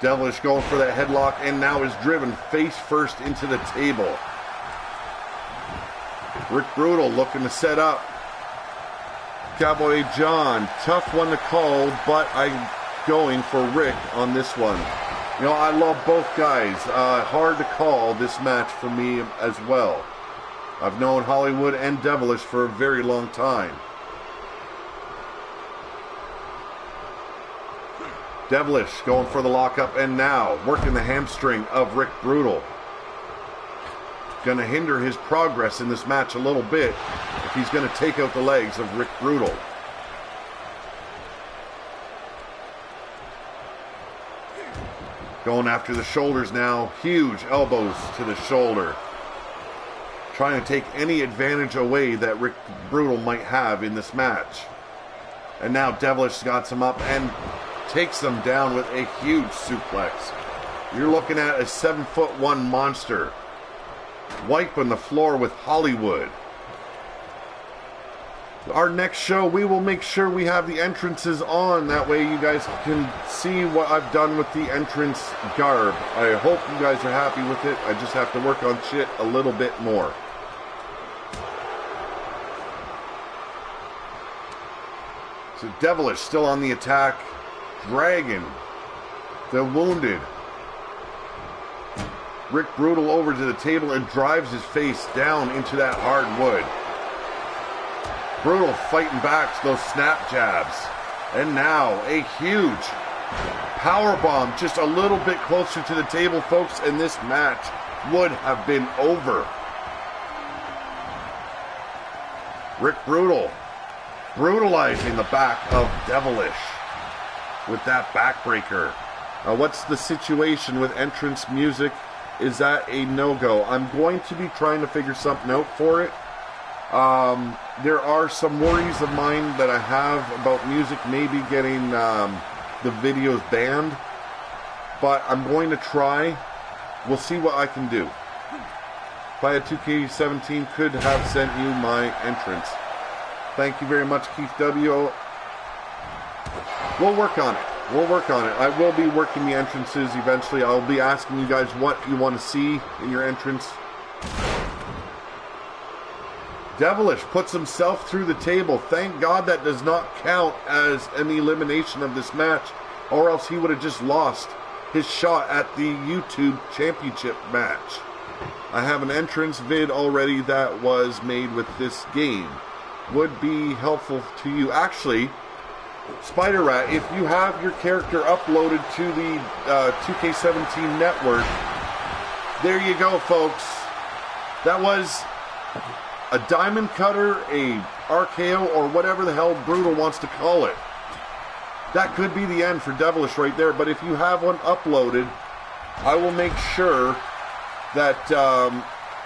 Devilish going for that headlock, and now is driven face first into the table. Rick Brutal looking to set up. Cowboy John, tough one to call, but I'm going for Rick on this one. You know, I love both guys. Hard to call this match for me as well. I've known Hollywood and Devilish for a very long time. Devilish going for the lockup, and now working the hamstring of Rick Brutal. going to hinder his progress in this match a little bit if he's going to take out the legs of Rick Brutal. Going after the shoulders now. Huge elbows to the shoulder. Trying to take any advantage away that Rick Brutal might have in this match. And now Devilish got him up and takes him down with a huge suplex. You're looking at a 7'1" monster wiping the floor with Hollywood. Our next show, we will make sure we have the entrances on. That way you guys can see what I've done with the entrance garb. I hope you guys are happy with it. I just have to work on shit a little bit more. So Devilish still on the attack. Dragon, the wounded Rick Brutal over to the table and drives his face down into that hard wood. Brutal fighting back to those snap jabs. And now a huge power bomb just a little bit closer to the table, folks, and this match would have been over. Rick Brutal brutalizing the back of Devilish with that backbreaker. What's the situation with entrance music? Is that a no-go? I'm going to be trying to figure something out for it. There are some worries of mine that I have about music maybe getting the videos banned, but I'm going to try. We'll see what I can do. If I had 2K17, could have sent you my entrance. Thank you very much, Keith W. We'll work on it. We'll work on it. I will be working the entrances eventually. I'll be asking you guys what you want to see in your entrance. Devilish puts himself through the table. Thank God that does not count as an elimination of this match, or else he would have just lost his shot at the YouTube Championship match. I have an entrance vid already that was made with this game. Would be helpful to you. Actually, Spider Rat, if you have your character uploaded to the 2K17 network, there you go, folks. That was a diamond cutter, a RKO, or whatever the hell Brutal wants to call it. That could be the end for Devilish right there, but if you have one uploaded, I will make sure that,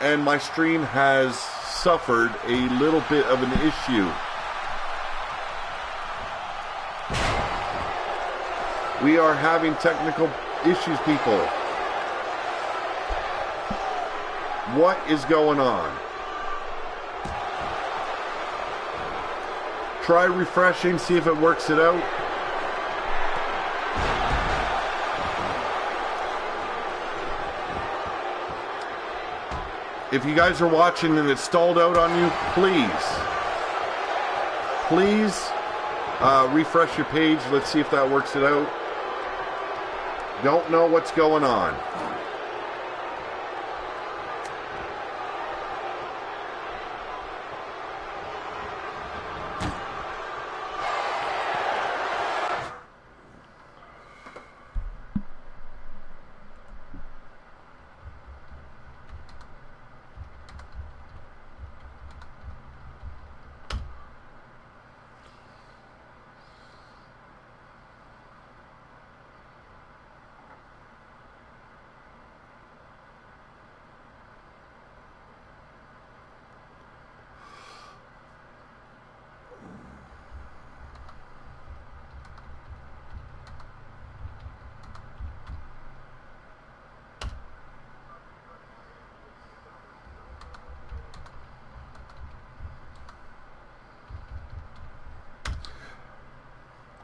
and my stream has suffered a little bit of an issue. We are having technical issues, people. What is going on? Try refreshing, see if it works it out. If you guys are watching and it's stalled out on you, please refresh your page. Let's see if that works it out. Don't know what's going on.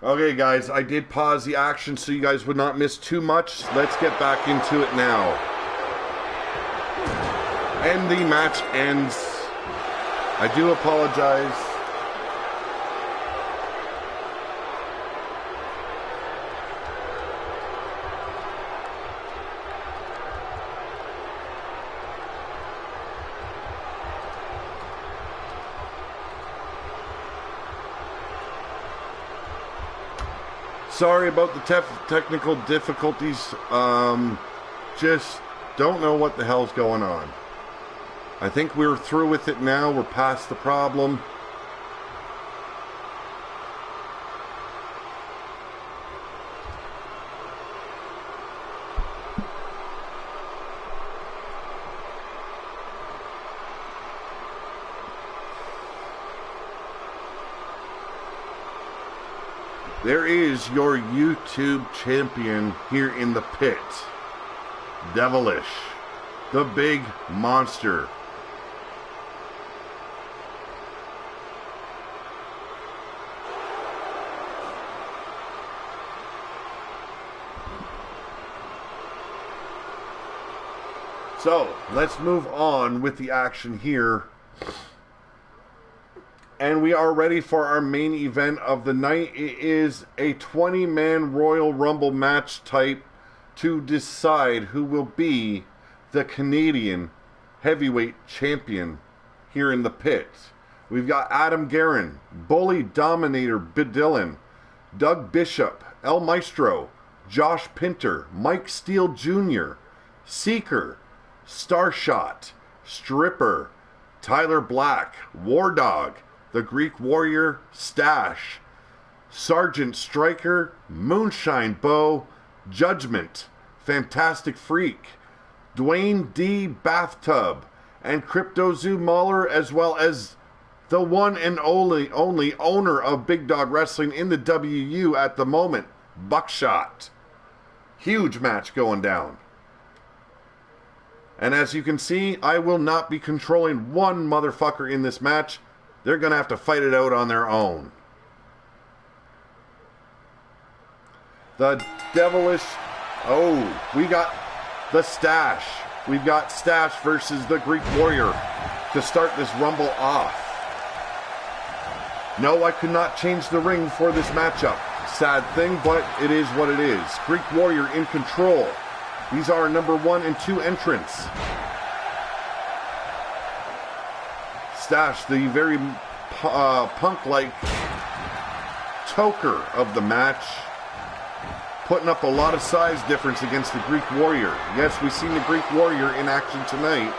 Okay, guys, I did pause the action so you guys would not miss too much. Let's get back into it now. And the match ends. I do apologize. Sorry about the technical difficulties. Just don't know what the hell's going on. I think we're through with it now. We're past the problem. There is your YouTube champion here in the pit. Devilish. The big monster. So, let's move on with the action here. And we are ready for our main event of the night. It is a 20-man Royal Rumble match type to decide who will be the Canadian heavyweight champion here in the pit. We've got Adam Guerin, Bully Dominator Bedillin, Doug Bishop, El Maestro, Josh Pinter, Mike Steele Jr., Seeker, Starshot, Stripper, Tyler Black, War Dog, the Greek Warrior, Stash, Sergeant Striker, Moonshine Bow, Judgment, Fantastic Freak, Dwayne D. Bathtub, and Crypto Zoo Mahler, as well as the one and only owner of Big Dawg Wrestling in the WU at the moment, Buckshot. Huge match going down. And as you can see, I will not be controlling one motherfucker in this match. They're going to have to fight it out on their own. The Devilish... Oh, we got the Stash. We've got Stash versus the Greek Warrior to start this Rumble off. No, I could not change the ring for this matchup. Sad thing, but it is what it is. Greek Warrior in control. These are number 1 and 2 entrants. Stash, the very punk-like toker of the match, putting up a lot of size difference against the Greek Warrior. Yes, we've seen the Greek Warrior in action tonight.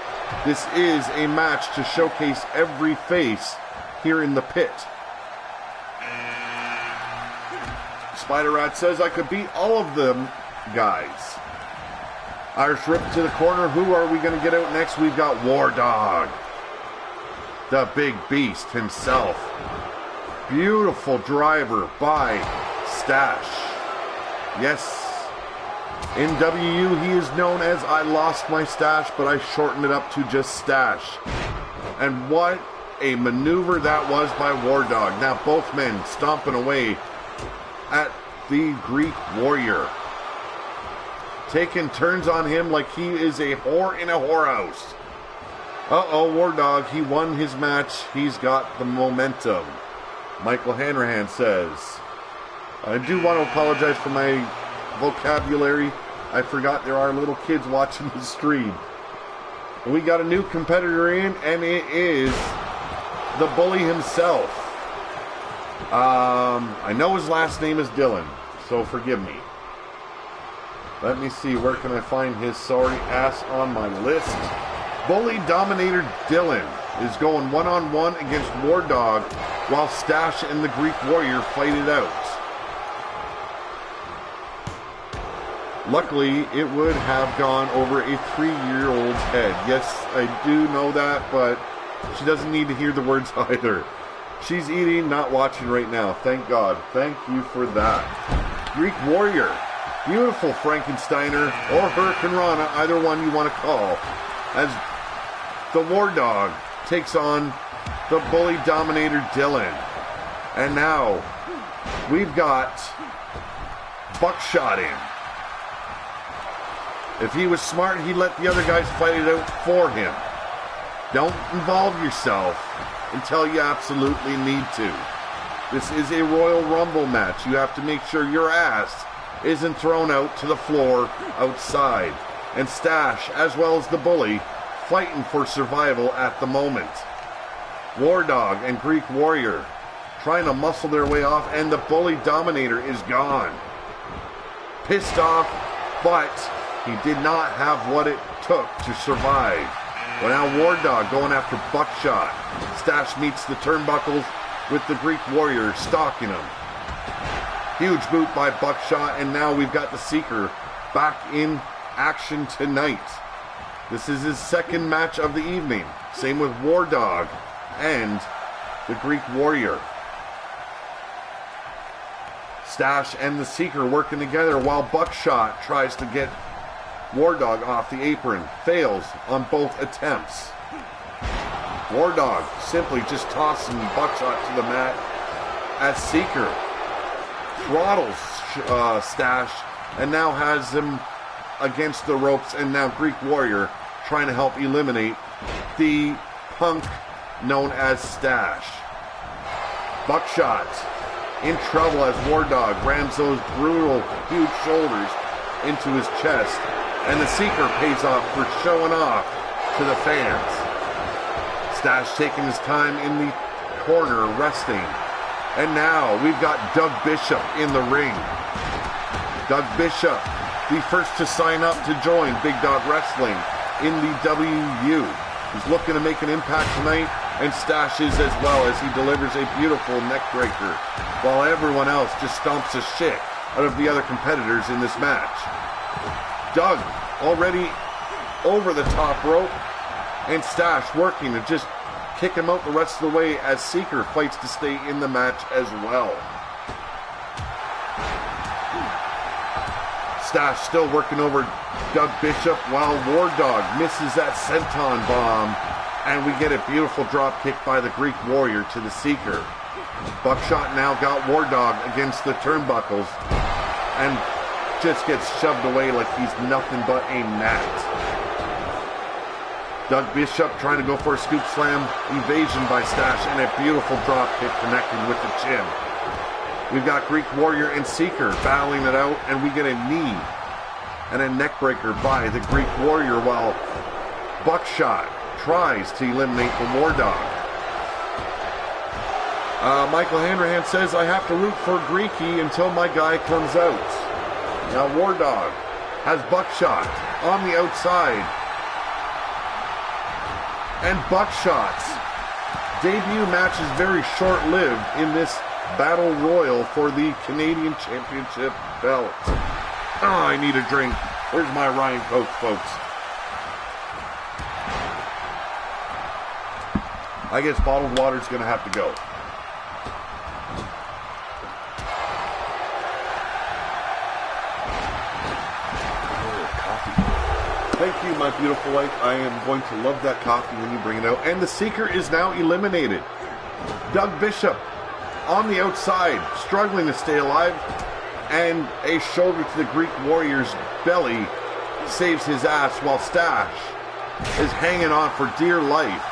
This is a match to showcase every face here in the pit. Spider Rat says I could beat all of them guys. Irish Rip to the corner. Who are we going to get out next? We've got War Dog, the big beast himself. Beautiful driver by Stash. Yes, in WU he is known as I Lost My Stash, but I shortened it up to just Stash. And what a maneuver that was by War Dog. Now both men stomping away at the Greek Warrior, taking turns on him like he is a whore in a whorehouse. Uh-oh, War Dog, he won his match. He's got the momentum. Michael Hanrahan says, I do want to apologize for my vocabulary. I forgot there are little kids watching the stream. We got a new competitor in, and it is the Bully himself. I know his last name is Dylan, so forgive me. Let me see, where can I find his sorry ass on my list? Bully Dominator Dylan is going one-on-one against War Dog while Stash and the Greek Warrior fight it out. Luckily, it would have gone over a 3-year-old's head. Yes, I do know that, but she doesn't need to hear the words either. She's eating, not watching right now. Thank God. Thank you for that. Greek Warrior. Beautiful Frankensteiner or Hurricane Rana, either one you want to call, as the War Dog takes on the Bully Dominator Dylan. And now we've got Buckshot in. If he was smart, he'd let the other guys fight it out for him. Don't involve yourself until you absolutely need to. This is a Royal Rumble match. You have to make sure your ass isn't thrown out to the floor outside. And Stash, as well as the Bully, fighting for survival at the moment. War Dog and Greek Warrior trying to muscle their way off, and the Bully Dominator is gone. Pissed off, but he did not have what it took to survive. Well, now War Dog going after Buckshot. Stash meets the turnbuckles with the Greek Warrior stalking him. Huge boot by Buckshot, and now we've got the Seeker back in action tonight. This is his second match of the evening. Same with War Dog and the Greek Warrior. Stash and the Seeker working together while Buckshot tries to get War Dog off the apron. Fails on both attempts. War Dog simply just tossing Buckshot to the mat as Seeker throttles Stash and now has him against the ropes, and now Greek Warrior trying to help eliminate the punk known as Stash. Buckshot in trouble as War Dog rams those brutal, huge shoulders into his chest, and the Seeker pays off for showing off to the fans. Stash taking his time in the corner, resting. And now we've got Doug Bishop in the ring. Doug Bishop, the first to sign up to join Big Dawg Wrestling in the WU. He's looking to make an impact tonight, and Stash is as well, as he delivers a beautiful neck breaker, while everyone else just stomps the shit out of the other competitors in this match. Doug already over the top rope, and Stash working to just kick him out the rest of the way as Seeker fights to stay in the match as well. Stash still working over Doug Bishop while War Dog misses that senton bomb, and we get a beautiful drop kick by the Greek Warrior to the Seeker. Buckshot now got War Dog against the turnbuckles and just gets shoved away like he's nothing but a gnat. Doug Bishop trying to go for a scoop slam, evasion by Stash, and a beautiful drop kick connecting with the chin. We've got Greek Warrior and Seeker battling it out, and we get a knee and a neck breaker by the Greek Warrior while Buckshot tries to eliminate the War Dog. Michael Hanrahan says, I have to root for Greeky until my guy comes out. Now War Dog has Buckshot on the outside. And Buckshot's debut match is very short-lived in this Battle Royal for the Canadian Championship belt. Oh, I need a drink. Where's my Ryan Coke, folks? I guess bottled water's going to have to go. Thank you, my beautiful wife. I am going to love that coffee when you bring it out. And the Seeker is now eliminated. Doug Bishop on the outside, struggling to stay alive. And a shoulder to the Greek Warrior's belly saves his ass while Stash is hanging on for dear life.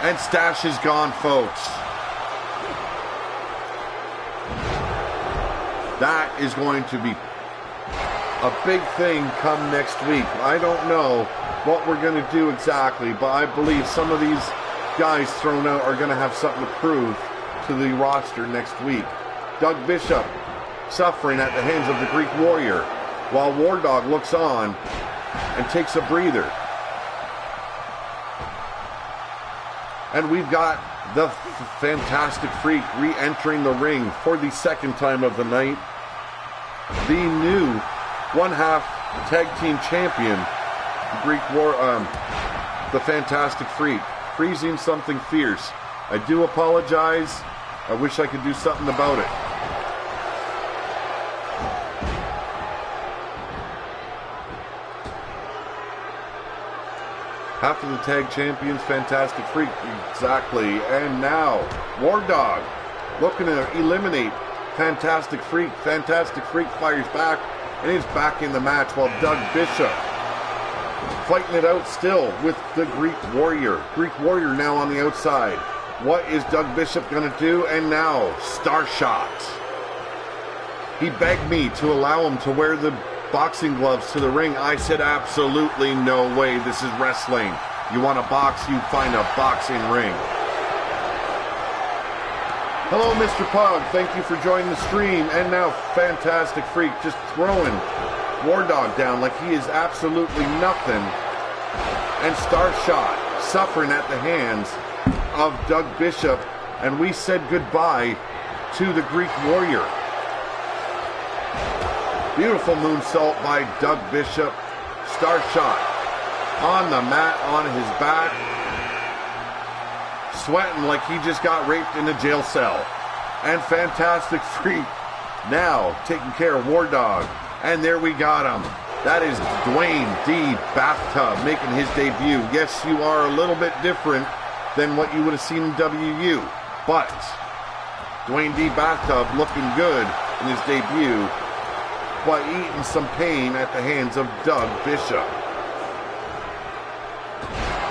And Stash is gone, folks. That is going to be a big thing come next week. I don't know what we're going to do exactly, but I believe some of these guys thrown out are going to have something to prove to the roster next week. Doug Bishop suffering at the hands of the Greek Warrior, while War Dog looks on and takes a breather. And we've got the Fantastic Freak re-entering the ring for the second time of the night. The new one-half tag team champion, the Fantastic Freak, freezing something fierce. I do apologize. I wish I could do something about it. Half of the tag champions, Fantastic Freak, exactly. And now, War Dog looking to eliminate Fantastic Freak. Fantastic Freak fires back and is back in the match while Doug Bishop fighting it out still with the Greek Warrior. Greek Warrior now on the outside. What is Doug Bishop going to do? And now, Star Shot. He begged me to allow him to wear the boxing gloves to the ring. I said, absolutely no way. This is wrestling. You want to box, you find a boxing ring. Hello, Mr. Pug. Thank you for joining the stream. And now, Fantastic Freak just throwing War Dog down like he is absolutely nothing. And Star Shot suffering at the hands of Doug Bishop. And we said goodbye to the Greek Warrior. Beautiful moonsault by Doug Bishop. Star Shot on the mat, on his back. Sweating like he just got raped in a jail cell. And Fantastic Freak now taking care of War Dog. And there we got him. That is Dwayne D. Bathtub making his debut. Yes, you are a little bit different than what you would have seen in WU. But Dwayne D. Bathtub looking good in his debut, but eating some pain at the hands of Doug Bishop.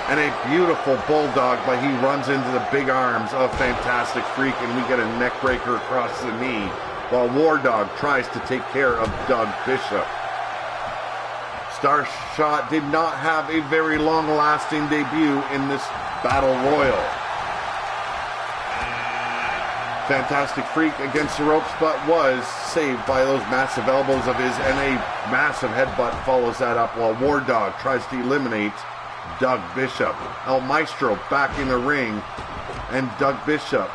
And a beautiful bulldog, but he runs into the big arms of Fantastic Freak, and we get a neck breaker across the knee while War Dog tries to take care of Doug Bishop. Star Shot did not have a very long-lasting debut in this Battle Royal. Fantastic Freak against the ropes, but was saved by those massive elbows of his, and a massive headbutt follows that up while War Dog tries to eliminate Doug Bishop. El Maestro back in the ring, and Doug Bishop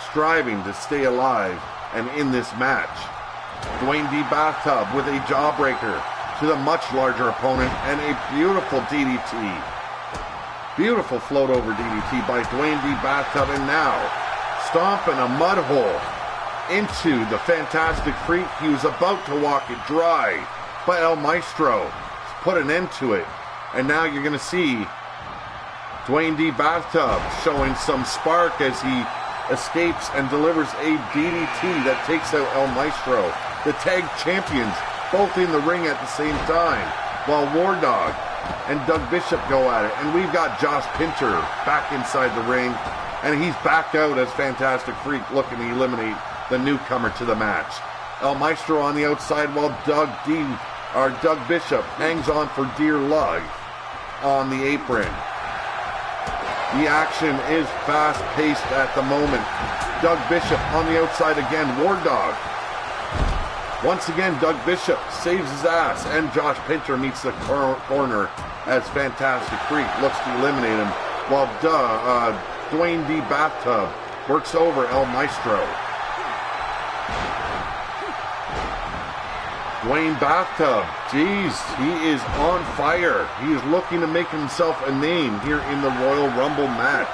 striving to stay alive and in this match. Dwayne D. Bathtub with a jawbreaker to the much larger opponent, and a beautiful DDT. Beautiful float over DDT by Dwayne D. Bathtub, and now stomping a mud hole into the Fantastic Freak. He was about to walk it dry, but El Maestro put an end to it. And now you're going to see Dwayne D. Bathtub showing some spark as he escapes and delivers a DDT that takes out El Maestro. The tag champions both in the ring at the same time, while War Dog and Doug Bishop go at it. And we've got Josh Pinter back inside the ring, and he's back out as Fantastic Freak looking to eliminate the newcomer to the match. El Maestro on the outside while Doug Bishop hangs on for dear life on the apron. The action is fast-paced at the moment. Doug Bishop on the outside again. War Dog. Once again, Doug Bishop saves his ass, and Josh Pinter meets the corner as Fantastic Freak looks to eliminate him, while Dwayne D. Bathtub works over El Maestro. Dwayne Bathtub, geez, he is on fire. He is looking to make himself a name here in the Royal Rumble match.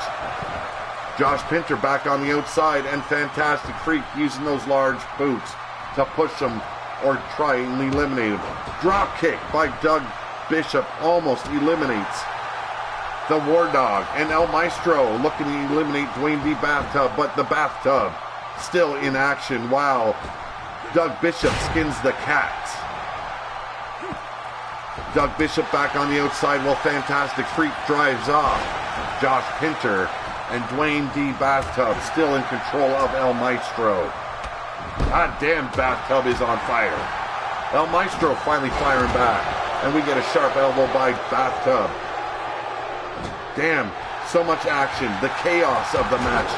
Josh Pinter back on the outside, and Fantastic Freak using those large boots to push him or try and eliminate him. Drop kick by Doug Bishop almost eliminates the War Dog, and El Maestro looking to eliminate Dwayne D. Bathtub, but the Bathtub still in action while Doug Bishop skins the cat. Doug Bishop back on the outside while Fantastic Freak drives off. Josh Pinter and Dwayne D. Bathtub still in control of El Maestro. God damn, Bathtub is on fire. El Maestro finally firing back, and we get a sharp elbow by Bathtub. Damn, so much action, the chaos of the match.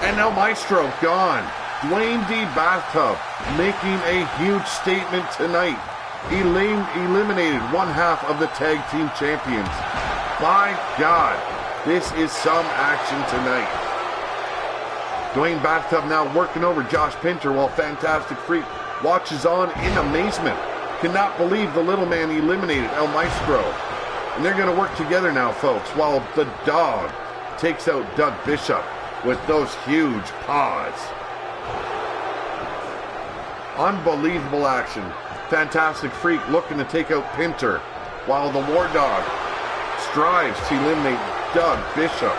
And El Maestro gone. Dwayne D. Bathtub making a huge statement tonight. Eliminated one half of the tag team champions. By God, this is some action tonight. Dwayne Bathtub now working over Josh Pinter while Fantastic Freak watches on in amazement. Cannot believe the little man eliminated El Maestro. And they're going to work together now, folks, while the dog takes out Doug Bishop with those huge paws. Unbelievable action. Fantastic Freak looking to take out Pinter, while the War Dog strives to eliminate Doug Bishop.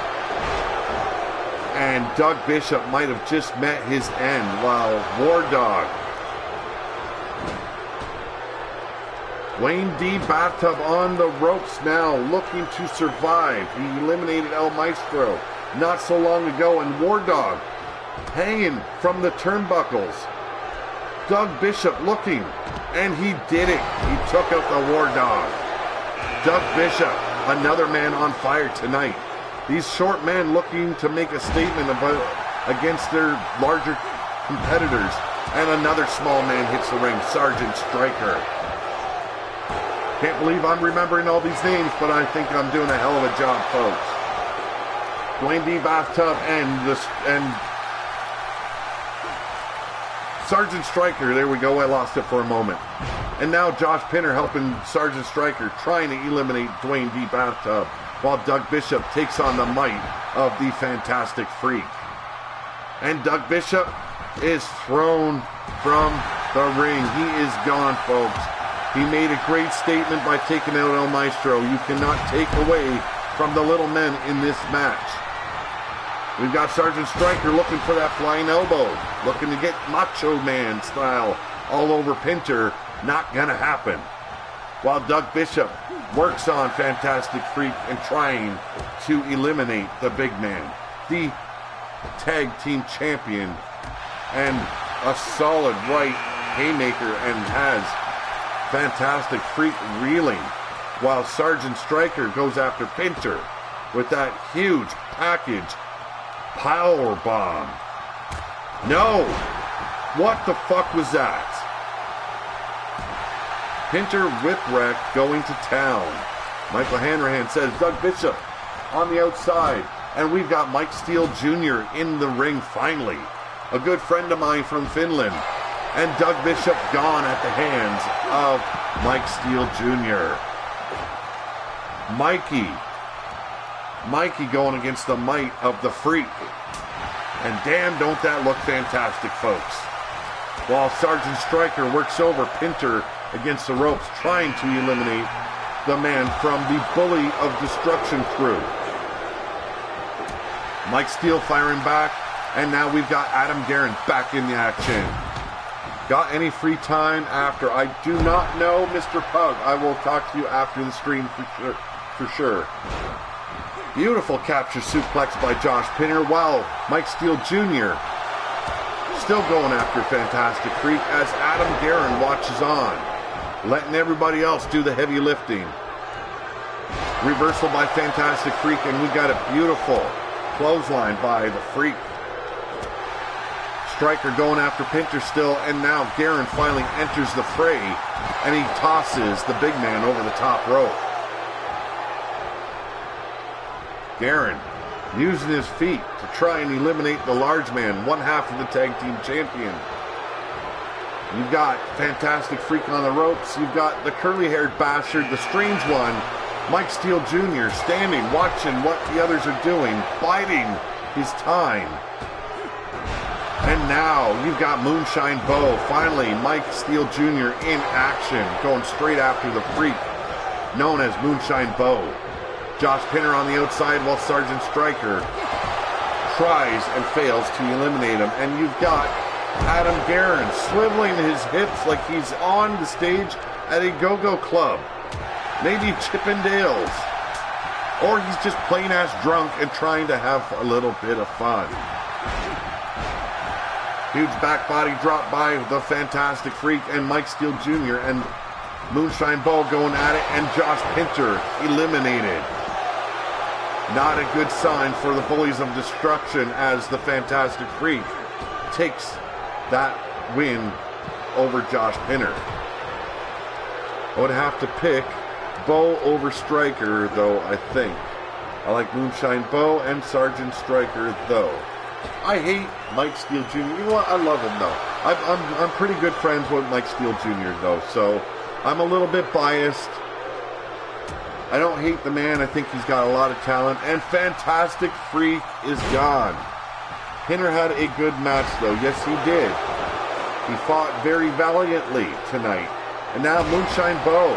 And Doug Bishop might have just met his end, while War Dog, Dwayne D. Bathtub on the ropes now, looking to survive. He eliminated El Maestro not so long ago, and War Dog hanging from the turnbuckles. Doug Bishop looking, and he did it. He took out the War Dog. Doug Bishop, another man on fire tonight. These short men looking to make a statement against their larger competitors. And another small man hits the ring, Sergeant Striker. Can't believe I'm remembering all these names, but I think I'm doing a hell of a job, folks. Dwayne D. Bathtub and Sergeant Striker. There we go. I lost it for a moment. And now Josh Pinner helping Sergeant Striker, trying to eliminate Dwayne D. Bathtub, while Doug Bishop takes on the might of the Fantastic Freak. And Doug Bishop is thrown from the ring. He is gone, folks. He made a great statement by taking out El Maestro. You cannot take away from the little men in this match. We've got Sergeant Striker looking for that flying elbow, looking to get Macho Man style all over Pinter. Not gonna happen. While Doug Bishop works on Fantastic Freak and trying to eliminate the big man, the tag team champion, and a solid right haymaker, and has Fantastic Freak reeling, while Sergeant Striker goes after Pinter with that huge package power bomb. No! What the fuck was that? Pinter whipwreck going to town. Michael Hanrahan says Doug Bishop on the outside, and we've got Mike Steele Jr. in the ring finally. A good friend of mine from Finland. And Doug Bishop gone at the hands of Mike Steele Jr. Mikey going against the might of the Freak. And damn, don't that look fantastic, folks. While Sergeant Striker works over Pinter against the ropes, trying to eliminate the man from the Bully of Destruction crew. Mike Steele firing back, and now we've got Adam Guerin back in the action. Got any free time after? I do not know, Mr. Pug. I will talk to you after the stream for sure. Beautiful capture suplex by Josh Pinner, while Mike Steele Jr. still going after Fantastic Freak as Adam Guerin watches on, letting everybody else do the heavy lifting. Reversal by Fantastic Freak, and we got a beautiful clothesline by the Freak. Striker going after Pinter still, and now Guerin finally enters the fray, and he tosses the big man over the top rope. Guerin using his feet to try and eliminate the large man, one half of the tag team champion. You've got Fantastic Freak on the ropes. You've got the curly-haired bastard, the strange one, Mike Steele Jr., standing, watching what the others are doing, biding his time. And now you've got Moonshine Bo. Finally, Mike Steele Jr. in action, going straight after the Freak, known as Moonshine Bo. Josh Pinner on the outside while Sergeant Striker tries and fails to eliminate him. And you've got Adam Guerin swiveling his hips like he's on the stage at a go-go club. Maybe Chippendales. Or he's just plain-ass drunk and trying to have a little bit of fun. Huge back body drop by the Fantastic Freak and Mike Steele Jr. and Moonshine Bo going at it, and Josh Pinter eliminated. Not a good sign for the Bullies of Destruction as the Fantastic Freak takes that win over Josh Pinner. I would have to pick Bo over Striker, though, I think. I like Moonshine Bo and Sergeant Striker, though. I hate Mike Steele Jr. You know what? I love him, though. I'm pretty good friends with Mike Steele Jr., though, so I'm a little bit biased. I don't hate the man. I think he's got a lot of talent. And Fantastic Freak is gone. Pinner had a good match, though. Yes, he did. He fought very valiantly tonight. And now Moonshine Bo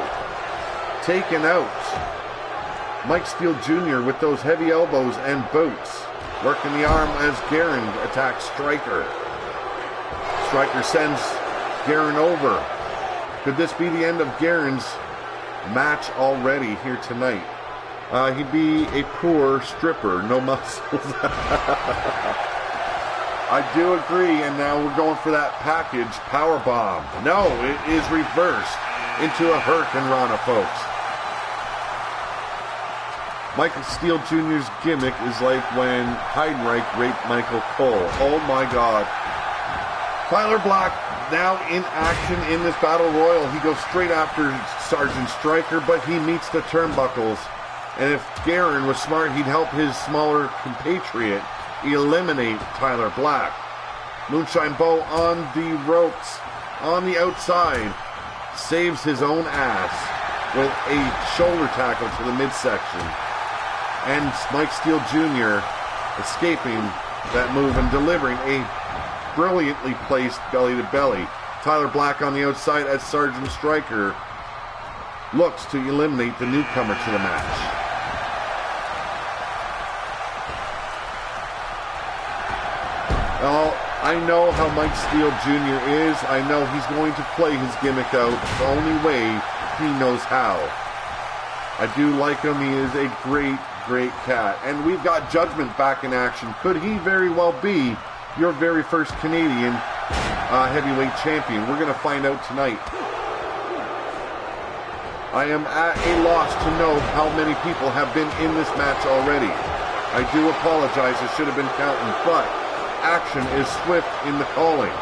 taken out. Mike Steele Jr. with those heavy elbows and boots. Working the arm as Guerin attacks Striker. Striker sends Guerin over. Could this be the end of Guerin's match already here tonight? He'd be a poor stripper, no muscles. I do agree, and now we're going for that package power bomb. No, it is reversed into a Hurricane Rana, folks. Michael Steele Jr.'s gimmick is like when Heidenreich raped Michael Cole. Oh my God. Tyler Black now in action in this Battle Royal. He goes straight after Sergeant Striker, but he meets the turnbuckles. And if Guerin was smart, he'd help his smaller compatriot eliminate Tyler Black. Moonshine Bo on the ropes, on the outside, saves his own ass with a shoulder tackle to the midsection. And Mike Steele Jr. escaping that move and delivering a brilliantly placed belly-to-belly. Tyler Black on the outside as Sergeant Striker looks to eliminate the newcomer to the match. Well, I know how Mike Steele Jr. is. I know he's going to play his gimmick out the only way he knows how. I do like him. He is a great, great cat. And we've got Judgment back in action. Could he very well be your very first Canadian heavyweight champion? We're going to find out tonight. I am at a loss to know how many people have been in this match already. I do apologize. I should have been counting, but action is swift in the calling.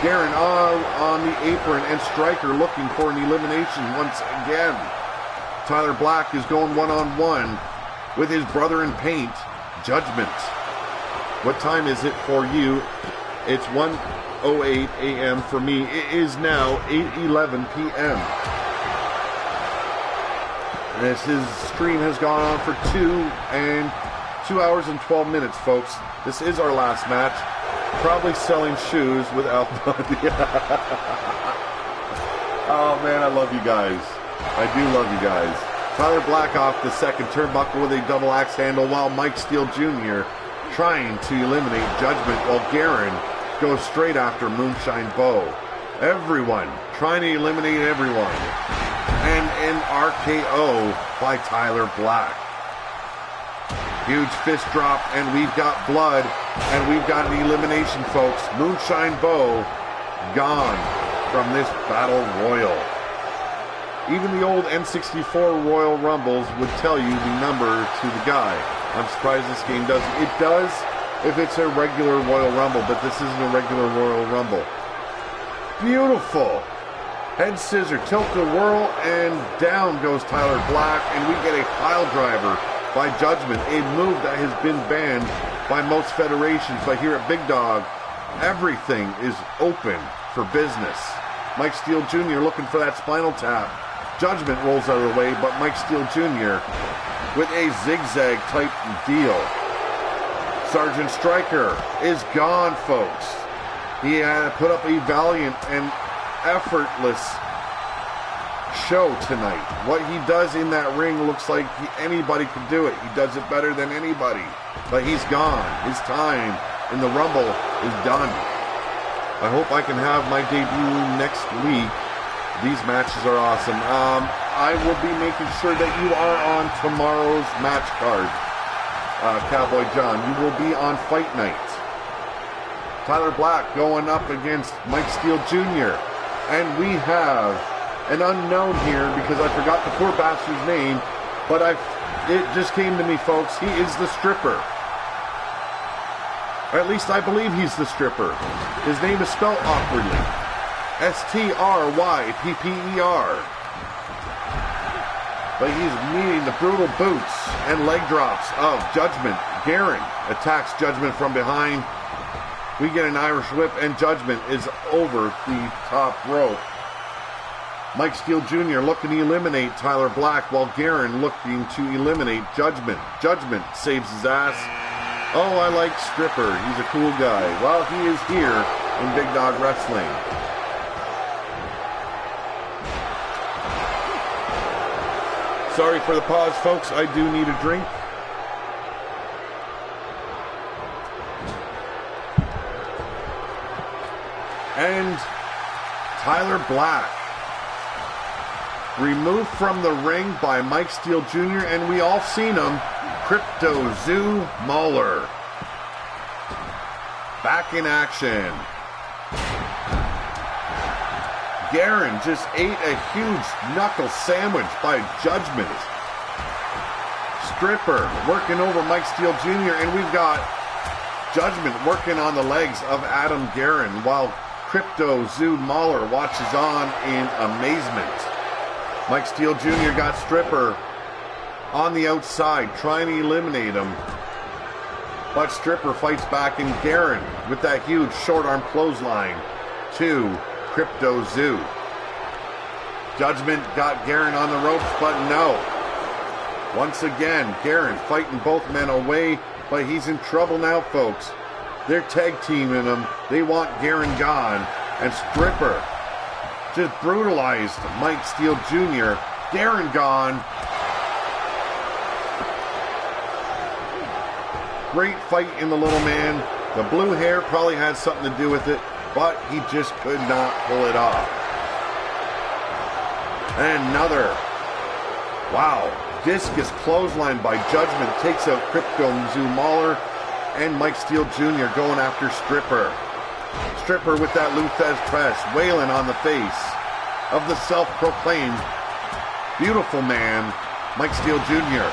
Guerin on the apron and Striker looking for an elimination once again. Tyler Black is going one-on-one with his brother in paint, Judgment. What time is it for you? It's 1:08 a.m. for me. It is now 8:11 p.m. As his stream has gone on for 2 hours and 12 minutes, folks. This is our last match. Probably selling shoes with Al Bundy. Oh man, I love you guys. I do love you guys. Tyler Black off the second turnbuckle with a double axe handle, while Mike Steele Jr. trying to eliminate Judgment, while Guerin goes straight after Moonshine Bo. Everyone trying to eliminate everyone. And an RKO by Tyler Black. Huge fist drop, and we've got blood, and we've got an elimination, folks. Moonshine Bo gone from this Battle Royal. Even the old N64 Royal Rumbles would tell you the number to the guy. I'm surprised this game doesn't. It does if it's a regular Royal Rumble, but this isn't a regular Royal Rumble. Beautiful. Head scissor, tilt the whirl, and down goes Tyler Black, and we get a pile driver by Judgment, a move that has been banned by most federations, but here at Big Dog, everything is open for business. Mike Steele Jr. looking for that spinal tap. Judgment rolls out of the way, but Mike Steele Jr. with a zigzag type deal. Sergeant Striker is gone, folks. He had put up a valiant and effortless show tonight. What he does in that ring looks like anybody could do it. He does it better than anybody. But he's gone. His time in the Rumble is done. I hope I can have my debut next week. These matches are awesome. I will be making sure that you are on tomorrow's match card, Cowboy John. You will be on Fight Night. Tyler Black going up against Mike Steele Jr. And we have an unknown here because I forgot the poor bastard's name, but it just came to me, folks. He is the stripper. Or at least I believe he's the stripper. His name is spelled awkwardly. S-T-R-Y-P-P-E-R. But he's meeting the brutal boots and leg drops of Judgment. Guerin attacks Judgment from behind. We get an Irish whip, and Judgment is over the top rope. Mike Steele Jr. looking to eliminate Tyler Black, while Guerin looking to eliminate Judgment. Judgment saves his ass. Oh, I like Stripper. He's a cool guy. Well, he is here in Big Dog Wrestling. Sorry for the pause, folks. I do need a drink. And Tyler Black removed from the ring by Mike Steele Jr. And we all seen him, Crypto Zoo Mauler. Back in action. Guerin just ate a huge knuckle sandwich by Judgment. Stripper working over Mike Steele Jr. And we've got Judgment working on the legs of Adam Guerin, while Crypto Zoo Mahler watches on in amazement. Mike Steele Jr. got Stripper on the outside, trying to eliminate him. But Stripper fights back, and Garen with that huge short arm clothesline to Crypto Zoo. Judgment got Garen on the ropes, but no. Once again, Garen fighting both men away, but he's in trouble now, folks. They're tag teaming him. They want Garen gone. And Stripper just brutalized Mike Steele Jr. Garen gone. Great fight in the little man. The blue hair probably had something to do with it, but he just could not pull it off. Another, wow, discus clothesline by Judgment takes out Crypto Zoo Mahler, and Mike Steele Jr. going after Stripper. Stripper with that Luthez press, wailing on the face of the self-proclaimed beautiful man, Mike Steele Jr.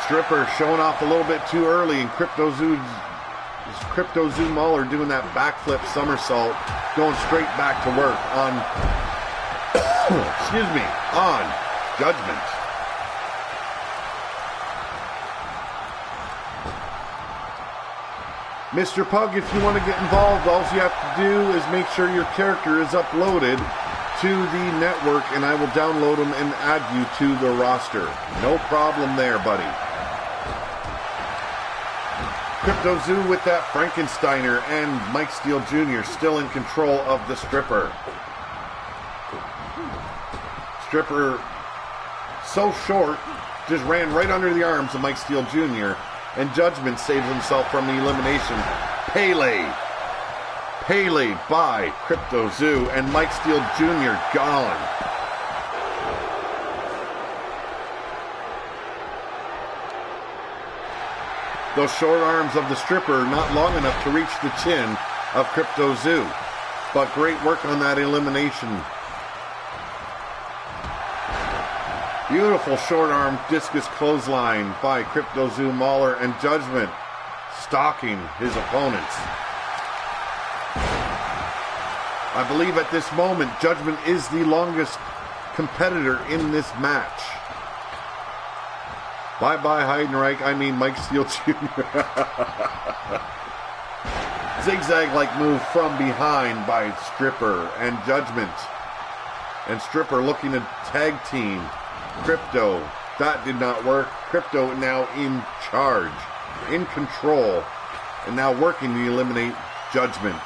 Stripper showing off a little bit too early, and Crypto Zoo Mahler doing that backflip somersault, going straight back to work on, excuse me, on Judgment. Mr. Pug, if you want to get involved, all you have to do is make sure your character is uploaded to the network, and I will download them and add you to the roster. No problem there, buddy. Crypto Zoo with that Frankensteiner, and Mike Steele Jr. still in control of the Stripper. Stripper, so short, just ran right under the arms of Mike Steele Jr., and Judgment saves himself from the elimination. Pele by Crypto Zoo, and Mike Steele Jr. gone. Those short arms of the Stripper not long enough to reach the chin of Crypto Zoo, but great work on that elimination. Beautiful short arm discus clothesline by Crypto Zoo Mahler, and Judgment stalking his opponents. I believe at this moment Judgment is the longest competitor in this match. Bye-bye Heidenreich, I mean Mike Steele Jr. Zigzag-like move from behind by Stripper and Judgment. And Stripper looking to tag team Crypto. That did not work. Crypto now in charge, in control, and now working to eliminate Judgment.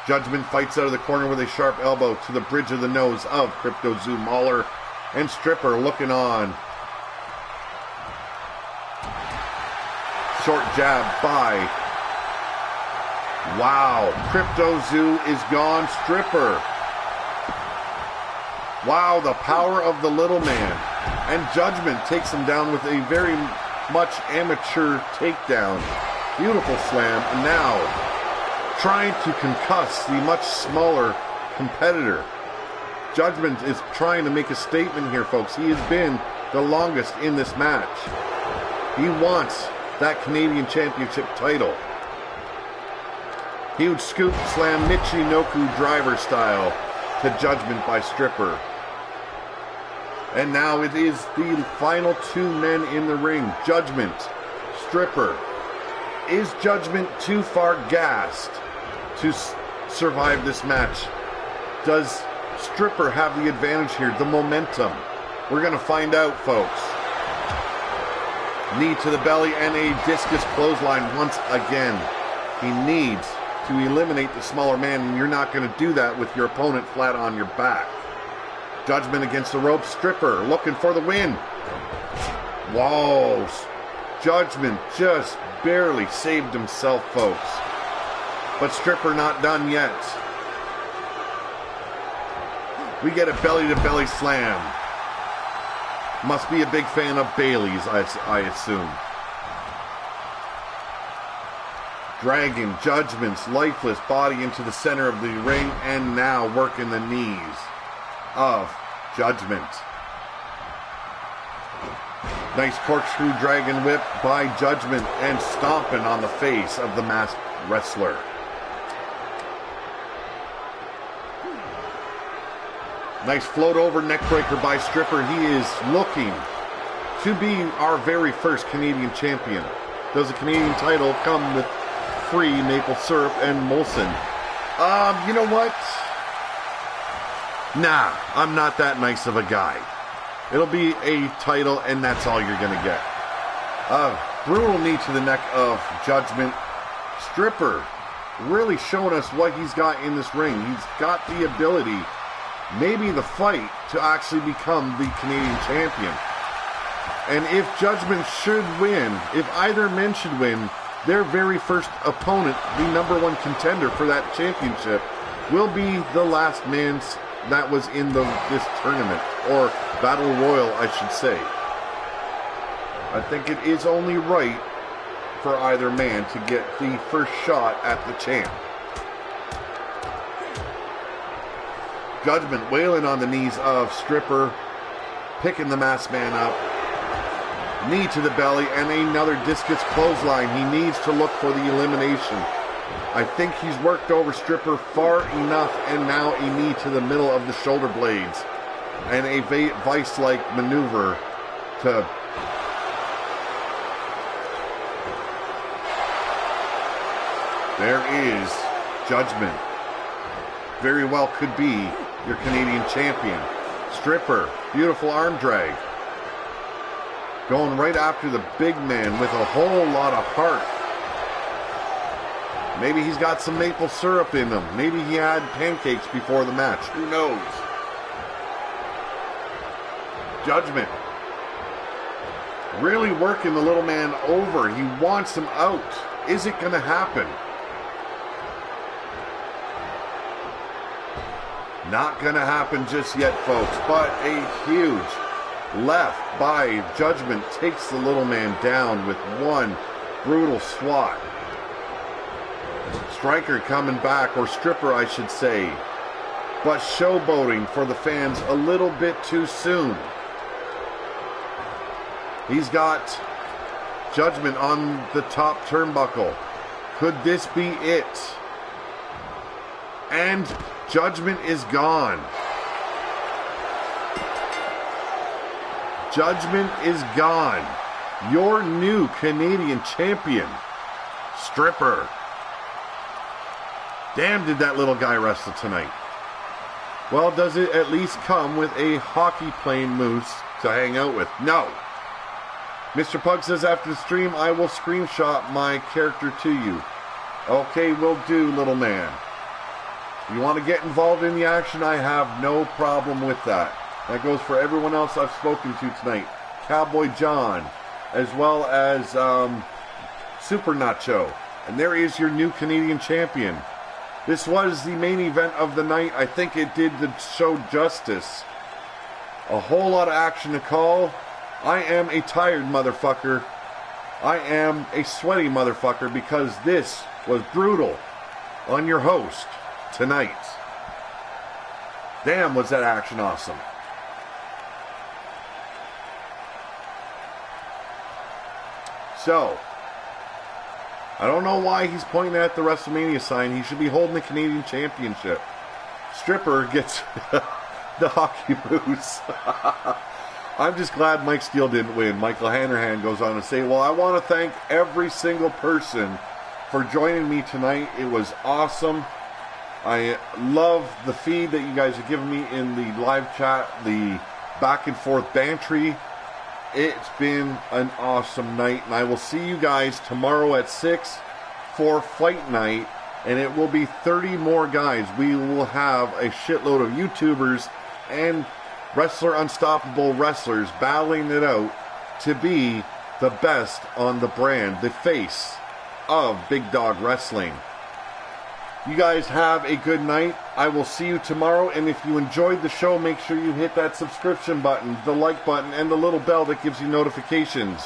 Judgment fights out of the corner with a sharp elbow to the bridge of the nose of Crypto Zoo Mahler, and Stripper looking on. Short jab by, wow, Crypto Zoo is gone. Stripper. Wow, the power of the little man. And Judgment takes him down with a very much amateur takedown. Beautiful slam. And now trying to concuss the much smaller competitor. Judgment is trying to make a statement here, folks. He has been the longest in this match. He wants that Canadian Championship title. Huge scoop slam, Michinoku driver style to Judgment by Stripper. And now it is the final two men in the ring. Judgment, Stripper. Is Judgment too far gassed to survive this match? Does Stripper have the advantage here, the momentum? We're going to find out, folks. Knee to the belly and a discus clothesline once again. He needs to eliminate the smaller man, and you're not going to do that with your opponent flat on your back. Judgment against the ropes. Stripper looking for the win. Whoa. Judgment just barely saved himself, folks. But Stripper not done yet. We get a belly-to-belly slam. Must be a big fan of Bailey's, I assume. Dragging Judgment's lifeless body into the center of the ring, and now working the knees of Judgment. Nice corkscrew dragon whip by Judgment and stomping on the face of the masked wrestler. Nice float over neckbreaker by Stripper. He is looking to be our very first Canadian champion. Does the Canadian title come with free maple syrup and Molson? You know what? Nah, I'm not that nice of a guy. It'll be a title, and that's all you're going to get. Brutal knee to the neck of Judgment. Stripper really showing us what he's got in this ring. He's got the ability, maybe the fight, to actually become the Canadian champion. And if Judgment should win, if either men should win, their very first opponent, the #1 contender for that championship, will be the last man that was in this tournament, or Battle Royal, I should say. I think it is only right for either man to get the first shot at the champ. Judgment wailing on the knees of Stripper, picking the masked man up. Knee to the belly and another discus clothesline. He needs to look for the elimination. I think he's worked over Stripper far enough, and now a knee to the middle of the shoulder blades. And a vice-like maneuver to... There is Judgment. Very well could be your Canadian champion. Stripper, beautiful arm drag. Going right after the big man with a whole lot of heart. Maybe he's got some maple syrup in him. Maybe he had pancakes before the match. Who knows? Judgment. Really working the little man over. He wants him out. Is it going to happen? Not going to happen just yet, folks. But a huge left by Judgment takes the little man down with one brutal swat. Striker coming back, or Stripper I should say, but showboating for the fans a little bit too soon. He's got Judgment on the top turnbuckle. Could this be it? And Judgment is gone. Judgment is gone. Your new Canadian champion, Stripper. Damn, did that little guy wrestle tonight. Well, does it at least come with a hockey playing moose to hang out with? No. Mr. Pug says, after the stream, I will screenshot my character to you. Okay, will do, little man. You want to get involved in the action? I have no problem with that. That goes for everyone else I've spoken to tonight. Cowboy John, as well as Super Nacho. And there is your new Canadian champion. This was the main event of the night. I think it did the show justice. A whole lot of action to call. I am a tired motherfucker. I am a sweaty motherfucker because this was brutal on your host tonight. Damn, was that action awesome. So, I don't know why he's pointing at the WrestleMania sign. He should be holding the Canadian Championship. Stripper gets the hockey moose. I'm just glad Mike Steele didn't win. Michael Hanrahan goes on to say, well, I want to thank every single person for joining me tonight. It was awesome. I love the feed that you guys have given me in the live chat, the back and forth bantry. It's been an awesome night, and I will see you guys tomorrow at 6 for Fight Night, and it will be 30 more guys. We will have a shitload of YouTubers and Wrestler Unstoppable wrestlers battling it out to be the best on the brand, the face of Big Dawg Wrestling. You guys have a good night. I will see you tomorrow, and if you enjoyed the show, make sure you hit that subscription button, the like button, and the little bell that gives you notifications.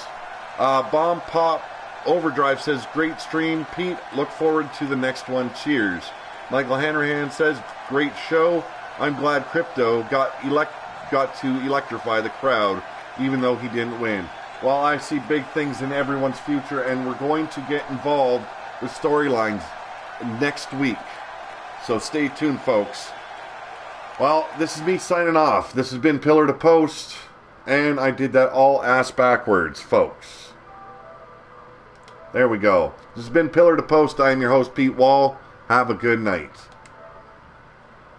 Bomb Pop Overdrive says, great stream. Pete, look forward to the next one. Cheers. Michael Hanrahan says, great show. I'm glad Crypto got to electrify the crowd, even though he didn't win. Well, I see big things in everyone's future, and we're going to get involved with storylines next week. So stay tuned, folks. Well, this is me signing off. This has been Pillar to Post, and I did that all ass backwards, folks. There we go. This has been Pillar to Post. I am your host, Pete Wall. Have a good night.